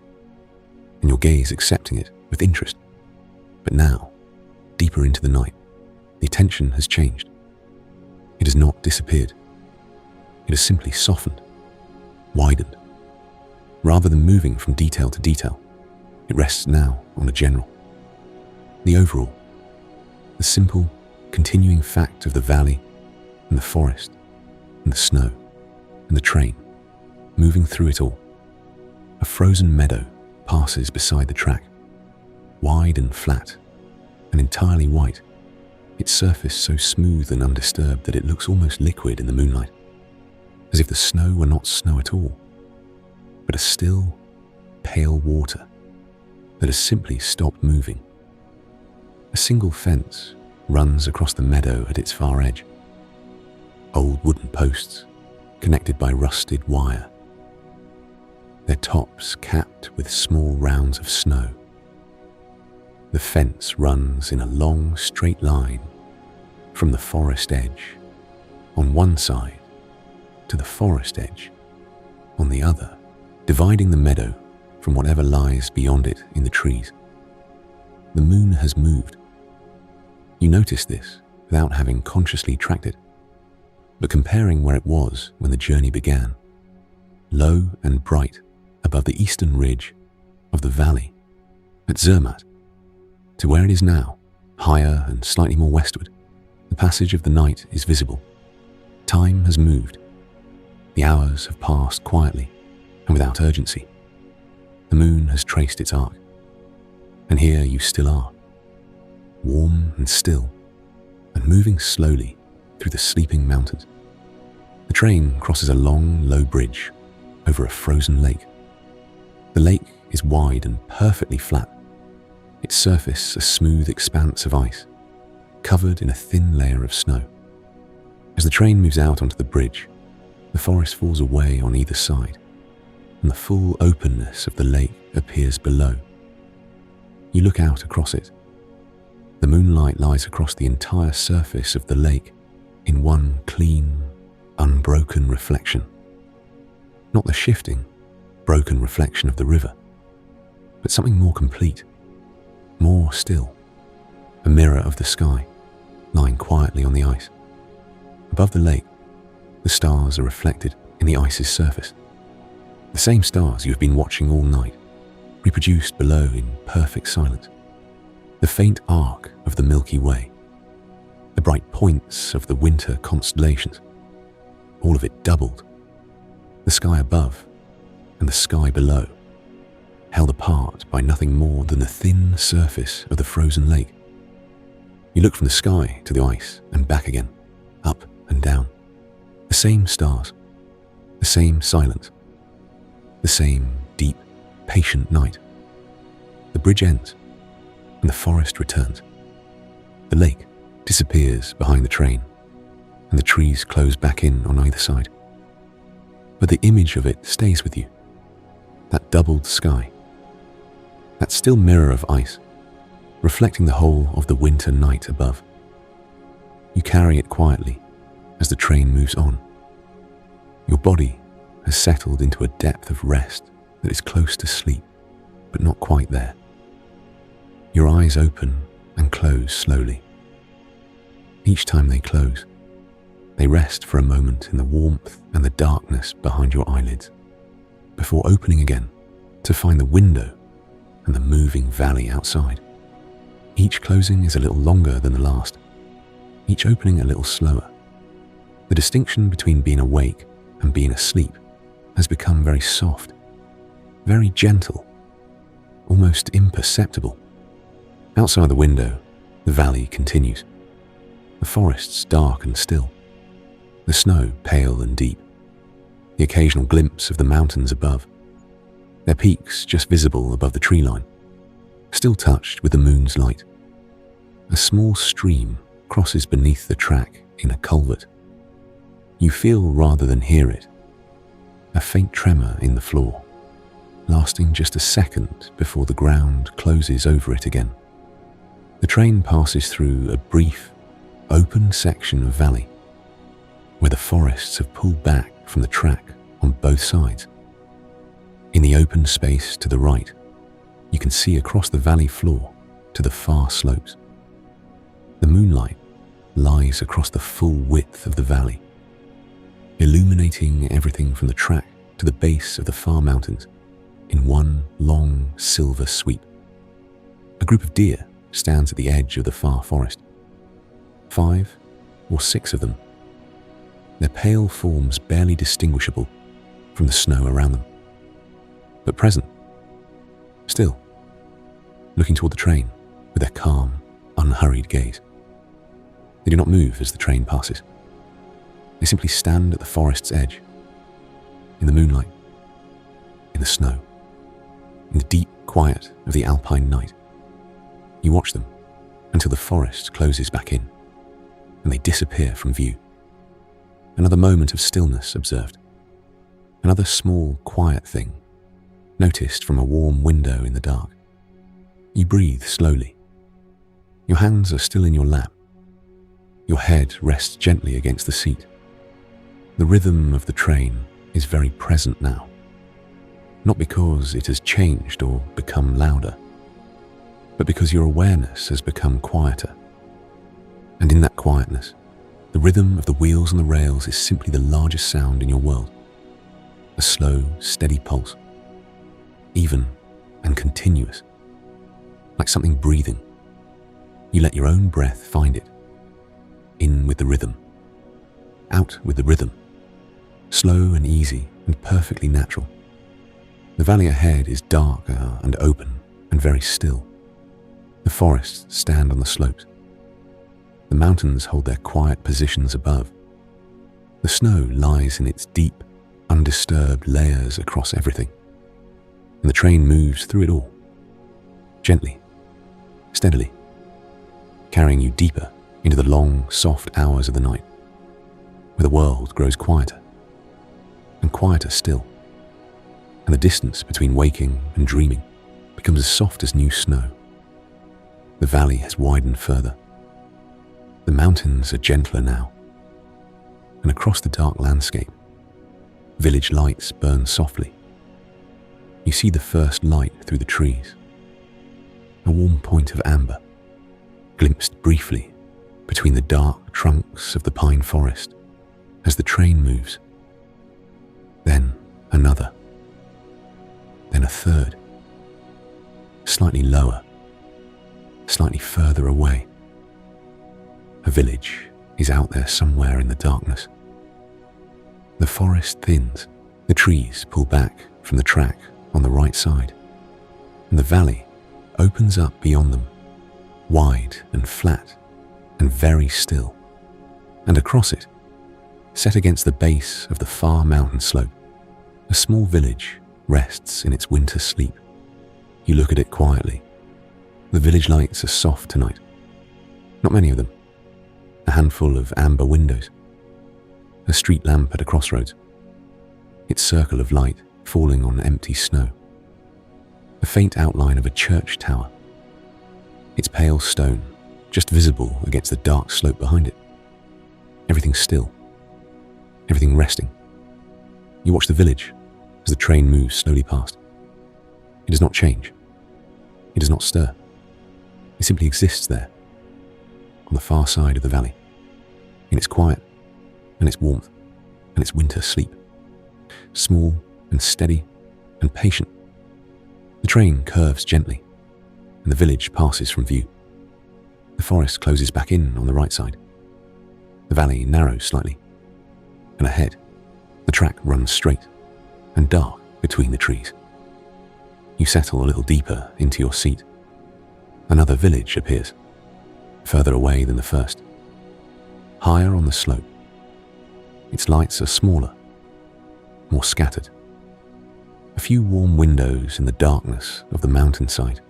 and your gaze accepting it with interest. But now, deeper into the night, the attention has changed. It has not disappeared. It has simply softened, widened. Rather than moving from detail to detail, it rests now on the general, the overall, the simple, continuing fact of the valley and the forest and the snow and the train moving through it all. A frozen meadow passes beside the track, wide and flat and entirely white, its surface so smooth and undisturbed that it looks almost liquid in the moonlight, as if the snow were not snow at all, but a still, pale water that has simply stopped moving. A single fence runs across the meadow at its far edge. Old wooden posts, connected by rusted wire, their tops capped with small rounds of snow. The fence runs in a long, straight line from the forest edge on one side to the forest edge on the other, dividing the meadow from whatever lies beyond it in the trees. The moon has moved. You notice this without having consciously tracked it, but comparing where it was when the journey began, low and bright above the eastern ridge of the valley at Zermatt, to where it is now, higher and slightly more westward, the passage of the night is visible. Time has moved. The hours have passed quietly and without urgency. The moon has traced its arc, and here you still are, warm and still, and moving slowly through the sleeping mountains. The train crosses a long, low bridge over a frozen lake. The lake is wide and perfectly flat, its surface a smooth expanse of ice, covered in a thin layer of snow. As the train moves out onto the bridge, the forest falls away on either side, and the full openness of the lake appears below. You look out across it. The moonlight lies across the entire surface of the lake in one clean, unbroken reflection. Not the shifting, broken reflection of the river, but something more complete, more still, a mirror of the sky lying quietly on the ice. Above the lake, the stars are reflected in the ice's surface. The same stars you have been watching all night, reproduced below in perfect silence. The faint arc of the Milky Way, the bright points of the winter constellations, all of it doubled. The sky above and the sky below, held apart by nothing more than the thin surface of the frozen lake. You look from the sky to the ice and back again, up and down. The same stars, the same silence, the same deep, patient night. The bridge ends, and the forest returns. The lake disappears behind the train, and the trees close back in on either side. But the image of it stays with you, that doubled sky, that still mirror of ice, reflecting the whole of the winter night above. You carry it quietly as the train moves on. Your body has settled into a depth of rest that is close to sleep, but not quite there. Your eyes open and close slowly. Each time they close, they rest for a moment in the warmth and the darkness behind your eyelids, before opening again to find the window and the moving valley outside. Each closing is a little longer than the last, each opening a little slower. The distinction between being awake and being asleep has become very soft, very gentle, almost imperceptible. Outside the window, the valley continues. The forests dark and still, the snow pale and deep, the occasional glimpse of the mountains above, their peaks just visible above the tree line, still touched with the moon's light. A small stream crosses beneath the track in a culvert. You feel rather than hear it, a faint tremor in the floor, lasting just a second before the ground closes over it again. The train passes through a brief, open section of valley, where the forests have pulled back from the track on both sides. In the open space to the right, you can see across the valley floor to the far slopes. The moonlight lies across the full width of the valley, illuminating everything from the track to the base of the far mountains in one long silver sweep. A group of deer stands at the edge of the far forest. 5 or 6 of them, their pale forms barely distinguishable from the snow around them, but present, still, looking toward the train with their calm, unhurried gaze. They do not move as the train passes. They simply stand at the forest's edge, in the moonlight, in the snow, in the deep quiet of the Alpine night. You watch them until the forest closes back in, and they disappear from view. Another moment of stillness observed. Another small, quiet thing, noticed from a warm window in the dark. You breathe slowly. Your hands are still in your lap. Your head rests gently against the seat. The rhythm of the train is very present now, not because it has changed or become louder, but because your awareness has become quieter. And in that quietness, the rhythm of the wheels on the rails is simply the largest sound in your world. A slow, steady pulse, even and continuous, like something breathing. You let your own breath find it. In with the rhythm, out with the rhythm, slow and easy and perfectly natural. The valley ahead is darker and open and very still. The forests stand on the slopes. The mountains hold their quiet positions above. The snow lies in its deep, undisturbed layers across everything, and the train moves through it all, gently, steadily, carrying you deeper into the long, soft hours of the night, where the world grows quieter, and quieter still, and the distance between waking and dreaming becomes as soft as new snow. The valley has widened further. The mountains are gentler now, and across the dark landscape, village lights burn softly. You see the first light through the trees, a warm point of amber, glimpsed briefly between the dark trunks of the pine forest as the train moves. Then another, then a third, slightly lower, slightly further away. A village is out there somewhere in the darkness. The forest thins, the trees pull back from the track on the right side, and the valley opens up beyond them, wide and flat and very still. And across it, set against the base of the far mountain slope, a small village rests in its winter sleep. You look at it quietly. The village lights are soft tonight. Not many of them. A handful of amber windows. A street lamp at a crossroads. Its circle of light falling on empty snow. The faint outline of a church tower. Its pale stone just visible against the dark slope behind it. Everything still. Everything resting. You watch the village as the train moves slowly past. It does not change. It does not stir. It simply exists there, on the far side of the valley, in its quiet and its warmth and its winter sleep. Small and steady and patient. The train curves gently, and the village passes from view. The forest closes back in on the right side. The valley narrows slightly, and ahead, the track runs straight and dark between the trees. You settle a little deeper into your seat. Another village appears, further away than the first, higher on the slope. Its lights are smaller, more scattered. A few warm windows in the darkness of the mountainside,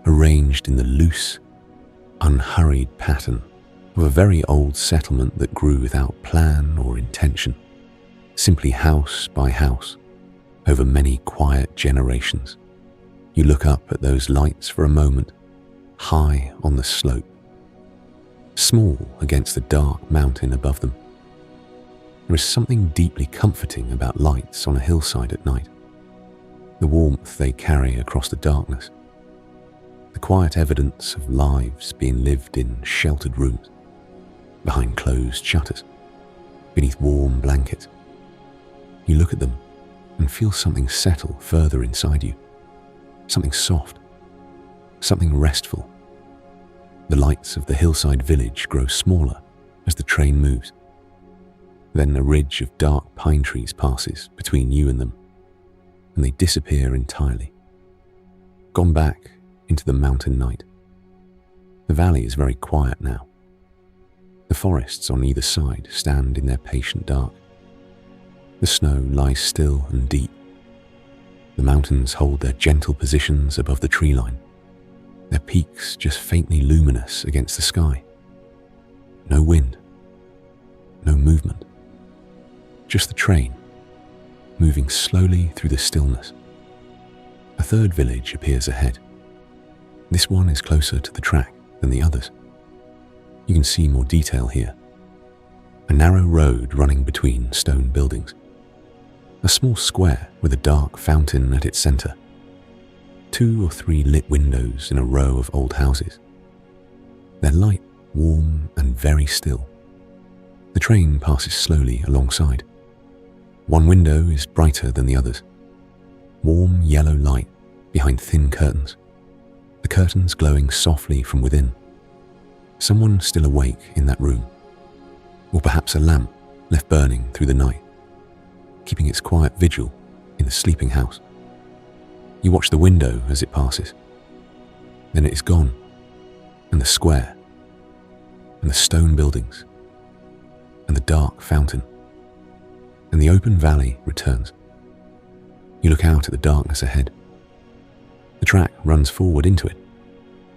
arranged in the loose, unhurried pattern of a very old settlement that grew without plan or intention, simply house by house, over many quiet generations. You look up at those lights for a moment, high on the slope, small against the dark mountain above them. There is something deeply comforting about lights on a hillside at night, the warmth they carry across the darkness, the quiet evidence of lives being lived in sheltered rooms, behind closed shutters, beneath warm blankets. You look at them and feel something settle further inside you, something soft, something restful. The lights of the hillside village grow smaller as the train moves. Then a ridge of dark pine trees passes between you and them, and they disappear entirely, gone back into the mountain night. The valley is very quiet now. The forests on either side stand in their patient dark. The snow lies still and deep. The mountains hold their gentle positions above the tree line, their peaks just faintly luminous against the sky. No wind, no movement, just the train, moving slowly through the stillness. A third village appears ahead. This one is closer to the track than the others. You can see more detail here. A narrow road running between stone buildings. A small square with a dark fountain at its center. 2 or 3 lit windows in a row of old houses. Their light, warm and very still. The train passes slowly alongside. One window is brighter than the others. Warm yellow light behind thin curtains. The curtains glowing softly from within. Someone still awake in that room. Or perhaps a lamp left burning through the night, keeping its quiet vigil in the sleeping house. You watch the window as it passes. Then it is gone, and the square, and the stone buildings, and the dark fountain, and the open valley returns. You look out at the darkness ahead. The track runs forward into it,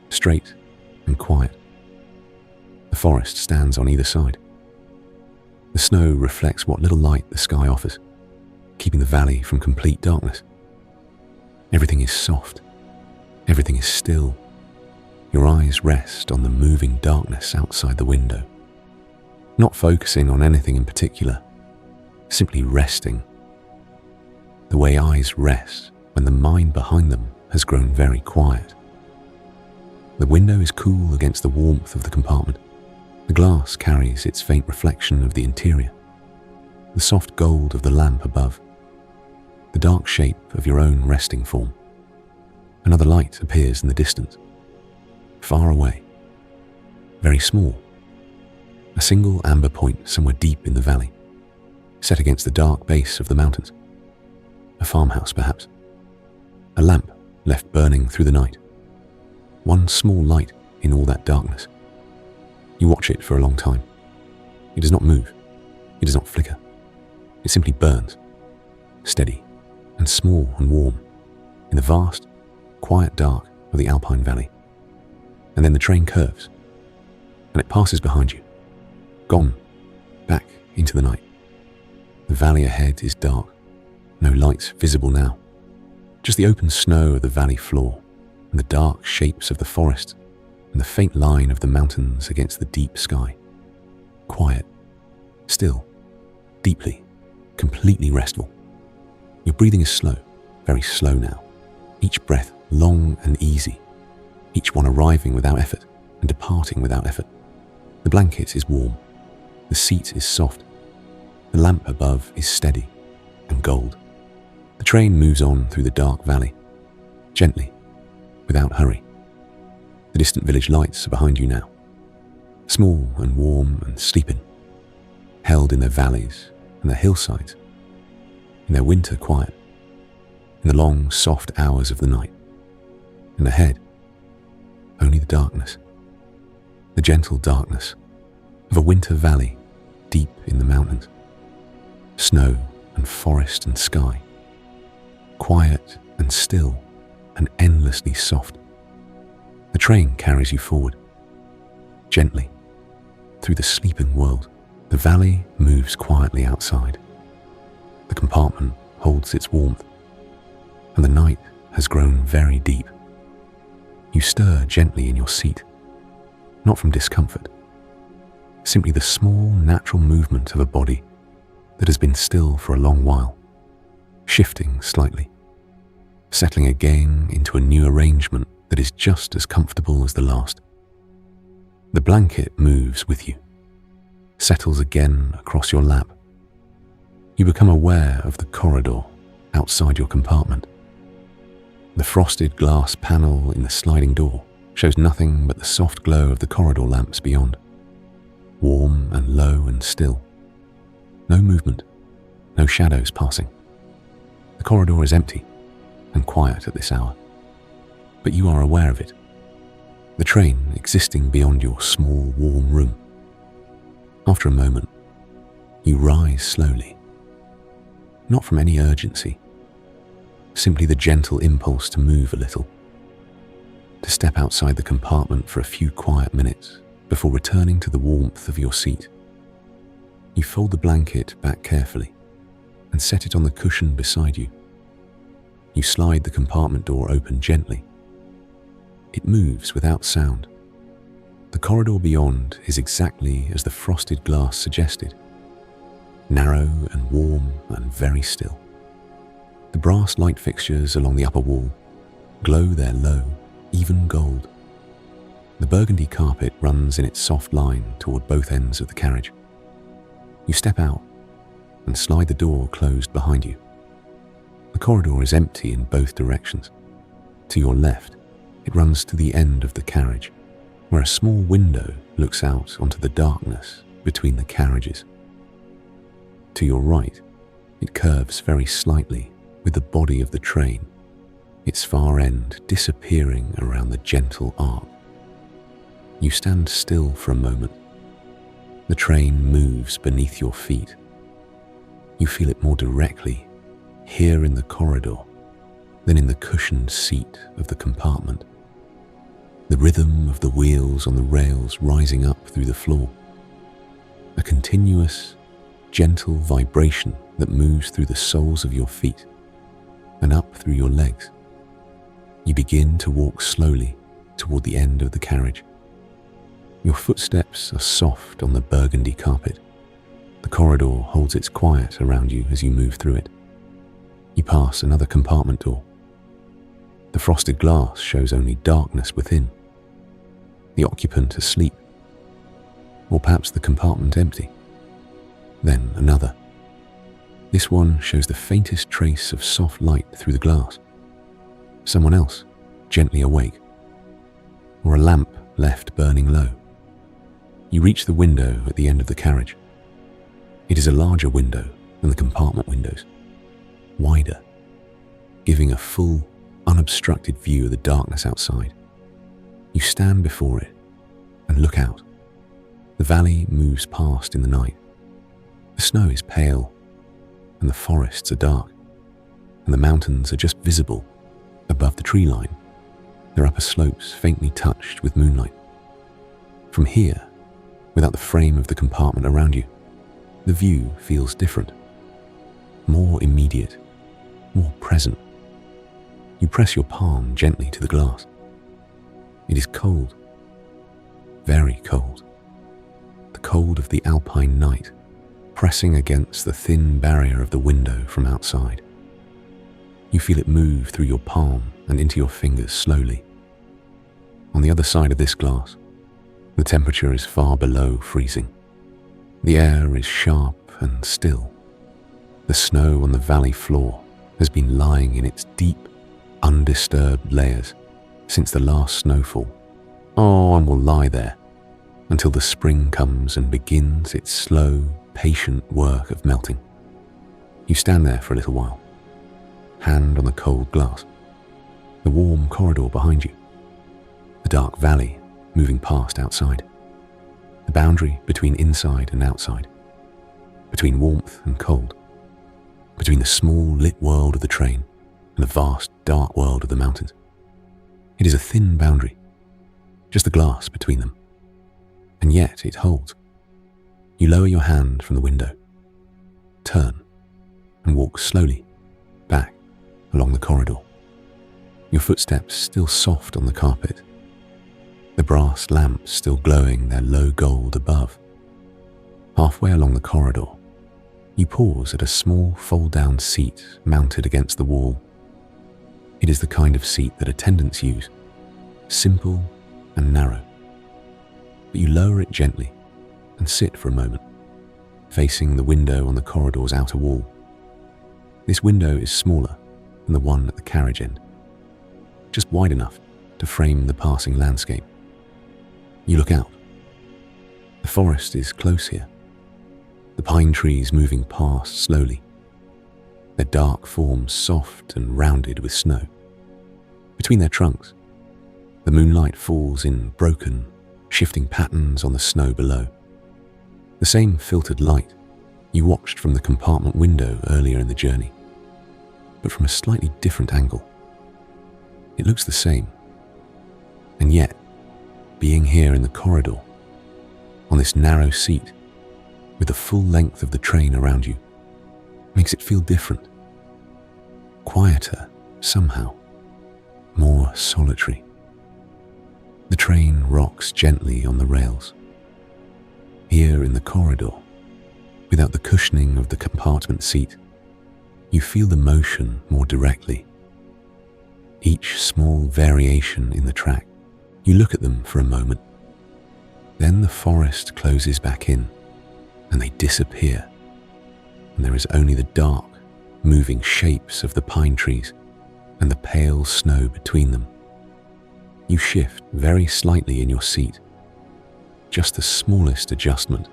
straight and quiet. The forest stands on either side. The snow reflects what little light the sky offers, keeping the valley from complete darkness. Everything is soft. Everything is still. Your eyes rest on the moving darkness outside the window, not focusing on anything in particular, simply resting. The way eyes rest when the mind behind them has grown very quiet. The window is cool against the warmth of the compartment. The glass carries its faint reflection of the interior, the soft gold of the lamp above, the dark shape of your own resting form. Another light appears in the distance, far away, very small, a single amber point somewhere deep in the valley, set against the dark base of the mountains. A farmhouse, perhaps. A lamp left burning through the night. One small light in all that darkness. You watch it for a long time. It does not move. It does not flicker. It simply burns, steady and small and warm, in the vast, quiet dark of the Alpine valley. And then the train curves, and it passes behind you, gone, back into the night. The valley ahead is dark, no lights visible now, just the open snow of the valley floor, and the dark shapes of the forest, and the faint line of the mountains against the deep sky. Quiet, still, deeply, completely restful. Your breathing is slow, very slow now, each breath long and easy, each one arriving without effort and departing without effort. The blanket is warm, the seat is soft, the lamp above is steady and gold. The train moves on through the dark valley, gently, without hurry. The distant village lights are behind you now, small and warm and sleeping, held in their valleys and their hillsides, in their winter quiet, in the long, soft hours of the night. And ahead, only the darkness, the gentle darkness of a winter valley deep in the mountains. Snow and forest and sky, quiet and still and endlessly soft. The train carries you forward, gently, through the sleeping world. The valley moves quietly outside. The compartment holds its warmth, and the night has grown very deep. You stir gently in your seat, not from discomfort, simply the small natural movement of a body that has been still for a long while, shifting slightly, settling again into a new arrangement that is just as comfortable as the last. The blanket moves with you, settles again across your lap. You become aware of the corridor outside your compartment. The frosted glass panel in the sliding door shows nothing but the soft glow of the corridor lamps beyond, warm and low and still. No movement, no shadows passing. The corridor is empty and quiet at this hour, but you are aware of it. The train existing beyond your small, warm room. After a moment, you rise slowly, not from any urgency, simply the gentle impulse to move a little, to step outside the compartment for a few quiet minutes before returning to the warmth of your seat. You fold the blanket back carefully and set it on the cushion beside you. You slide the compartment door open gently. It moves without sound, The corridor beyond is exactly as the frosted glass suggested, narrow and warm and very still. The brass light fixtures along the upper wall glow their low, even gold. The burgundy carpet runs in its soft line toward both ends of the carriage. You step out and slide the door closed behind you. The corridor is empty in both directions. To your left, it runs to the end of the carriage, where a small window looks out onto the darkness between the carriages. To your right, it curves very slightly with the body of the train, its far end disappearing around the gentle arc. You stand still for a moment. The train moves beneath your feet. You feel it more directly here in the corridor than in the cushioned seat of the compartment. The rhythm of the wheels on the rails rising up through the floor. A continuous, gentle vibration that moves through the soles of your feet and up through your legs. You begin to walk slowly toward the end of the carriage. Your footsteps are soft on the burgundy carpet. The corridor holds its quiet around you as you move through it. You pass another compartment door. The frosted glass shows only darkness within. The occupant asleep, or perhaps the compartment empty. Then another. This one shows the faintest trace of soft light through the glass. Someone else, gently awake, or a lamp left burning low. You reach the window at the end of the carriage. It is a larger window than the compartment windows, wider, giving a full, unobstructed view of the darkness outside. You stand before it and look out. The valley moves past in the night. The snow is pale, and the forests are dark, and the mountains are just visible above the tree line, their upper slopes faintly touched with moonlight. From here, without the frame of the compartment around you, the view feels different, more immediate, more present. You press your palm gently to the glass. It is cold, very cold. The cold of the Alpine night, pressing against the thin barrier of the window from outside. You feel it move through your palm and into your fingers slowly. On the other side of this glass, the temperature is far below freezing. The air is sharp and still. The snow on the valley floor has been lying in its deep, undisturbed layers since the last snowfall, and will lie there until the spring comes and begins its slow, patient work of melting. You stand there for a little while, hand on the cold glass, the warm corridor behind you, the dark valley moving past outside, the boundary between inside and outside, between warmth and cold, between the small lit world of the train and the vast dark world of the mountains. It is a thin boundary, just the glass between them, and yet it holds. You lower your hand from the window, turn, and walk slowly back along the corridor. Your footsteps still soft on the carpet, the brass lamps still glowing their low gold above. Halfway along the corridor, you pause at a small fold-down seat mounted against the wall. It is the kind of seat that attendants use, simple and narrow. But you lower it gently and sit for a moment, facing the window on the corridor's outer wall. This window is smaller than the one at the carriage end, just wide enough to frame the passing landscape. You look out. The forest is close here, the pine trees moving past slowly, their dark forms soft and rounded with snow. Between their trunks, the moonlight falls in broken, shifting patterns on the snow below. The same filtered light you watched from the compartment window earlier in the journey, but from a slightly different angle. It looks the same, and yet, being here in the corridor, on this narrow seat, with the full length of the train around you, makes it feel different, quieter somehow, more solitary. The train rocks gently on the rails. Here in the corridor, without the cushioning of the compartment seat, you feel the motion more directly. Each small variation in the track, you look at them for a moment. Then the forest closes back in and they disappear, and there is only the dark, moving shapes of the pine trees and the pale snow between them. You shift very slightly in your seat, just the smallest adjustment,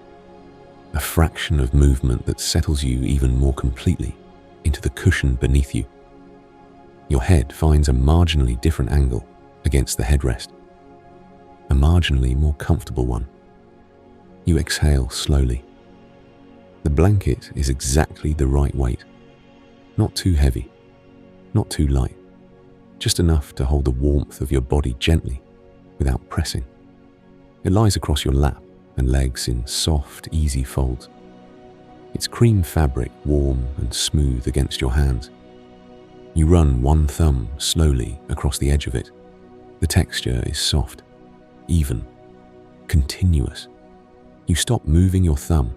a fraction of movement that settles you even more completely into the cushion beneath you. Your head finds a marginally different angle against the headrest, a marginally more comfortable one. You exhale slowly. The blanket is exactly the right weight, not too heavy, not too light, just enough to hold the warmth of your body gently without pressing. It lies across your lap and legs in soft, easy folds. Its cream fabric warm and smooth against your hands. You run one thumb slowly across the edge of it. The texture is soft, even, continuous. You stop moving your thumb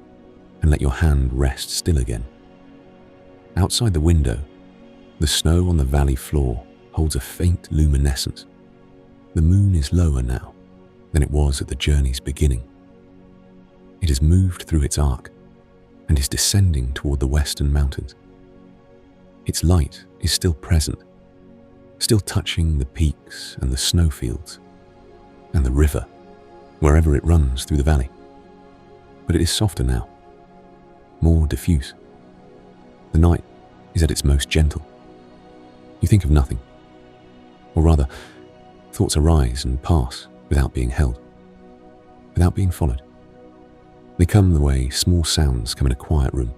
and let your hand rest still again. Outside the window, the snow on the valley floor holds a faint luminescence. The moon is lower now than it was at the journey's beginning. It has moved through its arc and is descending toward the western mountains. Its light is still present, still touching the peaks and the snowfields and the river wherever it runs through the valley. But it is softer now, more diffuse. The night is at its most gentle. You think of nothing, or rather, thoughts arise and pass without being held, without being followed. They come the way small sounds come in a quiet room,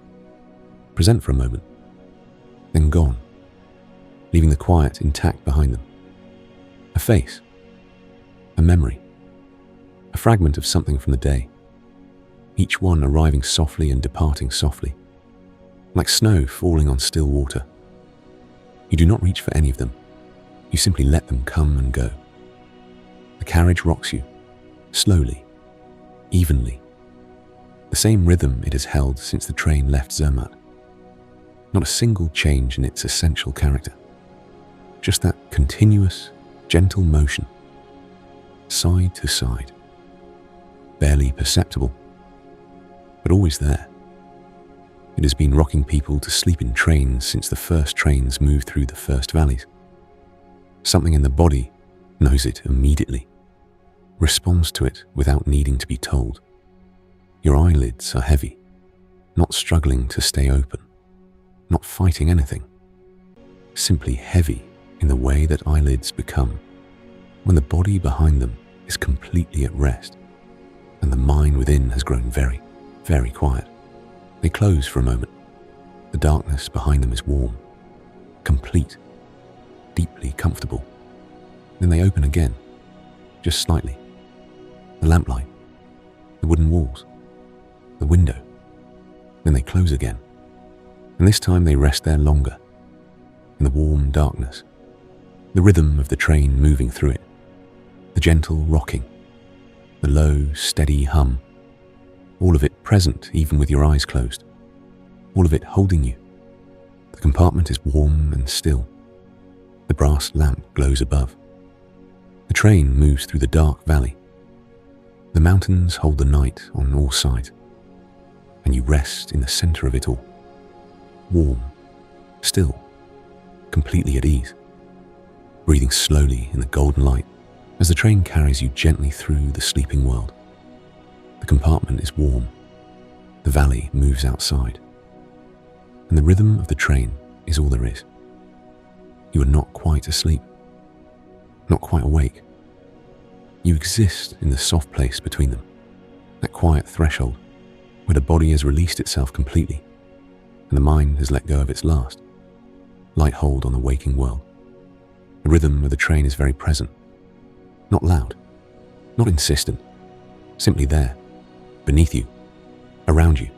present for a moment, then gone, leaving the quiet intact behind them. A face, a memory, a fragment of something from the day, each one arriving softly and departing softly, like snow falling on still water. You do not reach for any of them. You simply let them come and go. The carriage rocks you, slowly, evenly, the same rhythm it has held since the train left Zermatt. Not a single change in its essential character, just that continuous, gentle motion, side to side, barely perceptible, but always there. It has been rocking people to sleep in trains since the first trains moved through the first valleys. Something in the body knows it immediately, responds to it without needing to be told. Your eyelids are heavy, not struggling to stay open, not fighting anything, simply heavy in the way that eyelids become when the body behind them is completely at rest and the mind within has grown very, very quiet. They close for a moment. The darkness behind them is warm, complete, deeply comfortable. Then they open again, just slightly. The lamplight, the wooden walls, the window. Then they close again. And this time they rest there longer, in the warm darkness, the rhythm of the train moving through it, the gentle rocking, the low, steady hum, all of it present even with your eyes closed, all of it holding you. The compartment is warm and still. The brass lamp glows above. The train moves through the dark valley. The mountains hold the night on all sides, and you rest in the center of it all, warm, still, completely at ease, breathing slowly in the golden light as the train carries you gently through the sleeping world. The compartment is warm, the valley moves outside, and the rhythm of the train is all there is. You are not quite asleep, not quite awake. You exist in the soft place between them, that quiet threshold where the body has released itself completely and the mind has let go of its last, light hold on the waking world. The rhythm of the train is very present, not loud, not insistent, simply there, beneath you, around you,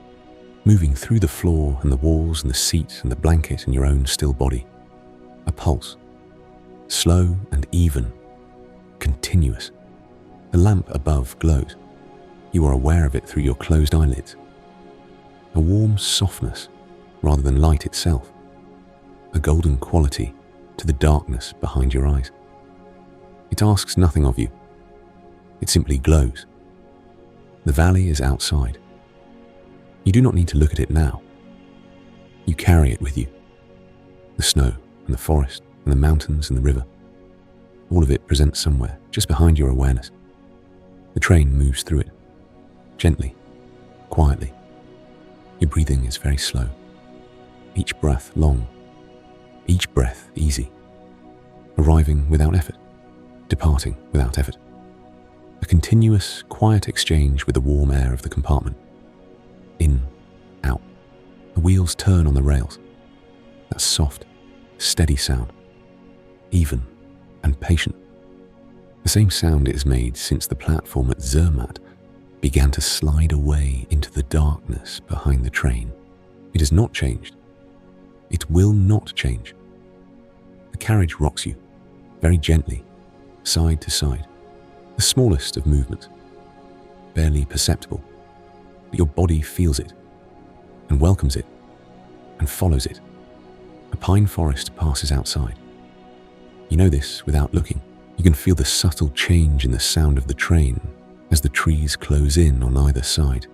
moving through the floor and the walls and the seat and the blanket and your own still body. A pulse, slow and even, continuous, The lamp above glows. You are aware of it through your closed eyelids. A warm softness rather than light itself. A golden quality to the darkness behind your eyes. It asks nothing of you. It simply glows. The valley is outside. You do not need to look at it now. You carry it with you. The snow and the forest and the mountains and the river. All of it presents somewhere just behind your awareness. The train moves through it, gently, quietly. Your breathing is very slow. Each breath long. Each breath easy. Arriving without effort. Departing without effort. A continuous, quiet exchange with the warm air of the compartment. In, out. The wheels turn on the rails. That soft, steady sound. Even and patient. The same sound it has made since the platform at Zermatt began to slide away into the darkness behind the train. It has not changed. It will not change. The carriage rocks you, very gently, side to side, the smallest of movements, barely perceptible, but your body feels it, and welcomes it, and follows it. A pine forest passes outside. You know this without looking. You can feel the subtle change in the sound of the train as the trees close in on either side.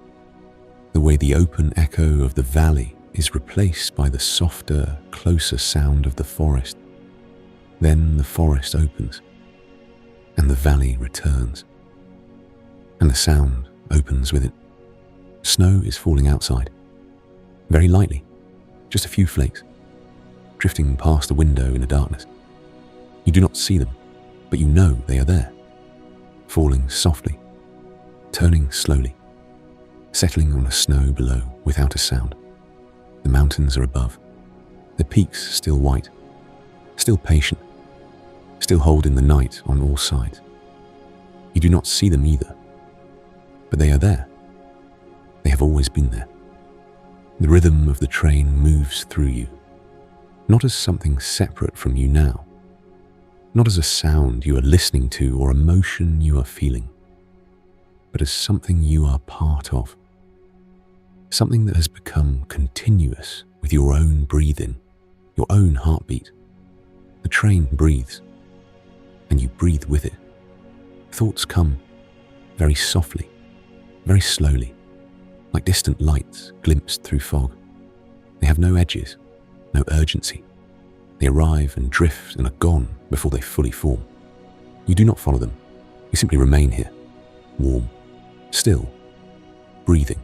The way the open echo of the valley is replaced by the softer, closer sound of the forest. Then the forest opens, and the valley returns. And the sound opens with it. Snow is falling outside, very lightly, just a few flakes, drifting past the window in the darkness. You do not see them, but you know they are there, falling softly, turning slowly, settling on the snow below without a sound. The mountains are above, the peaks still white, still patient, still holding the night on all sides. You do not see them either, but they are there. They have always been there. The rhythm of the train moves through you, not as something separate from you now, not as a sound you are listening to or emotion you are feeling, but as something you are part of, something that has become continuous with your own breathing, your own heartbeat. The train breathes, and you breathe with it. Thoughts come very softly, very slowly, like distant lights glimpsed through fog. They have no edges, no urgency. They arrive and drift and are gone before they fully form. You do not follow them. You simply remain here, warm, still, breathing.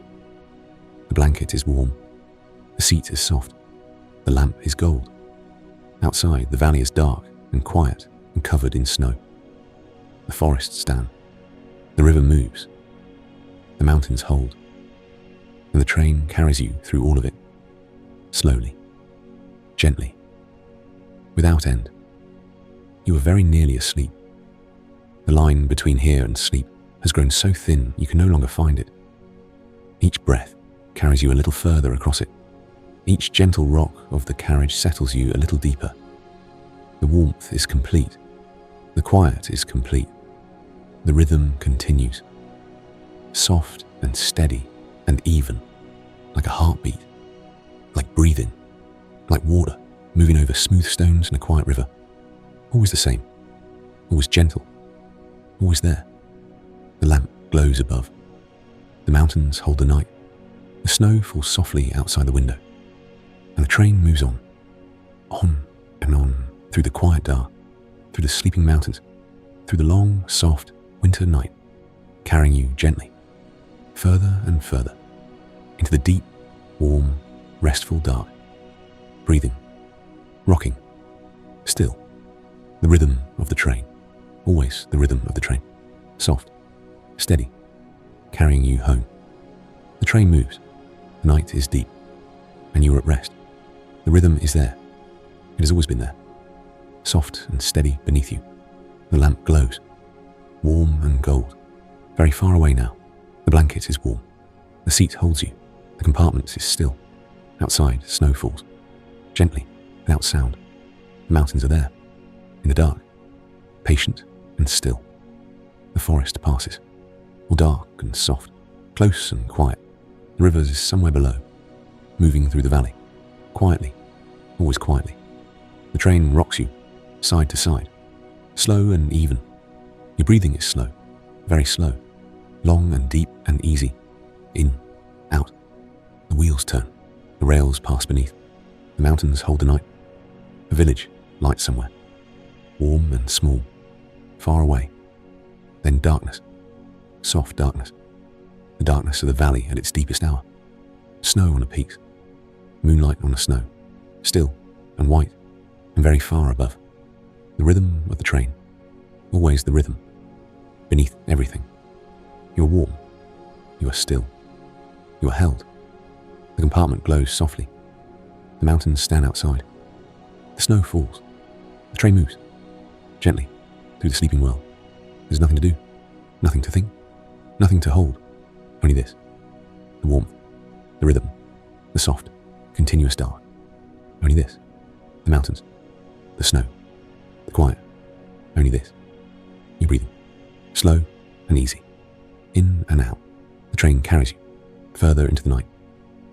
The blanket is warm. The seat is soft. The lamp is gold. Outside, the valley is dark and quiet and covered in snow. The forests stand. The river moves. The mountains hold. And the train carries you through all of it, slowly, gently, without end. You are very nearly asleep. The line between here and sleep has grown so thin you can no longer find it. Each breath carries you a little further across it. Each gentle rock of the carriage settles you a little deeper. The warmth is complete. The quiet is complete. The rhythm continues. Soft and steady and even, like a heartbeat, like breathing, like water moving over smooth stones in a quiet river. Always the same, always gentle, always there. The lamp glows above. The mountains hold the night. The snow falls softly outside the window. And the train moves on and on, through the quiet dark, through the sleeping mountains, through the long, soft winter night, carrying you gently, further and further, into the deep, warm, restful dark, breathing, rocking, still, the rhythm of the train, always the rhythm of the train, soft, steady, carrying you home. The train moves, the night is deep, and you are at rest. The rhythm is there. It has always been there, soft and steady beneath you. The lamp glows, warm and gold, very far away now. The blanket is warm. The seat holds you. The compartment is still. Outside, snow falls, gently, without sound. The mountains are there, in the dark, patient and still. The forest passes, all dark and soft, close and quiet. The river is somewhere below, moving through the valley, quietly, always quietly. The train rocks you, side to side, slow and even. Your breathing is slow, very slow, long and deep and easy. In, out. The wheels turn, the rails pass beneath. The mountains hold the night. A village lights somewhere, warm and small, far away. Then darkness, soft darkness. The darkness of the valley at its deepest hour. Snow on the peaks, moonlight on the snow, still and white and very far above. The rhythm of the train, always the rhythm. Beneath everything, you are warm, you are still, you are held. The compartment glows softly. The mountains stand outside. The snow falls. The train moves, gently, through the sleeping world. There's nothing to do, nothing to think, nothing to hold. Only this, the warmth, the rhythm, the soft, continuous dark. Only this, the mountains, the snow, the quiet. Only this, you breathing, slow and easy, in and out. The train carries you further into the night,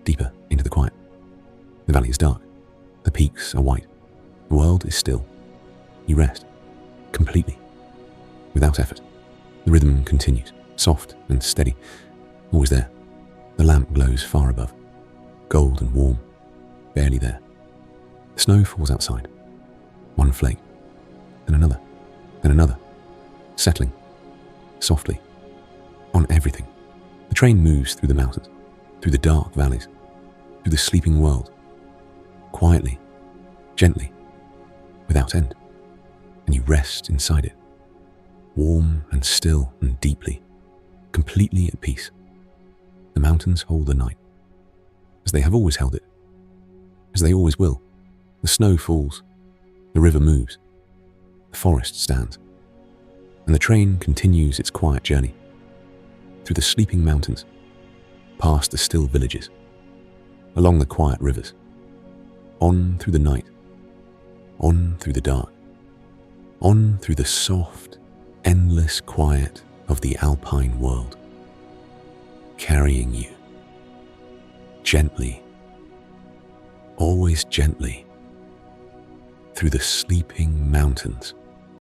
deeper into the quiet. The valley is dark, the peaks are white, the world is still. You rest, completely, without effort. The rhythm continues, soft and steady, always there. The lamp glows far above, gold and warm, barely there. The snow falls outside, one flake, then another, settling, softly, on everything. The train moves through the mountains, through the dark valleys, through the sleeping world, quietly, gently, without end, and you rest inside it, warm and still and deeply, completely at peace. The mountains hold the night, as they have always held it, as they always will. The snow falls, the river moves, the forest stands, and the train continues its quiet journey through the sleeping mountains, past the still villages, along the quiet rivers, on through the night, on through the dark, on through the soft, endless quiet of the Alpine world, carrying you gently, always gently, through the sleeping mountains.